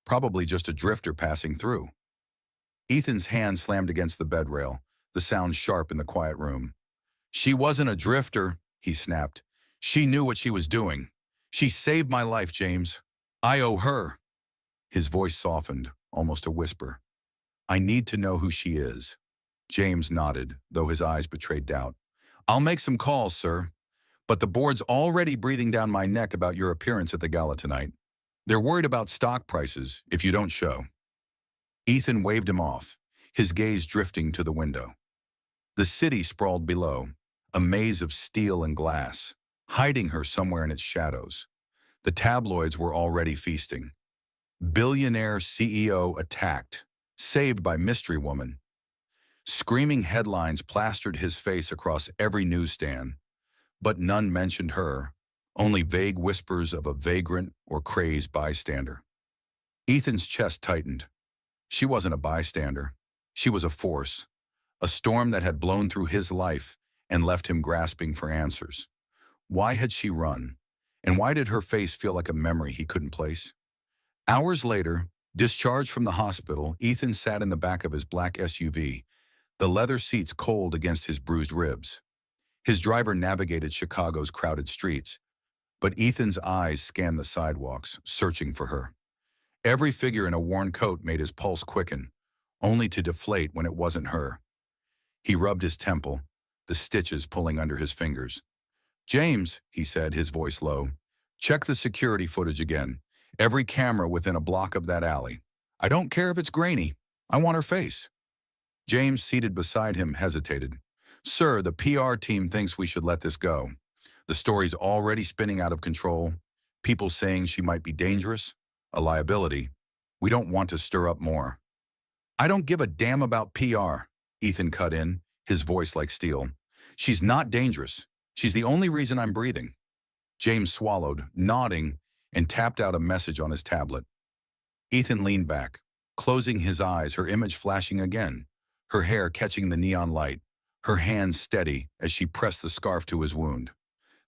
Probably just a drifter passing through." Ethan's hand slammed against the bed rail, the sound sharp in the quiet room. "She wasn't a drifter," he snapped. "She knew what she was doing. She saved my life, James. I owe her." His voice softened, almost a whisper. "I need to know who she is." James nodded, though his eyes betrayed doubt. "I'll make some calls, sir. But the board's already breathing down my neck about your appearance at the gala tonight. They're worried about stock prices if you don't show." Ethan waved him off, his gaze drifting to the window. The city sprawled below, a maze of steel and glass, hiding her somewhere in its shadows. The tabloids were already feasting. Billionaire CEO attacked, saved by mystery woman. Screaming headlines plastered his face across every newsstand, but none mentioned her, only vague whispers of a vagrant or crazed bystander. Ethan's chest tightened. She wasn't a bystander. She was a force, a storm that had blown through his life and left him grasping for answers. Why had she run? And why did her face feel like a memory he couldn't place? Hours later, discharged from the hospital, Ethan sat in the back of his black SUV, the leather seats cold against his bruised ribs. His driver navigated Chicago's crowded streets, but Ethan's eyes scanned the sidewalks, searching for her. Every figure in a worn coat made his pulse quicken, only to deflate when it wasn't her. He rubbed his temple, the stitches pulling under his fingers. "James," he said, his voice low, "check the security footage again. Every camera within a block of that alley. I don't care if it's grainy. I want her face." James, seated beside him, hesitated. "Sir, the PR team thinks we should let this go. The story's already spinning out of control. People saying she might be dangerous, a liability. We don't want to stir up more." "I don't give a damn about PR," Ethan cut in, his voice like steel. "She's not dangerous. She's the only reason I'm breathing." James swallowed, nodding, and tapped out a message on his tablet. Ethan leaned back, closing his eyes, her image flashing again, her hair catching the neon light, her hands steady as she pressed the scarf to his wound.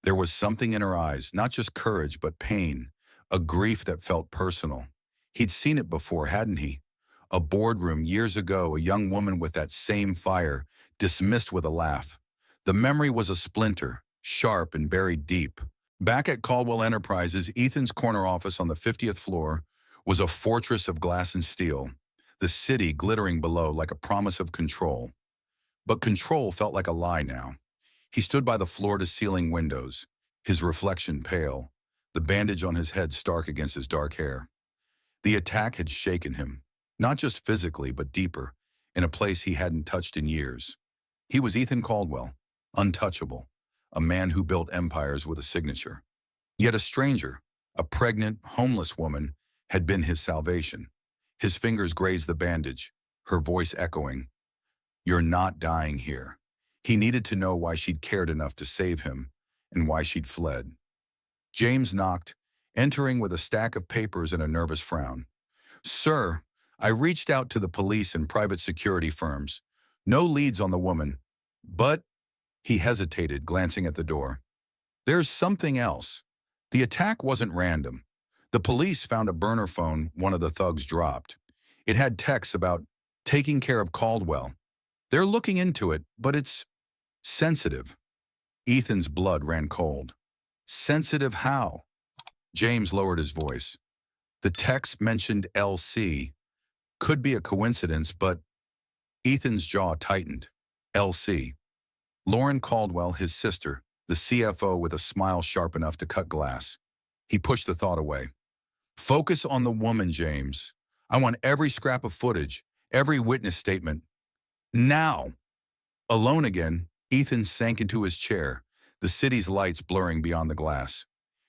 There was something in her eyes, not just courage, but pain, a grief that felt personal. He'd seen it before, hadn't he? A boardroom years ago, a young woman with that same fire, dismissed with a laugh. The memory was a splinter, sharp and buried deep. Back at Caldwell Enterprises, Ethan's corner office on the 50th floor was a fortress of glass and steel, the city glittering below like a promise of control. But control felt like a lie now. He stood by the floor-to-ceiling windows, his reflection pale, the bandage on his head stark against his dark hair. The attack had shaken him, not just physically, but deeper, in a place he hadn't touched in years. He was Ethan Caldwell, untouchable, a man who built empires with a signature. Yet a stranger, a pregnant, homeless woman, had been his salvation. His fingers grazed the bandage, her voice echoing, "You're not dying here." He needed to know why she'd cared enough to save him, and why she'd fled. James knocked, entering with a stack of papers and a nervous frown. "Sir, I reached out to the police and private security firms. No leads on the woman. But," he hesitated, glancing at the door, "there's something else. The attack wasn't random. The police found a burner phone one of the thugs dropped. It had texts about taking care of Caldwell. They're looking into it, but it's sensitive." Ethan's blood ran cold. "Sensitive how?" James lowered his voice. "The text mentioned LC. Could be a coincidence, but..." Ethan's jaw tightened. LC. Lauren Caldwell, his sister, the CFO, with a smile sharp enough to cut glass. He pushed the thought away. "Focus on the woman, James. I want every scrap of footage, every witness statement. Now." Alone again, Ethan sank into his chair, the city's lights blurring beyond the glass.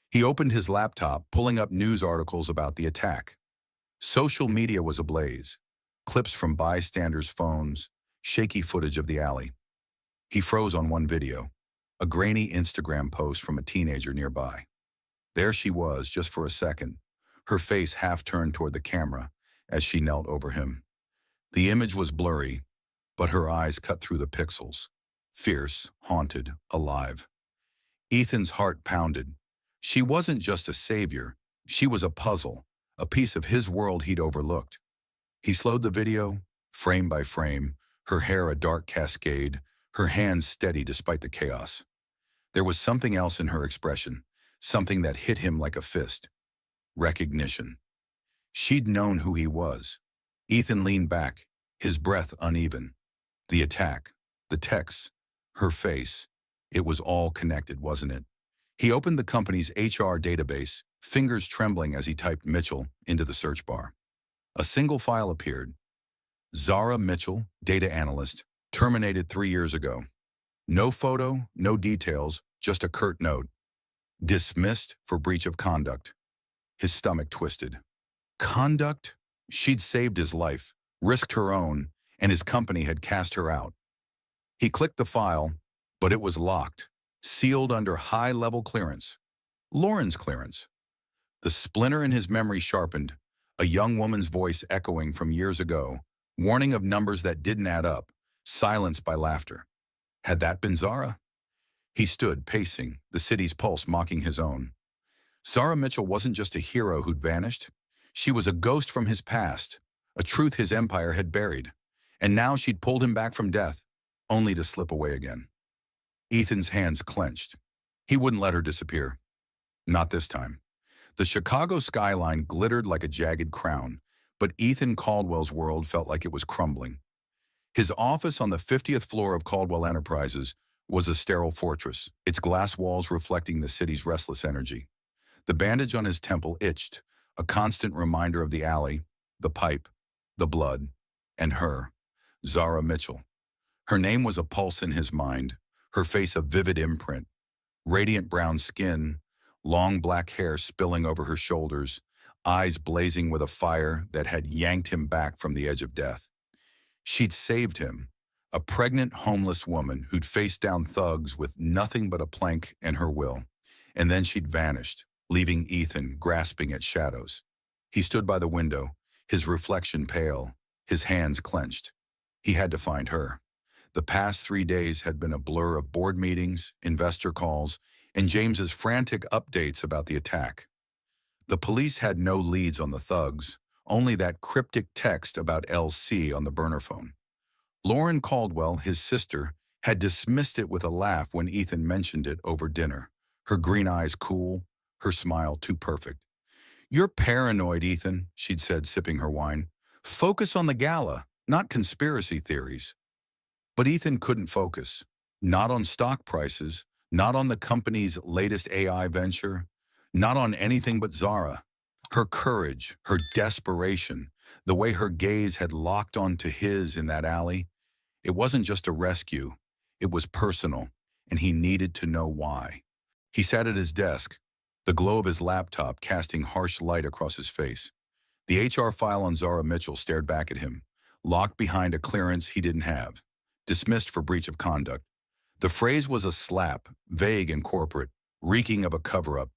He opened his laptop, pulling up news articles about the attack. Social media was ablaze. Clips from bystanders' phones, shaky footage of the alley. He froze on one video, a grainy Instagram post from a teenager nearby. There she was, just for a second, her face half turned toward the camera as she knelt over him. The image was blurry, but her eyes cut through the pixels, fierce, haunted, alive. Ethan's heart pounded. She wasn't just a savior, she was a puzzle, a piece of his world he'd overlooked. He slowed the video, frame by frame, her hair a dark cascade, her hands steady despite the chaos. There was something else in her expression, something that hit him like a fist. Recognition. She'd known who he was. Ethan leaned back, his breath uneven. The attack, the texts, her face. It was all connected, wasn't it? He opened the company's HR database, fingers trembling as he typed Mitchell into the search bar. A single file appeared. Zara Mitchell, data analyst, terminated 3 years ago. No photo, no details, just a curt note. Dismissed for breach of conduct. His stomach twisted. Conduct? She'd saved his life, risked her own, and his company had cast her out. He clicked the file, but it was locked, sealed under high-level clearance. Lauren's clearance. The splinter in his memory sharpened, a young woman's voice echoing from years ago, warning of numbers that didn't add up, silenced by laughter. Had that been Zara? He stood, pacing, the city's pulse mocking his own. Zara Mitchell wasn't just a hero who'd vanished. She was a ghost from his past, a truth his empire had buried. And now she'd pulled him back from death, only to slip away again. Ethan's hands clenched. He wouldn't let her disappear. Not this time. The Chicago skyline glittered like a jagged crown, but Ethan Caldwell's world felt like it was crumbling. His office on the 50th floor of Caldwell Enterprises was a sterile fortress, its glass walls reflecting the city's restless energy. The bandage on his temple itched, a constant reminder of the alley, the pipe, the blood, and her, Zara Mitchell. Her name was a pulse in his mind, her face a vivid imprint. Radiant brown skin, long black hair spilling over her shoulders, eyes blazing with a fire that had yanked him back from the edge of death. She'd saved him, a pregnant, homeless woman who'd faced down thugs with nothing but a plank and her will. And then she'd vanished, leaving Ethan grasping at shadows. He stood by the window, his reflection pale, his hands clenched. He had to find her. The past 3 days had been a blur of board meetings, investor calls, and James's frantic updates about the attack. The police had no leads on the thugs, only that cryptic text about LC on the burner phone. Lauren Caldwell, his sister, had dismissed it with a laugh when Ethan mentioned it over dinner, her green eyes cool, her smile too perfect. "You're paranoid, Ethan," she'd said, sipping her wine. "Focus on the gala, not conspiracy theories." But Ethan couldn't focus. Not on stock prices, not on the company's latest AI venture, not on anything but Zara. Her courage, her desperation, the way her gaze had locked onto his in that alley. It wasn't just a rescue. It was personal, and he needed to know why. He sat at his desk, the glow of his laptop casting harsh light across his face. The HR file on Zara Mitchell stared back at him, locked behind a clearance he didn't have, dismissed for breach of conduct. The phrase was a slap, vague and corporate, reeking of a cover-up.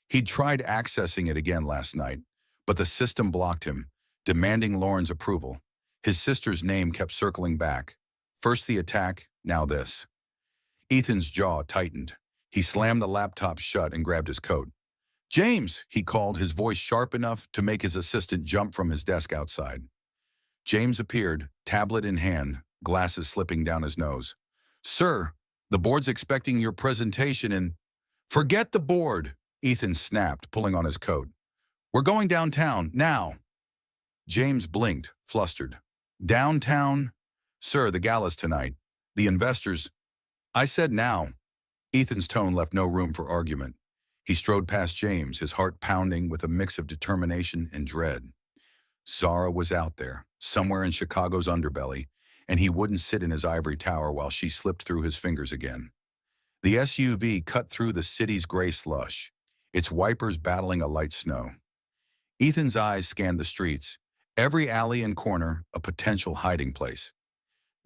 He'd tried accessing it again last night, but the system blocked him, demanding Lauren's approval. His sister's name kept circling back. First the attack, now this. Ethan's jaw tightened. He slammed the laptop shut and grabbed his coat. "James," he called, his voice sharp enough to make his assistant jump from his desk outside. James appeared, tablet in hand, glasses slipping down his nose. "Sir, the board's expecting your presentation in—" "Forget the board," Ethan snapped, pulling on his coat. "We're going downtown, now." James blinked, flustered. "Downtown? Sir, the gala's tonight. The investors—" "I said now." Ethan's tone left no room for argument. He strode past James, his heart pounding with a mix of determination and dread. Zara was out there, somewhere in Chicago's underbelly, and he wouldn't sit in his ivory tower while she slipped through his fingers again. The SUV cut through the city's gray slush, its wipers battling a light snow. Ethan's eyes scanned the streets, every alley and corner a potential hiding place.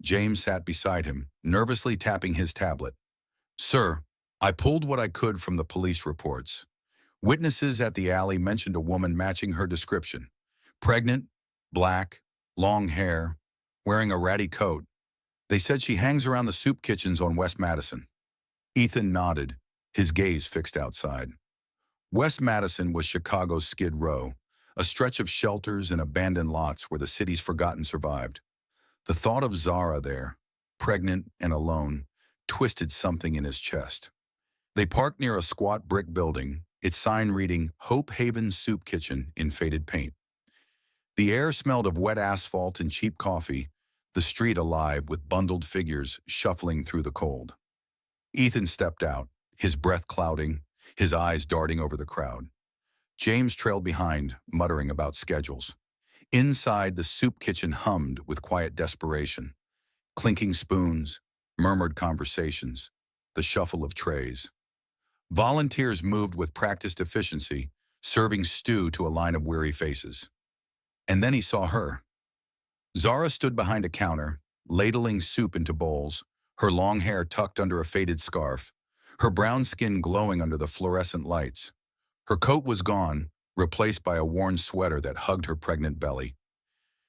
James sat beside him, nervously tapping his tablet. "Sir, I pulled what I could from the police reports. Witnesses at the alley mentioned a woman matching her description. Pregnant, black, long hair, wearing a ratty coat. They said she hangs around the soup kitchens on West Madison." Ethan nodded, his gaze fixed outside. West Madison was Chicago's Skid Row, a stretch of shelters and abandoned lots where the city's forgotten survived. The thought of Zara there, pregnant and alone, twisted something in his chest. They parked near a squat brick building, its sign reading Hope Haven Soup Kitchen in faded paint. The air smelled of wet asphalt and cheap coffee, the street alive with bundled figures shuffling through the cold. Ethan stepped out, his breath clouding, his eyes darting over the crowd. James trailed behind, muttering about schedules. Inside, the soup kitchen hummed with quiet desperation. Clinking spoons, murmured conversations, the shuffle of trays. Volunteers moved with practiced efficiency, serving stew to a line of weary faces. And then he saw her. Zara stood behind a counter, ladling soup into bowls, her long hair tucked under a faded scarf, her brown skin glowing under the fluorescent lights. Her coat was gone, replaced by a worn sweater that hugged her pregnant belly.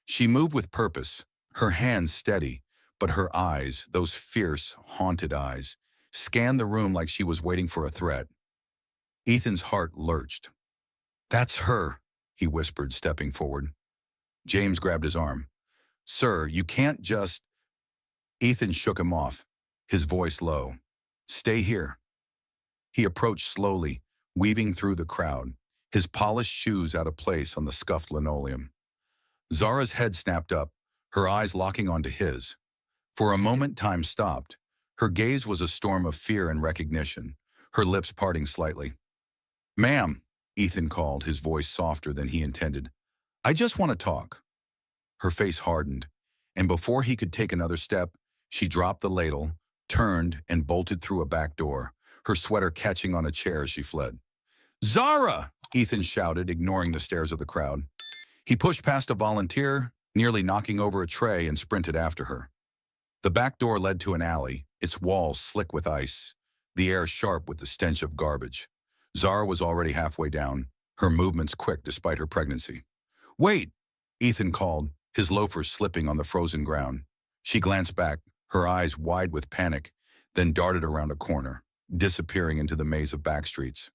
She moved with purpose, her hands steady, but her eyes, those fierce, haunted eyes, scanned the room like she was waiting for a threat. Ethan's heart lurched. "That's her," he whispered, stepping forward. James grabbed his arm. "Sir, you can't just—" Ethan shook him off, his voice low. "Stay here." He approached slowly, weaving through the crowd, his polished shoes out of place on the scuffed linoleum. Zara's head snapped up, her eyes locking onto his. For a moment, time stopped. Her gaze was a storm of fear and recognition, her lips parting slightly. "Ma'am," Ethan called, his voice softer than he intended. "I just want to talk." Her face hardened, and before he could take another step, she dropped the ladle, turned, and bolted through a back door, her sweater catching on a chair as she fled. "Zara!" Ethan shouted, ignoring the stares of the crowd. He pushed past a volunteer, nearly knocking over a tray, and sprinted after her. The back door led to an alley, its walls slick with ice, the air sharp with the stench of garbage. Zara was already halfway down, her movements quick despite her pregnancy. "Wait!" Ethan called, his loafers slipping on the frozen ground. She glanced back, her eyes wide with panic, then darted around a corner, disappearing into the maze of back streets.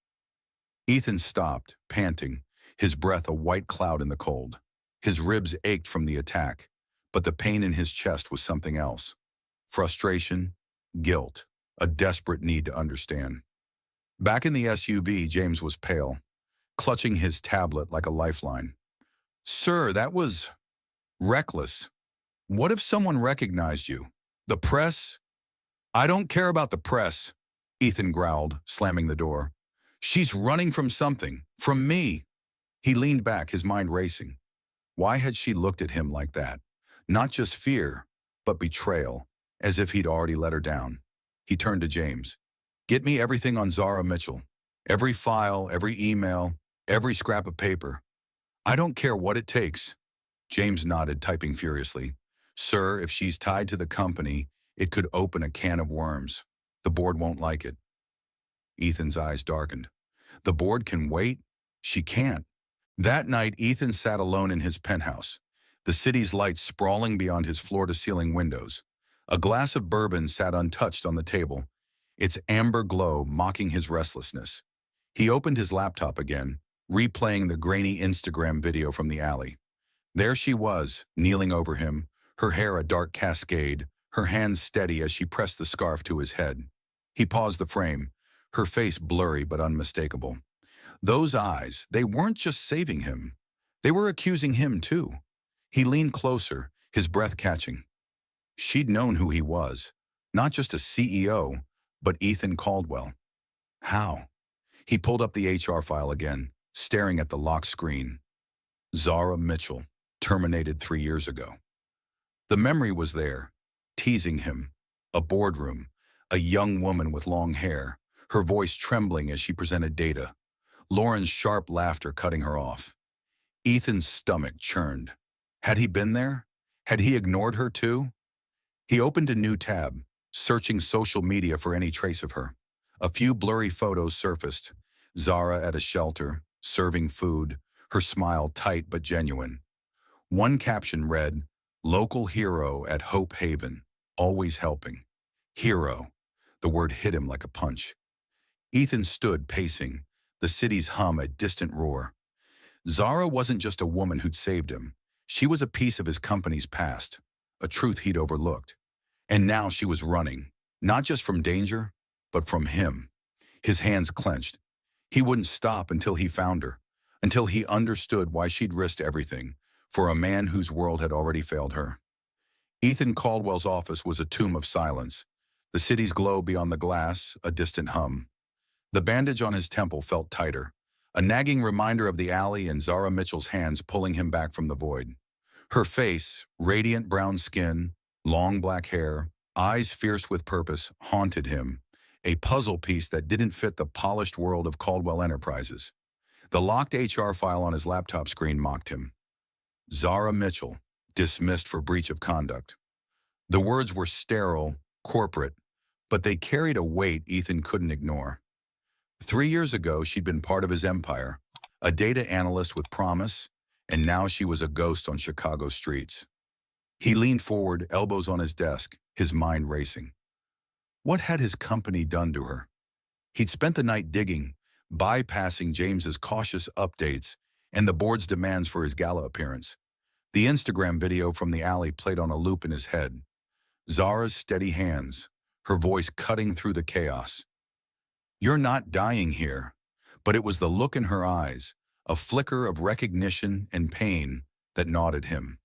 Ethan stopped, panting, his breath a white cloud in the cold. His ribs ached from the attack, but the pain in his chest was something else. Frustration, guilt, a desperate need to understand. Back in the SUV, James was pale, clutching his tablet like a lifeline. "Sir, that was reckless. What if someone recognized you? The press?" "I don't care about the press," Ethan growled, slamming the door. "She's running from something, from me." He leaned back, his mind racing. Why had she looked at him like that? Not just fear, but betrayal, as if he'd already let her down. He turned to James. "Get me everything on Zara Mitchell. Every file, every email, every scrap of paper. I don't care what it takes." James nodded, typing furiously. "Sir, if she's tied to the company, it could open a can of worms. The board won't like it." Ethan's eyes darkened. "The board can wait? She can't." That night, Ethan sat alone in his penthouse, the city's lights sprawling beyond his floor-to-ceiling windows. A glass of bourbon sat untouched on the table, its amber glow mocking his restlessness. He opened his laptop again, replaying the grainy Instagram video from the alley. There she was, kneeling over him, her hair a dark cascade, her hands steady as she pressed the scarf to his head. He paused the frame, her face blurry but unmistakable. Those eyes, they weren't just saving him. They were accusing him too. He leaned closer, his breath catching. She'd known who he was, not just a CEO, but Ethan Caldwell. How? He pulled up the HR file again, staring at the locked screen. Zara Mitchell, terminated 3 years ago. The memory was there, teasing him. A boardroom, a young woman with long hair, her voice trembling as she presented data. Lauren's sharp laughter cutting her off. Ethan's stomach churned. Had he been there? Had he ignored her too? He opened a new tab, searching social media for any trace of her. A few blurry photos surfaced. Zara at a shelter, serving food, her smile tight but genuine. One caption read, "Local hero at Hope Haven, always helping." Hero. The word hit him like a punch. Ethan stood pacing, the city's hum a distant roar. Zara wasn't just a woman who'd saved him. She was a piece of his company's past, a truth he'd overlooked. And now she was running, not just from danger, but from him. His hands clenched. He wouldn't stop until he found her, until he understood why she'd risked everything for a man whose world had already failed her. Ethan Caldwell's office was a tomb of silence, the city's glow beyond the glass, a distant hum. The bandage on his temple felt tighter, a nagging reminder of the alley and Zara Mitchell's hands pulling him back from the void. Her face, radiant brown skin, long black hair, eyes fierce with purpose, haunted him, a puzzle piece that didn't fit the polished world of Caldwell Enterprises. The locked HR file on his laptop screen mocked him. Zara Mitchell, dismissed for breach of conduct. The words were sterile, corporate, but they carried a weight Ethan couldn't ignore. 3 years ago, she'd been part of his empire, a data analyst with promise, and now she was a ghost on Chicago streets. He leaned forward, elbows on his desk, his mind racing. What had his company done to her? He'd spent the night digging, bypassing James's cautious updates and the board's demands for his gala appearance. The Instagram video from the alley played on a loop in his head. Zara's steady hands, her voice cutting through the chaos. "You're not dying here." But it was the look in her eyes, a flicker of recognition and pain, that gnawed him.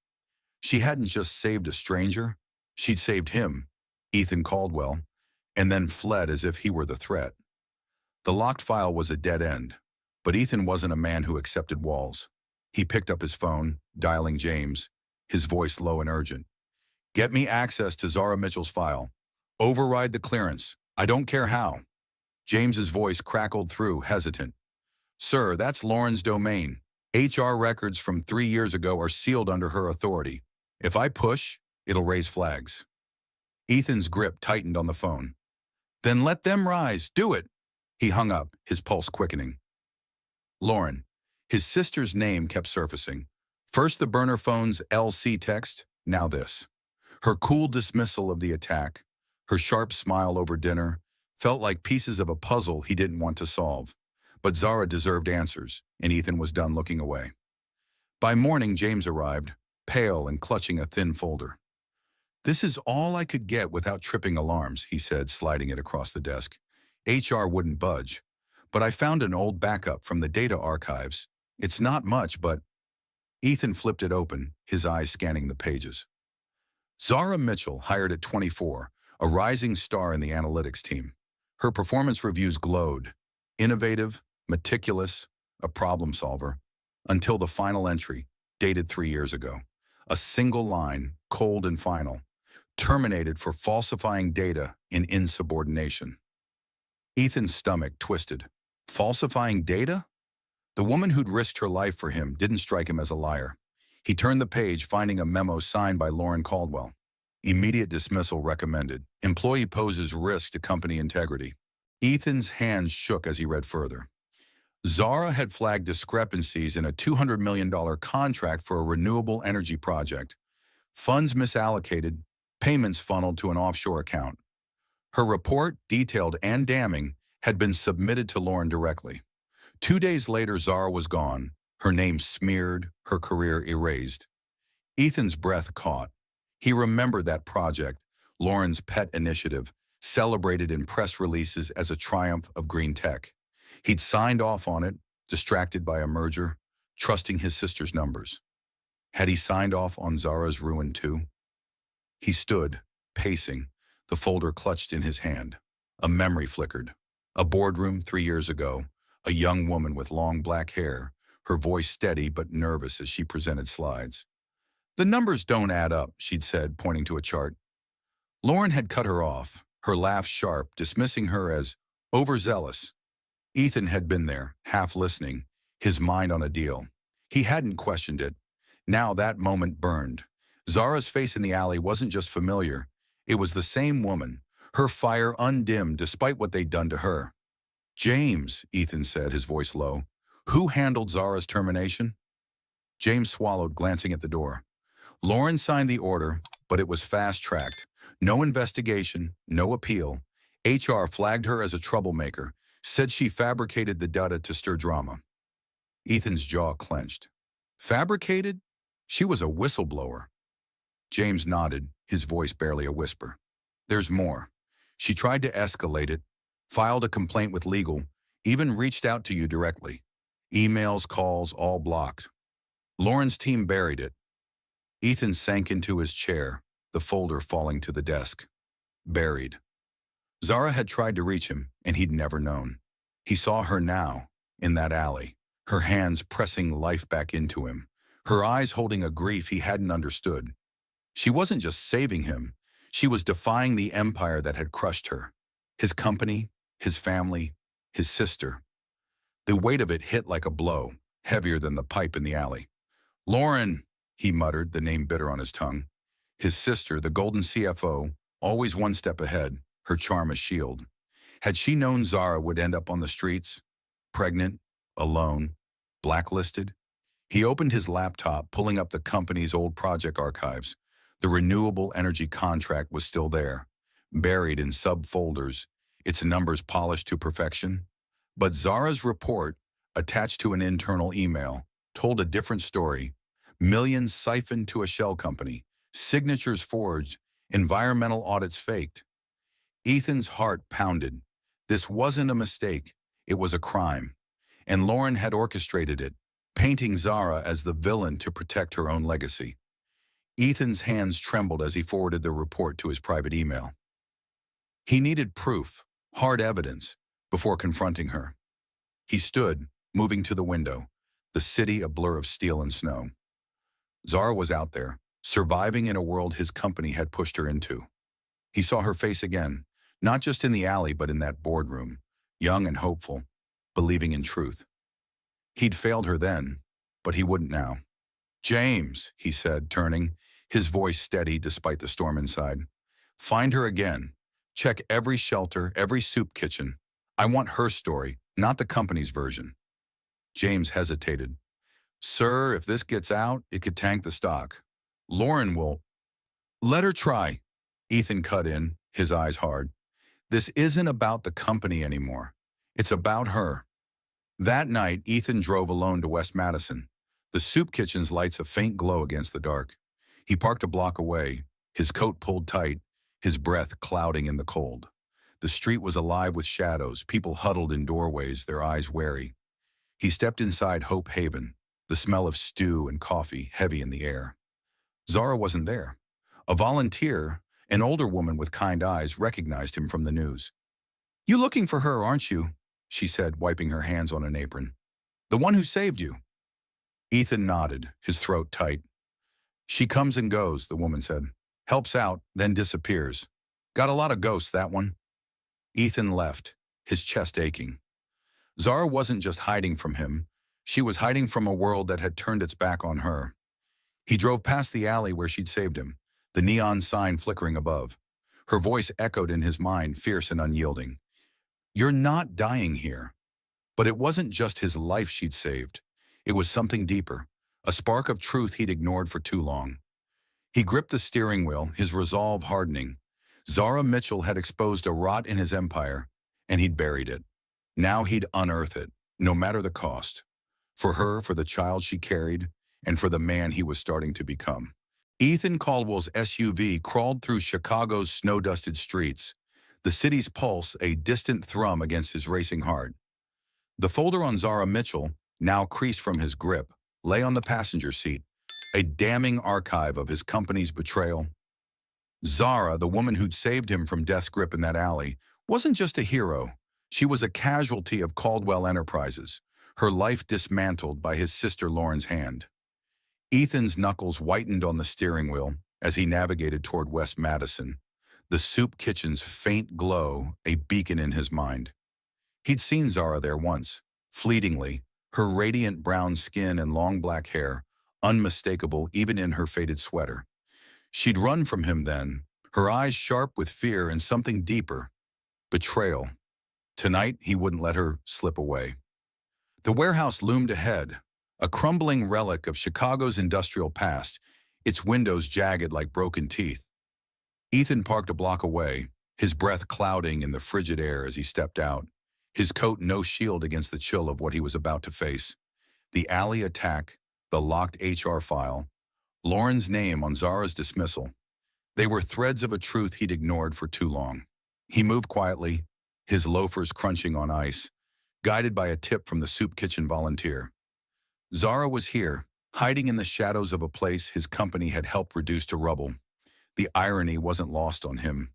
She hadn't just saved a stranger, she'd saved him, Ethan Caldwell, and then fled as if he were the threat. The locked file was a dead end, but Ethan wasn't a man who accepted walls. He picked up his phone, dialing James, his voice low and urgent. "Get me access to Zara Mitchell's file. Override the clearance. I don't care how." James's voice crackled through, hesitant. "Sir, that's Lauren's domain. HR records from 3 years ago are sealed under her authority. If I push, it'll raise flags." Ethan's grip tightened on the phone. "Then let them rise. Do it." He hung up, his pulse quickening. Lauren. His sister's name kept surfacing. First the burner phone's LC text, now this. Her cool dismissal of the attack, her sharp smile over dinner, felt like pieces of a puzzle he didn't want to solve. But Zara deserved answers, and Ethan was done looking away. By morning, James arrived, pale and clutching a thin folder. "This is all I could get without tripping alarms," he said, sliding it across the desk. HR wouldn't budge, but I found an old backup from the data archives. It's not much, but... Ethan flipped it open, his eyes scanning the pages. Zara Mitchell, hired at 24, a rising star in the analytics team. Her performance reviews glowed. Innovative, meticulous, a problem solver, until the final entry, dated 3 years ago. A single line, cold and final, terminated for falsifying data in insubordination. Ethan's stomach twisted. Falsifying data? The woman who'd risked her life for him didn't strike him as a liar. He turned the page, finding a memo signed by Lauren Caldwell. Immediate dismissal recommended. Employee poses risk to company integrity. Ethan's hands shook as he read further. Zara had flagged discrepancies in a $200 million contract for a renewable energy project. Funds misallocated, payments funneled to an offshore account. Her report, detailed and damning, had been submitted to Lauren directly. 2 days later, Zara was gone, her name smeared, her career erased. Ethan's breath caught. He remembered that project, Lauren's pet initiative, celebrated in press releases as a triumph of green tech. He'd signed off on it, distracted by a merger, trusting his sister's numbers. Had he signed off on Zara's ruin too? He stood, pacing, the folder clutched in his hand. A memory flickered. A boardroom 3 years ago, a young woman with long black hair, her voice steady but nervous as she presented slides. "The numbers don't add up," she'd said, pointing to a chart. Lauren had cut her off, her laugh sharp, dismissing her as overzealous. Ethan had been there, half listening, his mind on a deal. He hadn't questioned it. Now that moment burned. Zara's face in the alley wasn't just familiar. It was the same woman, her fire undimmed despite what they'd done to her. "James," Ethan said, his voice low. "Who handled Zara's termination?" James swallowed, glancing at the door. Lauren signed the order, but it was fast-tracked. No investigation, no appeal. HR flagged her as a troublemaker, said she fabricated the data to stir drama. Ethan's jaw clenched. Fabricated? She was a whistleblower. James nodded, his voice barely a whisper. "There's more. She tried to escalate it, filed a complaint with legal, even reached out to you directly. Emails, calls, all blocked. Lauren's team buried it." Ethan sank into his chair, the folder falling to the desk. Buried. Zara had tried to reach him, and he'd never known. He saw her now, in that alley, her hands pressing life back into him, her eyes holding a grief he hadn't understood. She wasn't just saving him, she was defying the empire that had crushed her. His company, his family, his sister. The weight of it hit like a blow, heavier than the pipe in the alley. "Lauren," he muttered, the name bitter on his tongue. His sister, the golden CFO, always one step ahead, her charm a shield. Had she known Zara would end up on the streets, pregnant, alone, blacklisted? He opened his laptop, pulling up the company's old project archives. The renewable energy contract was still there, buried in subfolders, its numbers polished to perfection. But Zara's report, attached to an internal email, told a different story. Millions siphoned to a shell company, signatures forged, environmental audits faked. Ethan's heart pounded. This wasn't a mistake, it was a crime. And Lauren had orchestrated it, painting Zara as the villain to protect her own legacy. Ethan's hands trembled as he forwarded the report to his private email. He needed proof, hard evidence, before confronting her. He stood, moving to the window, the city a blur of steel and snow. Zara was out there, surviving in a world his company had pushed her into. He saw her face again, not just in the alley but in that boardroom, young and hopeful, believing in truth. He'd failed her then, but he wouldn't now. "James," he said, turning, his voice steady despite the storm inside. "Find her again. Check every shelter, every soup kitchen. I want her story, not the company's version." James hesitated. "Sir, if this gets out, it could tank the stock. Lauren will—" "Let her try," Ethan cut in, his eyes hard. "This isn't about the company anymore. It's about her." That night, Ethan drove alone to West Madison. The soup kitchen's lights a faint glow against the dark. He parked a block away, his coat pulled tight, his breath clouding in the cold. The street was alive with shadows, people huddled in doorways, their eyes wary. He stepped inside Hope Haven, the smell of stew and coffee heavy in the air. Zara wasn't there. A volunteer, an older woman with kind eyes, recognized him from the news. "You looking for her, aren't you?" she said, wiping her hands on an apron. "The one who saved you." Ethan nodded, his throat tight. "She comes and goes," the woman said. "Helps out, then disappears. Got a lot of ghosts, that one." Ethan left, his chest aching. Zara wasn't just hiding from him. She was hiding from a world that had turned its back on her. He drove past the alley where she'd saved him, the neon sign flickering above. Her voice echoed in his mind, fierce and unyielding. "You're not dying here." But it wasn't just his life she'd saved. It was something deeper, a spark of truth he'd ignored for too long. He gripped the steering wheel, his resolve hardening. Zara Mitchell had exposed a rot in his empire, and he'd buried it. Now he'd unearth it, no matter the cost. For her, for the child she carried, and for the man he was starting to become. Ethan Caldwell's SUV crawled through Chicago's snow-dusted streets, the city's pulse a distant thrum against his racing heart. The folder on Zara Mitchell, now creased from his grip, lay on the passenger seat, a damning archive of his company's betrayal. Zara, the woman who'd saved him from death's grip in that alley, wasn't just a hero. She was a casualty of Caldwell Enterprises, her life dismantled by his sister Lauren's hand. Ethan's knuckles whitened on the steering wheel as he navigated toward West Madison, the soup kitchen's faint glow a beacon in his mind. He'd seen Zara there once, fleetingly, her radiant brown skin and long black hair, unmistakable even in her faded sweater. She'd run from him then, her eyes sharp with fear and something deeper, betrayal. Tonight, he wouldn't let her slip away. The warehouse loomed ahead, a crumbling relic of Chicago's industrial past, its windows jagged like broken teeth. Ethan parked a block away, his breath clouding in the frigid air as he stepped out, his coat no shield against the chill of what he was about to face. The alley attack, the locked HR file, Lauren's name on Zara's dismissal. They were threads of a truth he'd ignored for too long. He moved quietly, his loafers crunching on ice, guided by a tip from the soup kitchen volunteer. Zara was here, hiding in the shadows of a place his company had helped reduce to rubble. The irony wasn't lost on him.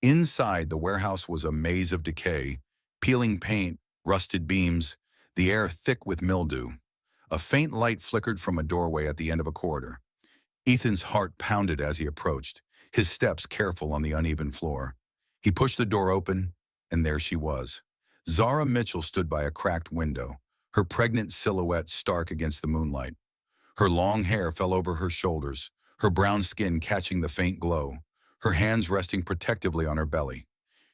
Inside, the warehouse was a maze of decay, peeling paint, rusted beams, the air thick with mildew. A faint light flickered from a doorway at the end of a corridor. Ethan's heart pounded as he approached, his steps careful on the uneven floor. He pushed the door open, and there she was. Zara Mitchell stood by a cracked window, her pregnant silhouette stark against the moonlight. Her long hair fell over her shoulders, her brown skin catching the faint glow, her hands resting protectively on her belly.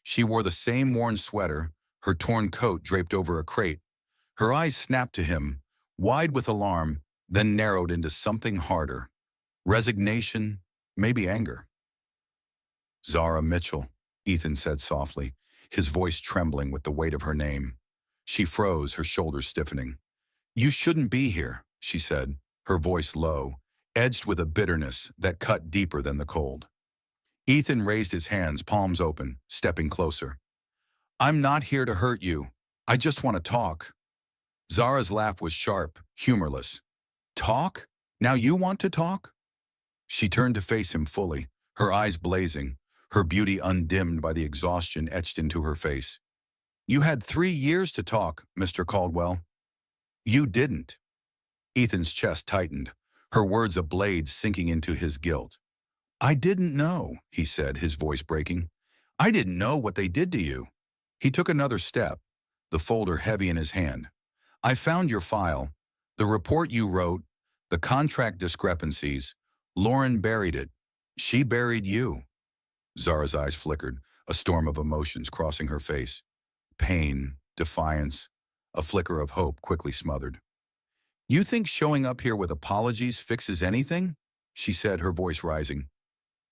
She wore the same worn sweater, her torn coat draped over a crate. Her eyes snapped to him, wide with alarm, then narrowed into something harder. Resignation, maybe anger. Zara Mitchell, Ethan said softly, his voice trembling with the weight of her name. She froze, her shoulders stiffening. You shouldn't be here, she said, her voice low, edged with a bitterness that cut deeper than the cold. Ethan raised his hands, palms open, stepping closer. I'm not here to hurt you. I just want to talk. Zara's laugh was sharp, humorless. Talk? Now you want to talk? She turned to face him fully, her eyes blazing, her beauty undimmed by the exhaustion etched into her face. You had 3 years to talk, Mr. Caldwell. You didn't. Ethan's chest tightened, her words a blade sinking into his guilt. I didn't know, he said, his voice breaking. I didn't know what they did to you. He took another step, the folder heavy in his hand. I found your file, the report you wrote, the contract discrepancies. Lauren buried it. She buried you. Zara's eyes flickered, a storm of emotions crossing her face. Pain, defiance, a flicker of hope quickly smothered. You think showing up here with apologies fixes anything? She said, her voice rising.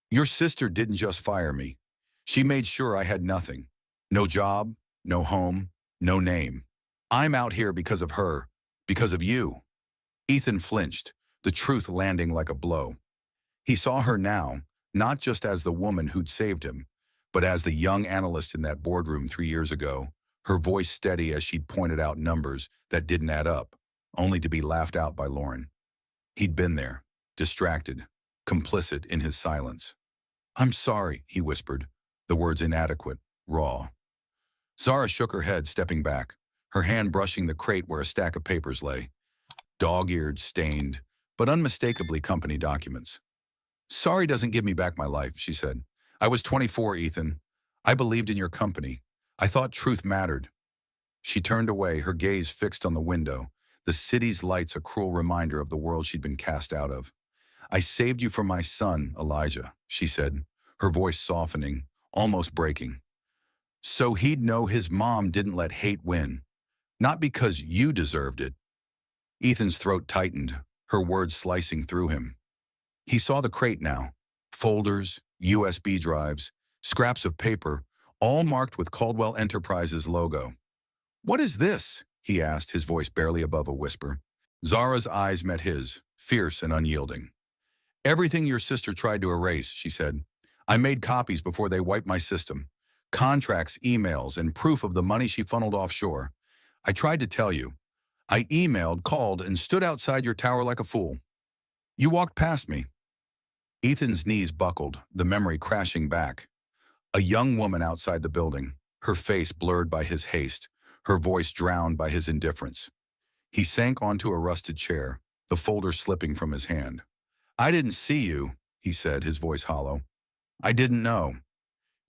Your sister didn't just fire me. She made sure I had nothing. No job, no home, no name. I'm out here because of her, because of you. Ethan flinched, the truth landing like a blow. He saw her now, not just as the woman who'd saved him, but as the young analyst in that boardroom 3 years ago, her voice steady as she'd pointed out numbers that didn't add up, only to be laughed out by Lauren. He'd been there, distracted, complicit in his silence. I'm sorry, he whispered, the words inadequate, raw. Zara shook her head, stepping back, her hand brushing the crate where a stack of papers lay. Dog-eared, stained, but unmistakably company documents. Sorry doesn't give me back my life, she said. I was 24, Ethan. I believed in your company. I thought truth mattered. She turned away, her gaze fixed on the window, the city's lights a cruel reminder of the world she'd been cast out of. I saved you for my son, Elijah, she said, her voice softening, almost breaking. So he'd know his mom didn't let hate win. Not because you deserved it. Ethan's throat tightened, her words slicing through him. He saw the crate now. Folders, USB drives, scraps of paper, all marked with Caldwell Enterprises logo. What is this? He asked, his voice barely above a whisper. Zara's eyes met his, fierce and unyielding. Everything your sister tried to erase, she said. I made copies before they wiped my system. Contracts, emails, and proof of the money she funneled offshore. I tried to tell you. I emailed, called, and stood outside your tower like a fool. You walked past me. Ethan's knees buckled, the memory crashing back. A young woman outside the building, her face blurred by his haste, her voice drowned by his indifference. He sank onto a rusted chair, the folder slipping from his hand. I didn't see you, he said, his voice hollow. I didn't know.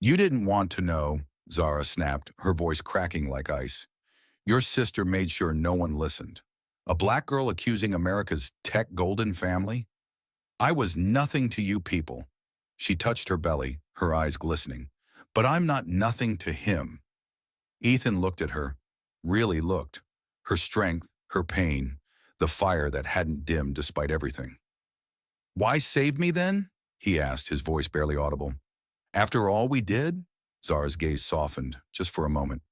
You didn't want to know, Zara snapped, her voice cracking like ice. Your sister made sure no one listened. A black girl accusing America's tech golden family? I was nothing to you people. She touched her belly, her eyes glistening. But I'm not nothing to him. Ethan looked at her, really looked. Her strength, her pain, the fire that hadn't dimmed despite everything. Why save me then? He asked, his voice barely audible. After all we did? Zara's gaze softened, just for a moment.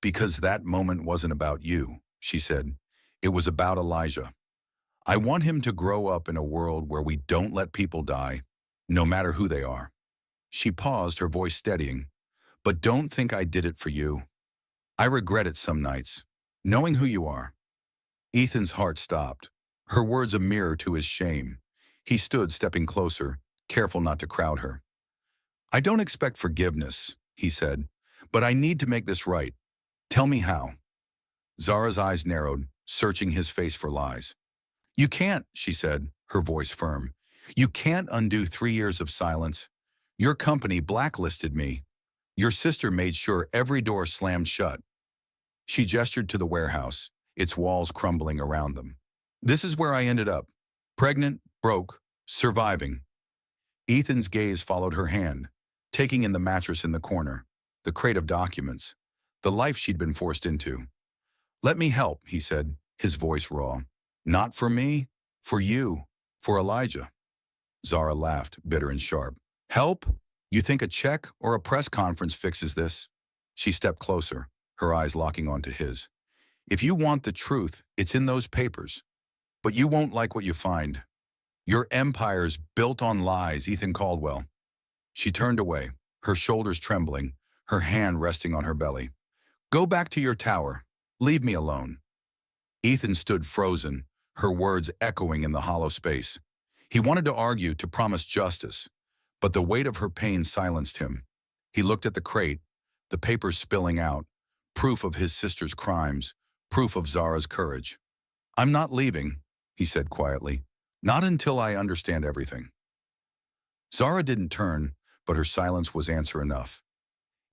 Because that moment wasn't about you, she said. It was about Elijah. I want him to grow up in a world where we don't let people die, no matter who they are. She paused, her voice steadying. But don't think I did it for you. I regret it some nights, knowing who you are. Ethan's heart stopped, her words a mirror to his shame. He stood, stepping closer, careful not to crowd her. I don't expect forgiveness, he said, but I need to make this right. Tell me how. Zara's eyes narrowed, searching his face for lies. You can't, she said, her voice firm. You can't undo 3 years of silence. Your company blacklisted me. Your sister made sure every door slammed shut. She gestured to the warehouse, its walls crumbling around them. This is where I ended up. Pregnant, broke, surviving. Ethan's gaze followed her hand, taking in the mattress in the corner, the crate of documents, the life she'd been forced into. "Let me help," he said, his voice raw. "Not for me, for you, for Elijah." Zara laughed, bitter and sharp. "Help? You think a check or a press conference fixes this?" She stepped closer, her eyes locking onto his. "If you want the truth, it's in those papers. But you won't like what you find. Your empire's built on lies, Ethan Caldwell." She turned away, her shoulders trembling, her hand resting on her belly. "Go back to your tower. Leave me alone." Ethan stood frozen, her words echoing in the hollow space. He wanted to argue, to promise justice, but the weight of her pain silenced him. He looked at the crate, the papers spilling out, proof of his sister's crimes, proof of Zara's courage. "I'm not leaving," he said quietly. "Not until I understand everything." Zara didn't turn, but her silence was answer enough.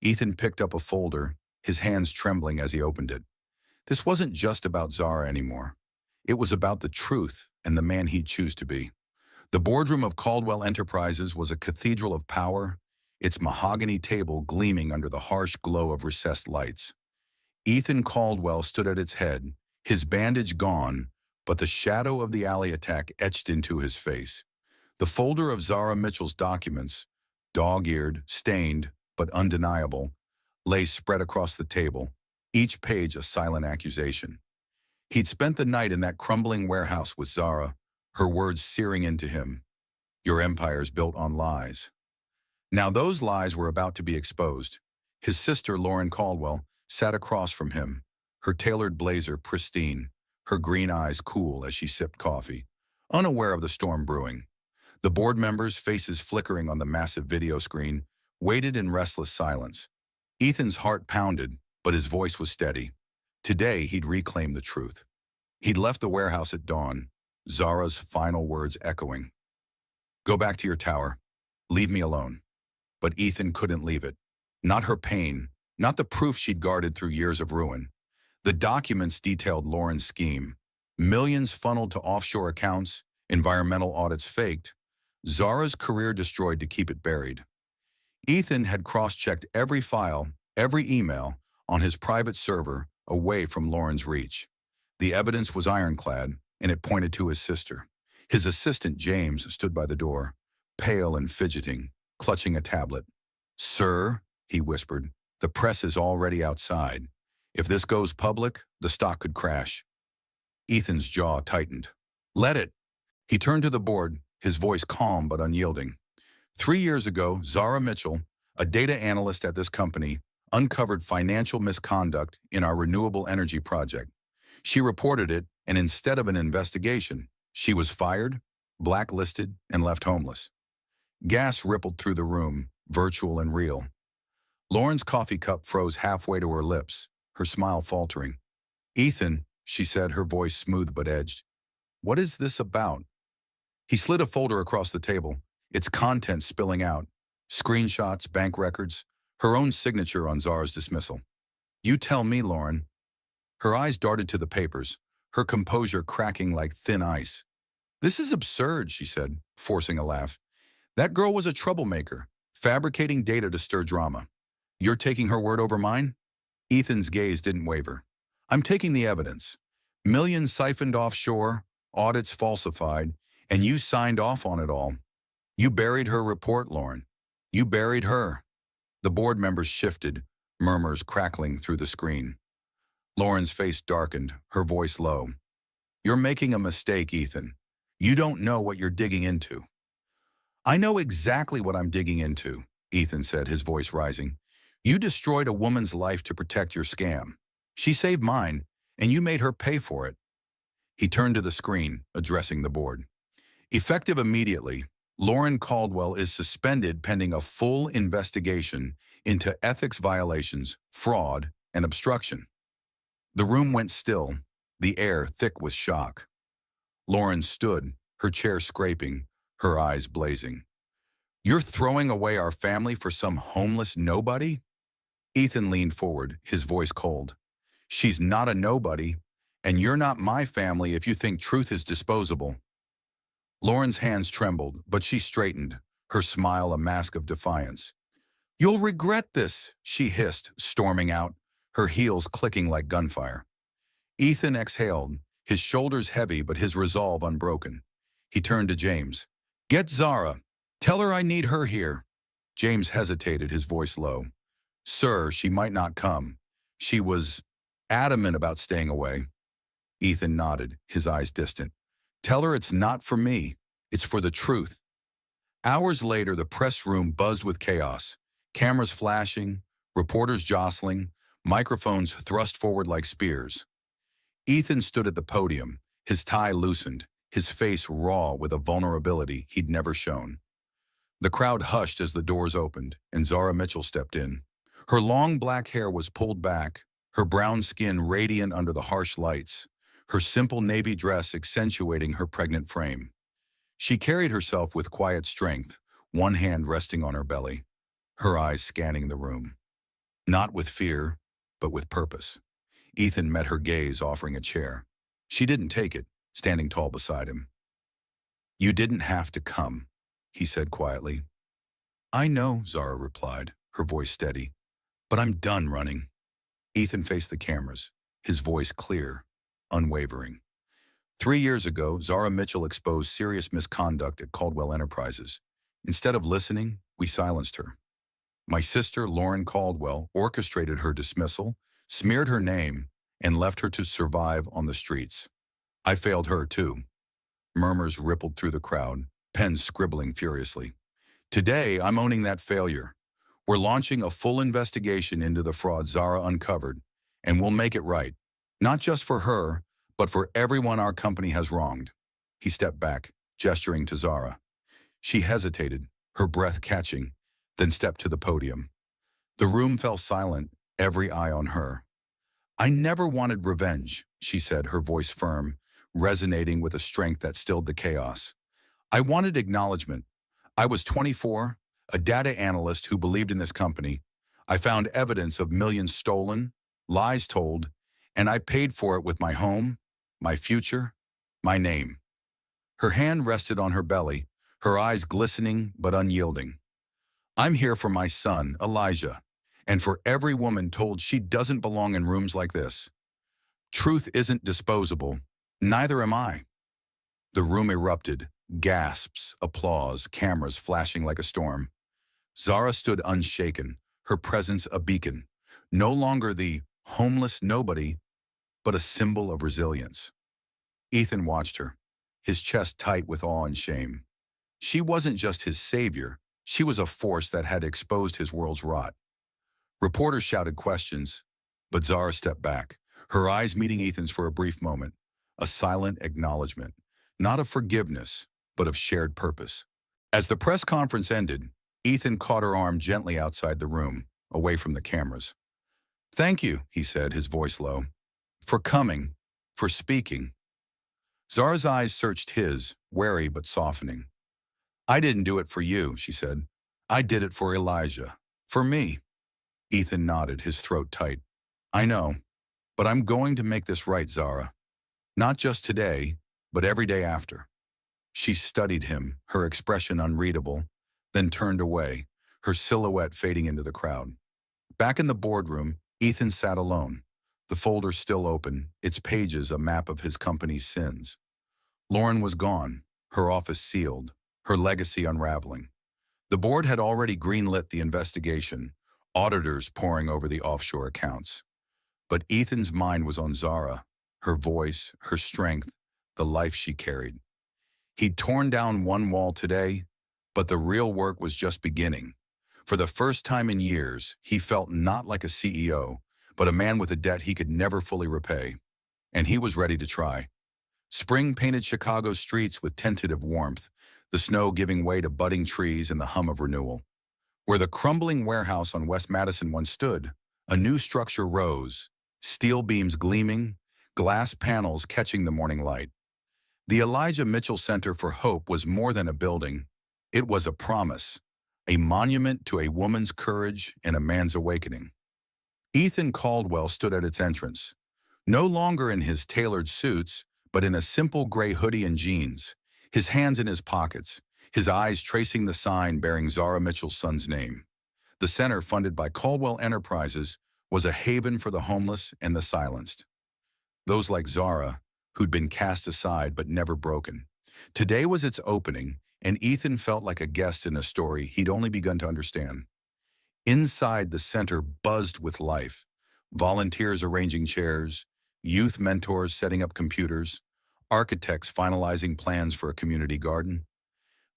Ethan picked up a folder, his hands trembling as he opened it. This wasn't just about Zara anymore. It was about the truth and the man he'd choose to be. The boardroom of Caldwell Enterprises was a cathedral of power, its mahogany table gleaming under the harsh glow of recessed lights. Ethan Caldwell stood at its head, his bandage gone, but the shadow of the alley attack etched into his face. The folder of Zara Mitchell's documents, dog-eared, stained, but undeniable, lay spread across the table, each page a silent accusation. He'd spent the night in that crumbling warehouse with Zara, her words searing into him. "Your empire's built on lies." Now those lies were about to be exposed. His sister, Lauren Caldwell, sat across from him, her tailored blazer pristine, her green eyes cool as she sipped coffee, unaware of the storm brewing. The board members, faces flickering on the massive video screen, waited in restless silence. Ethan's heart pounded, but his voice was steady. Today, he'd reclaim the truth. He'd left the warehouse at dawn, Zara's final words echoing. "Go back to your tower. Leave me alone." But Ethan couldn't leave it. Not her pain, not the proof she'd guarded through years of ruin. The documents detailed Lauren's scheme. Millions funneled to offshore accounts, environmental audits faked, Zara's career destroyed to keep it buried. Ethan had cross-checked every file, every email, on his private server away from Lauren's reach. The evidence was ironclad, and it pointed to his sister. His assistant, James, stood by the door, pale and fidgeting, clutching a tablet. "Sir," he whispered, "the press is already outside. If this goes public, the stock could crash." Ethan's jaw tightened. "Let it." He turned to the board, his voice calm but unyielding. 3 years ago, Zara Mitchell, a data analyst at this company, uncovered financial misconduct in our renewable energy project. She reported it, and instead of an investigation, she was fired, blacklisted, and left homeless. Gas rippled through the room, virtual and real. Lauren's coffee cup froze halfway to her lips, her smile faltering. "Ethan," she said, her voice smooth but edged, "what is this about?" He slid a folder across the table, its contents spilling out. Screenshots, bank records, her own signature on Zara's dismissal. "You tell me, Lauren." Her eyes darted to the papers, her composure cracking like thin ice. "This is absurd," she said, forcing a laugh. "That girl was a troublemaker, fabricating data to stir drama. You're taking her word over mine?" Ethan's gaze didn't waver. "I'm taking the evidence. Millions siphoned offshore, audits falsified, and you signed off on it all. You buried her report, Lauren. You buried her." The board members shifted, murmurs crackling through the screen. Lauren's face darkened, her voice low. "You're making a mistake, Ethan. You don't know what you're digging into." "I know exactly what I'm digging into," Ethan said, his voice rising. "You destroyed a woman's life to protect your scam. She saved mine, and you made her pay for it." He turned to the screen, addressing the board. "Effective immediately, Lauren Caldwell is suspended pending a full investigation into ethics violations, fraud, and obstruction." The room went still, the air thick with shock. Lauren stood, her chair scraping, her eyes blazing. "You're throwing away our family for some homeless nobody?" Ethan leaned forward, his voice cold. "She's not a nobody, and you're not my family if you think truth is disposable." Lauren's hands trembled, but she straightened, her smile a mask of defiance. "You'll regret this," she hissed, storming out, her heels clicking like gunfire. Ethan exhaled, his shoulders heavy but his resolve unbroken. He turned to James. "Get Zara. Tell her I need her here." James hesitated, his voice low. "Sir, she might not come. She was adamant about staying away." Ethan nodded, his eyes distant. "Tell her it's not for me. It's for the truth." Hours later, the press room buzzed with chaos. Cameras flashing, reporters jostling, microphones thrust forward like spears. Ethan stood at the podium, his tie loosened, his face raw with a vulnerability he'd never shown. The crowd hushed as the doors opened, and Zara Mitchell stepped in. Her long black hair was pulled back, her brown skin radiant under the harsh lights, her simple navy dress accentuating her pregnant frame. She carried herself with quiet strength, one hand resting on her belly, her eyes scanning the room. Not with fear, but with purpose. Ethan met her gaze, offering a chair. She didn't take it, standing tall beside him. "You didn't have to come," he said quietly. "I know," Zara replied, her voice steady, "but I'm done running." Ethan faced the cameras, his voice clear, unwavering. 3 years ago, Zara Mitchell exposed serious misconduct at Caldwell Enterprises. Instead of listening, we silenced her. My sister, Lauren Caldwell, orchestrated her dismissal, smeared her name, and left her to survive on the streets. I failed her, too. Murmurs rippled through the crowd, pens scribbling furiously. Today, I'm owning that failure. We're launching a full investigation into the fraud Zara uncovered, and we'll make it right. Not just for her, but for everyone our company has wronged. He stepped back, gesturing to Zara. She hesitated, her breath catching, then stepped to the podium. The room fell silent, every eye on her. "I never wanted revenge," she said, her voice firm, resonating with a strength that stilled the chaos. "I wanted acknowledgement. I was 24, a data analyst who believed in this company. I found evidence of millions stolen, lies told, and I paid for it with my home, my future, my name." Her hand rested on her belly, her eyes glistening but unyielding. "I'm here for my son, Elijah, and for every woman told she doesn't belong in rooms like this. Truth isn't disposable. Neither am I." The room erupted, gasps, applause, cameras flashing like a storm. Zara stood unshaken, her presence a beacon, no longer the homeless nobody, but a symbol of resilience. Ethan watched her, his chest tight with awe and shame. She wasn't just his savior, she was a force that had exposed his world's rot. Reporters shouted questions, but Zara stepped back, her eyes meeting Ethan's for a brief moment, a silent acknowledgement, not of forgiveness, but of shared purpose. As the press conference ended, Ethan caught her arm gently outside the room, away from the cameras. "Thank you," he said, his voice low, "for coming, for speaking." Zara's eyes searched his, wary but softening. "I didn't do it for you," she said. "I did it for Elijah. For me." Ethan nodded, his throat tight. "I know, but I'm going to make this right, Zara. Not just today, but every day after." She studied him, her expression unreadable, then turned away, her silhouette fading into the crowd. Back in the boardroom, Ethan sat alone, the folder still open, its pages a map of his company's sins. Lauren was gone, her office sealed, her legacy unraveling. The board had already greenlit the investigation, auditors poring over the offshore accounts. But Ethan's mind was on Zara, her voice, her strength, the life she carried. He'd torn down one wall today, but the real work was just beginning. For the first time in years, he felt not like a CEO, but a man with a debt he could never fully repay. And he was ready to try. Spring painted Chicago's streets with tentative warmth, the snow giving way to budding trees and the hum of renewal. Where the crumbling warehouse on West Madison once stood, a new structure rose, steel beams gleaming, glass panels catching the morning light. The Elijah Mitchell Center for Hope was more than a building. It was a promise, a monument to a woman's courage and a man's awakening. Ethan Caldwell stood at its entrance, no longer in his tailored suits, but in a simple gray hoodie and jeans, his hands in his pockets, his eyes tracing the sign bearing Zara Mitchell's son's name. The center, funded by Caldwell Enterprises, was a haven for the homeless and the silenced. Those like Zara, who'd been cast aside but never broken. Today was its opening, and Ethan felt like a guest in a story he'd only begun to understand. Inside, the center buzzed with life. Volunteers arranging chairs, youth mentors setting up computers, architects finalizing plans for a community garden.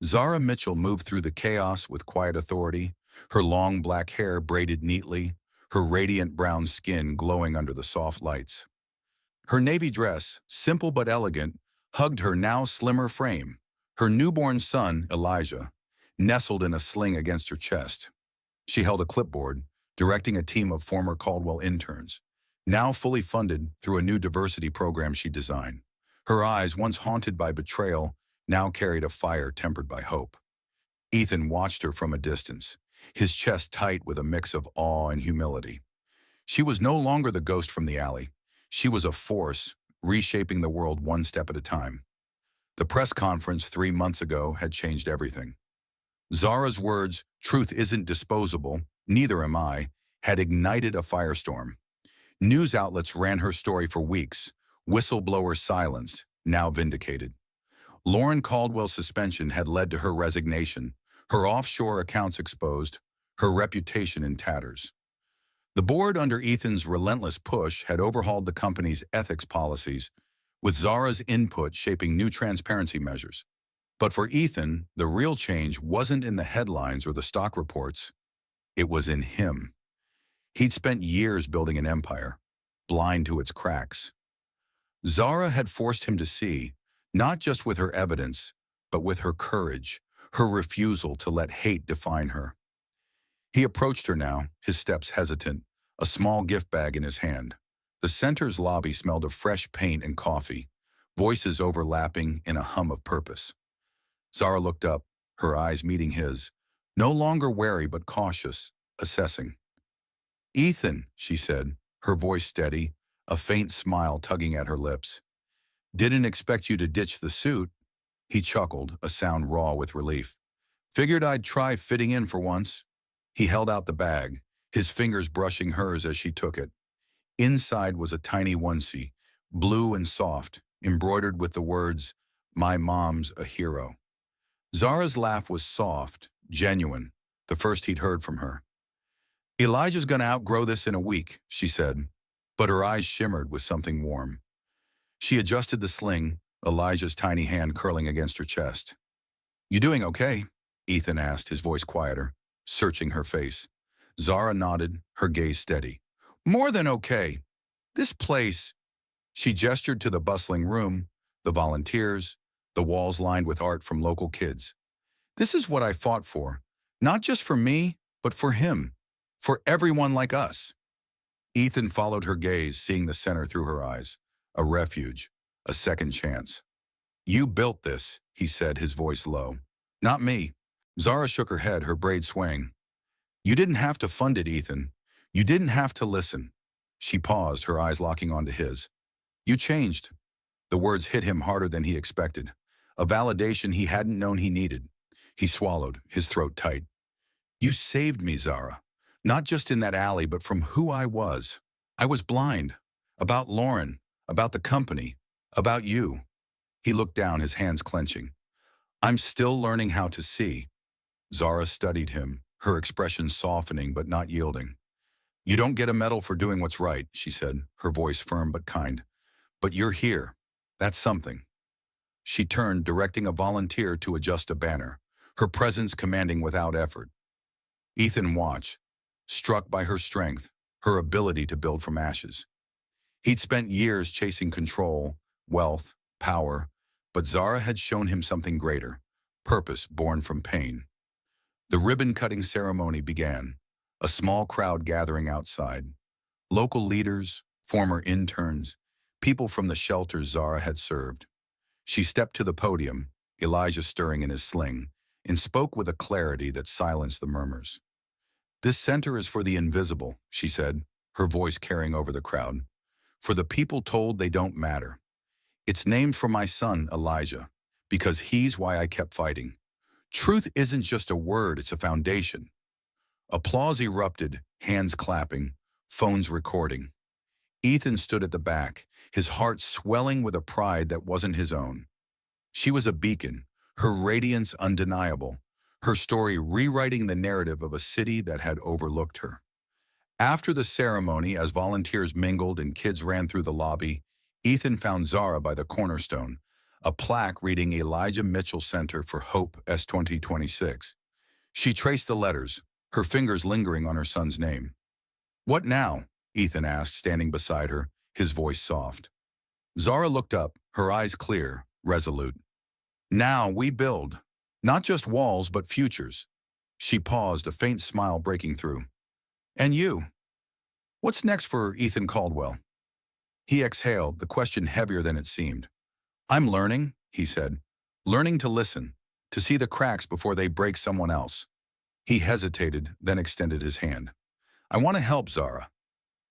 Zara Mitchell moved through the chaos with quiet authority, her long black hair braided neatly, her radiant brown skin glowing under the soft lights. Her navy dress, simple but elegant, hugged her now slimmer frame. Her newborn son, Elijah, nestled in a sling against her chest. She held a clipboard, directing a team of former Caldwell interns, now fully funded through a new diversity program she designed. Her eyes, once haunted by betrayal, now carried a fire tempered by hope. Ethan watched her from a distance, his chest tight with a mix of awe and humility. She was no longer the ghost from the alley. She was a force, reshaping the world one step at a time. The press conference 3 months ago had changed everything. Zara's words, "Truth isn't disposable, neither am I," had ignited a firestorm. News outlets ran her story for weeks, whistleblowers silenced, now vindicated. Lauren Caldwell's suspension had led to her resignation, her offshore accounts exposed, her reputation in tatters. The board, under Ethan's relentless push, had overhauled the company's ethics policies, with Zara's input shaping new transparency measures. But for Ethan, the real change wasn't in the headlines or the stock reports. It was in him. He'd spent years building an empire, blind to its cracks. Zara had forced him to see, not just with her evidence, but with her courage, her refusal to let hate define her. He approached her now, his steps hesitant, a small gift bag in his hand. The center's lobby smelled of fresh paint and coffee, voices overlapping in a hum of purpose. Zara looked up, her eyes meeting his, no longer wary but cautious, assessing. "Ethan," she said, her voice steady, a faint smile tugging at her lips. "Didn't expect you to ditch the suit." He chuckled, a sound raw with relief. "Figured I'd try fitting in for once." He held out the bag, his fingers brushing hers as she took it. Inside was a tiny onesie, blue and soft, embroidered with the words, "My mom's a hero." Zara's laugh was soft, genuine, the first he'd heard from her. "Elijah's gonna outgrow this in a week," she said, but her eyes shimmered with something warm. She adjusted the sling, Elijah's tiny hand curling against her chest. "You doing okay?" Ethan asked, his voice quieter, searching her face. Zara nodded, her gaze steady. "More than okay. This place—" She gestured to the bustling room, the volunteers, the walls lined with art from local kids. "This is what I fought for, not just for me, but for him, for everyone like us." Ethan followed her gaze, seeing the center through her eyes, a refuge, a second chance. "You built this," he said, his voice low. "Not me." Zara shook her head, her braid swaying. "You didn't have to fund it, Ethan. You didn't have to listen." She paused, her eyes locking onto his. "You changed." The words hit him harder than he expected, a validation he hadn't known he needed. He swallowed, his throat tight. "You saved me, Zara. Not just in that alley, but from who I was. I was blind. About Lauren, about the company, about you." He looked down, his hands clenching. "I'm still learning how to see." Zara studied him, her expression softening but not yielding. "You don't get a medal for doing what's right," she said, her voice firm but kind. "But you're here. That's something." She turned, directing a volunteer to adjust a banner, her presence commanding without effort. Ethan watched, struck by her strength, her ability to build from ashes. He'd spent years chasing control, wealth, power, but Zara had shown him something greater, purpose born from pain. The ribbon-cutting ceremony began, a small crowd gathering outside. Local leaders, former interns, people from the shelters Zara had served. She stepped to the podium, Elijah stirring in his sling, and spoke with a clarity that silenced the murmurs. "This center is for the invisible," she said, her voice carrying over the crowd. "For the people told they don't matter. It's named for my son, Elijah, because he's why I kept fighting. Truth isn't just a word, it's a foundation." Applause erupted, hands clapping, phones recording. Ethan stood at the back, his heart swelling with a pride that wasn't his own. She was a beacon, her radiance undeniable, her story rewriting the narrative of a city that had overlooked her. After the ceremony, as volunteers mingled and kids ran through the lobby, Ethan found Zara by the cornerstone, a plaque reading Elijah Mitchell Center for Hope S 2026. She traced the letters, her fingers lingering on her son's name. "What now?" Ethan asked, standing beside her, his voice soft. Zara looked up, her eyes clear, resolute. "Now we build. Not just walls, but futures." She paused, a faint smile breaking through. "And you? What's next for Ethan Caldwell?" He exhaled, the question heavier than it seemed. "I'm learning," he said. "Learning to listen, to see the cracks before they break someone else." He hesitated, then extended his hand. "I want to help Zara.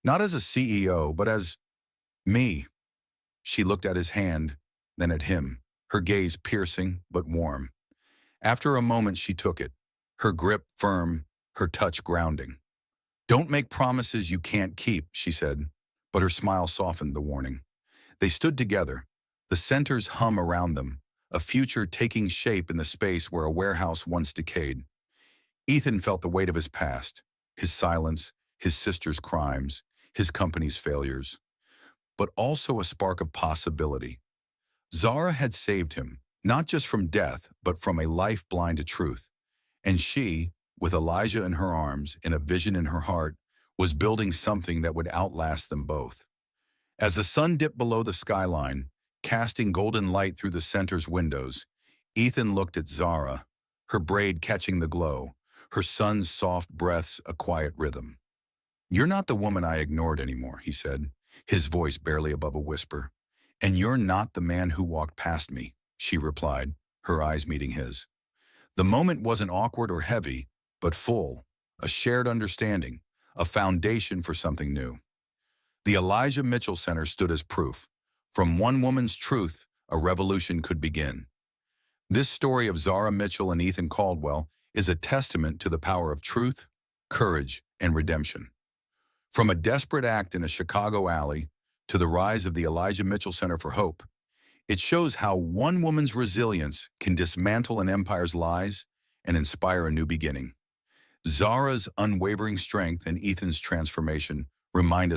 Not as a CEO, but as me." She looked at his hand, then at him, her gaze piercing but warm. After a moment, she took it, her grip firm, her touch grounding. "Don't make promises you can't keep," she said, but her smile softened the warning. They stood together, the center's hum around them, a future taking shape in the space where a warehouse once decayed. Ethan felt the weight of his past, his silence, his sister's crimes, his company's failures, but also a spark of possibility. Zara had saved him, not just from death, but from a life blind to truth. And she, with Elijah in her arms and a vision in her heart, was building something that would outlast them both. As the sun dipped below the skyline, casting golden light through the center's windows, Ethan looked at Zara, her braid catching the glow, her son's soft breaths a quiet rhythm. "You're not the woman I ignored anymore," he said, his voice barely above a whisper. "And you're not the man who walked past me," she replied, her eyes meeting his. The moment wasn't awkward or heavy, but full, a shared understanding, a foundation for something new. The Elijah Mitchell Center stood as proof. From one woman's truth, a revolution could begin. This story of Zara Mitchell and Ethan Caldwell is a testament to the power of truth, courage, and redemption. From a desperate act in a Chicago alley to the rise of the Elijah Mitchell Center for Hope, it shows how one woman's resilience can dismantle an empire's lies and inspire a new beginning. Zara's unwavering strength and Ethan's transformation remind us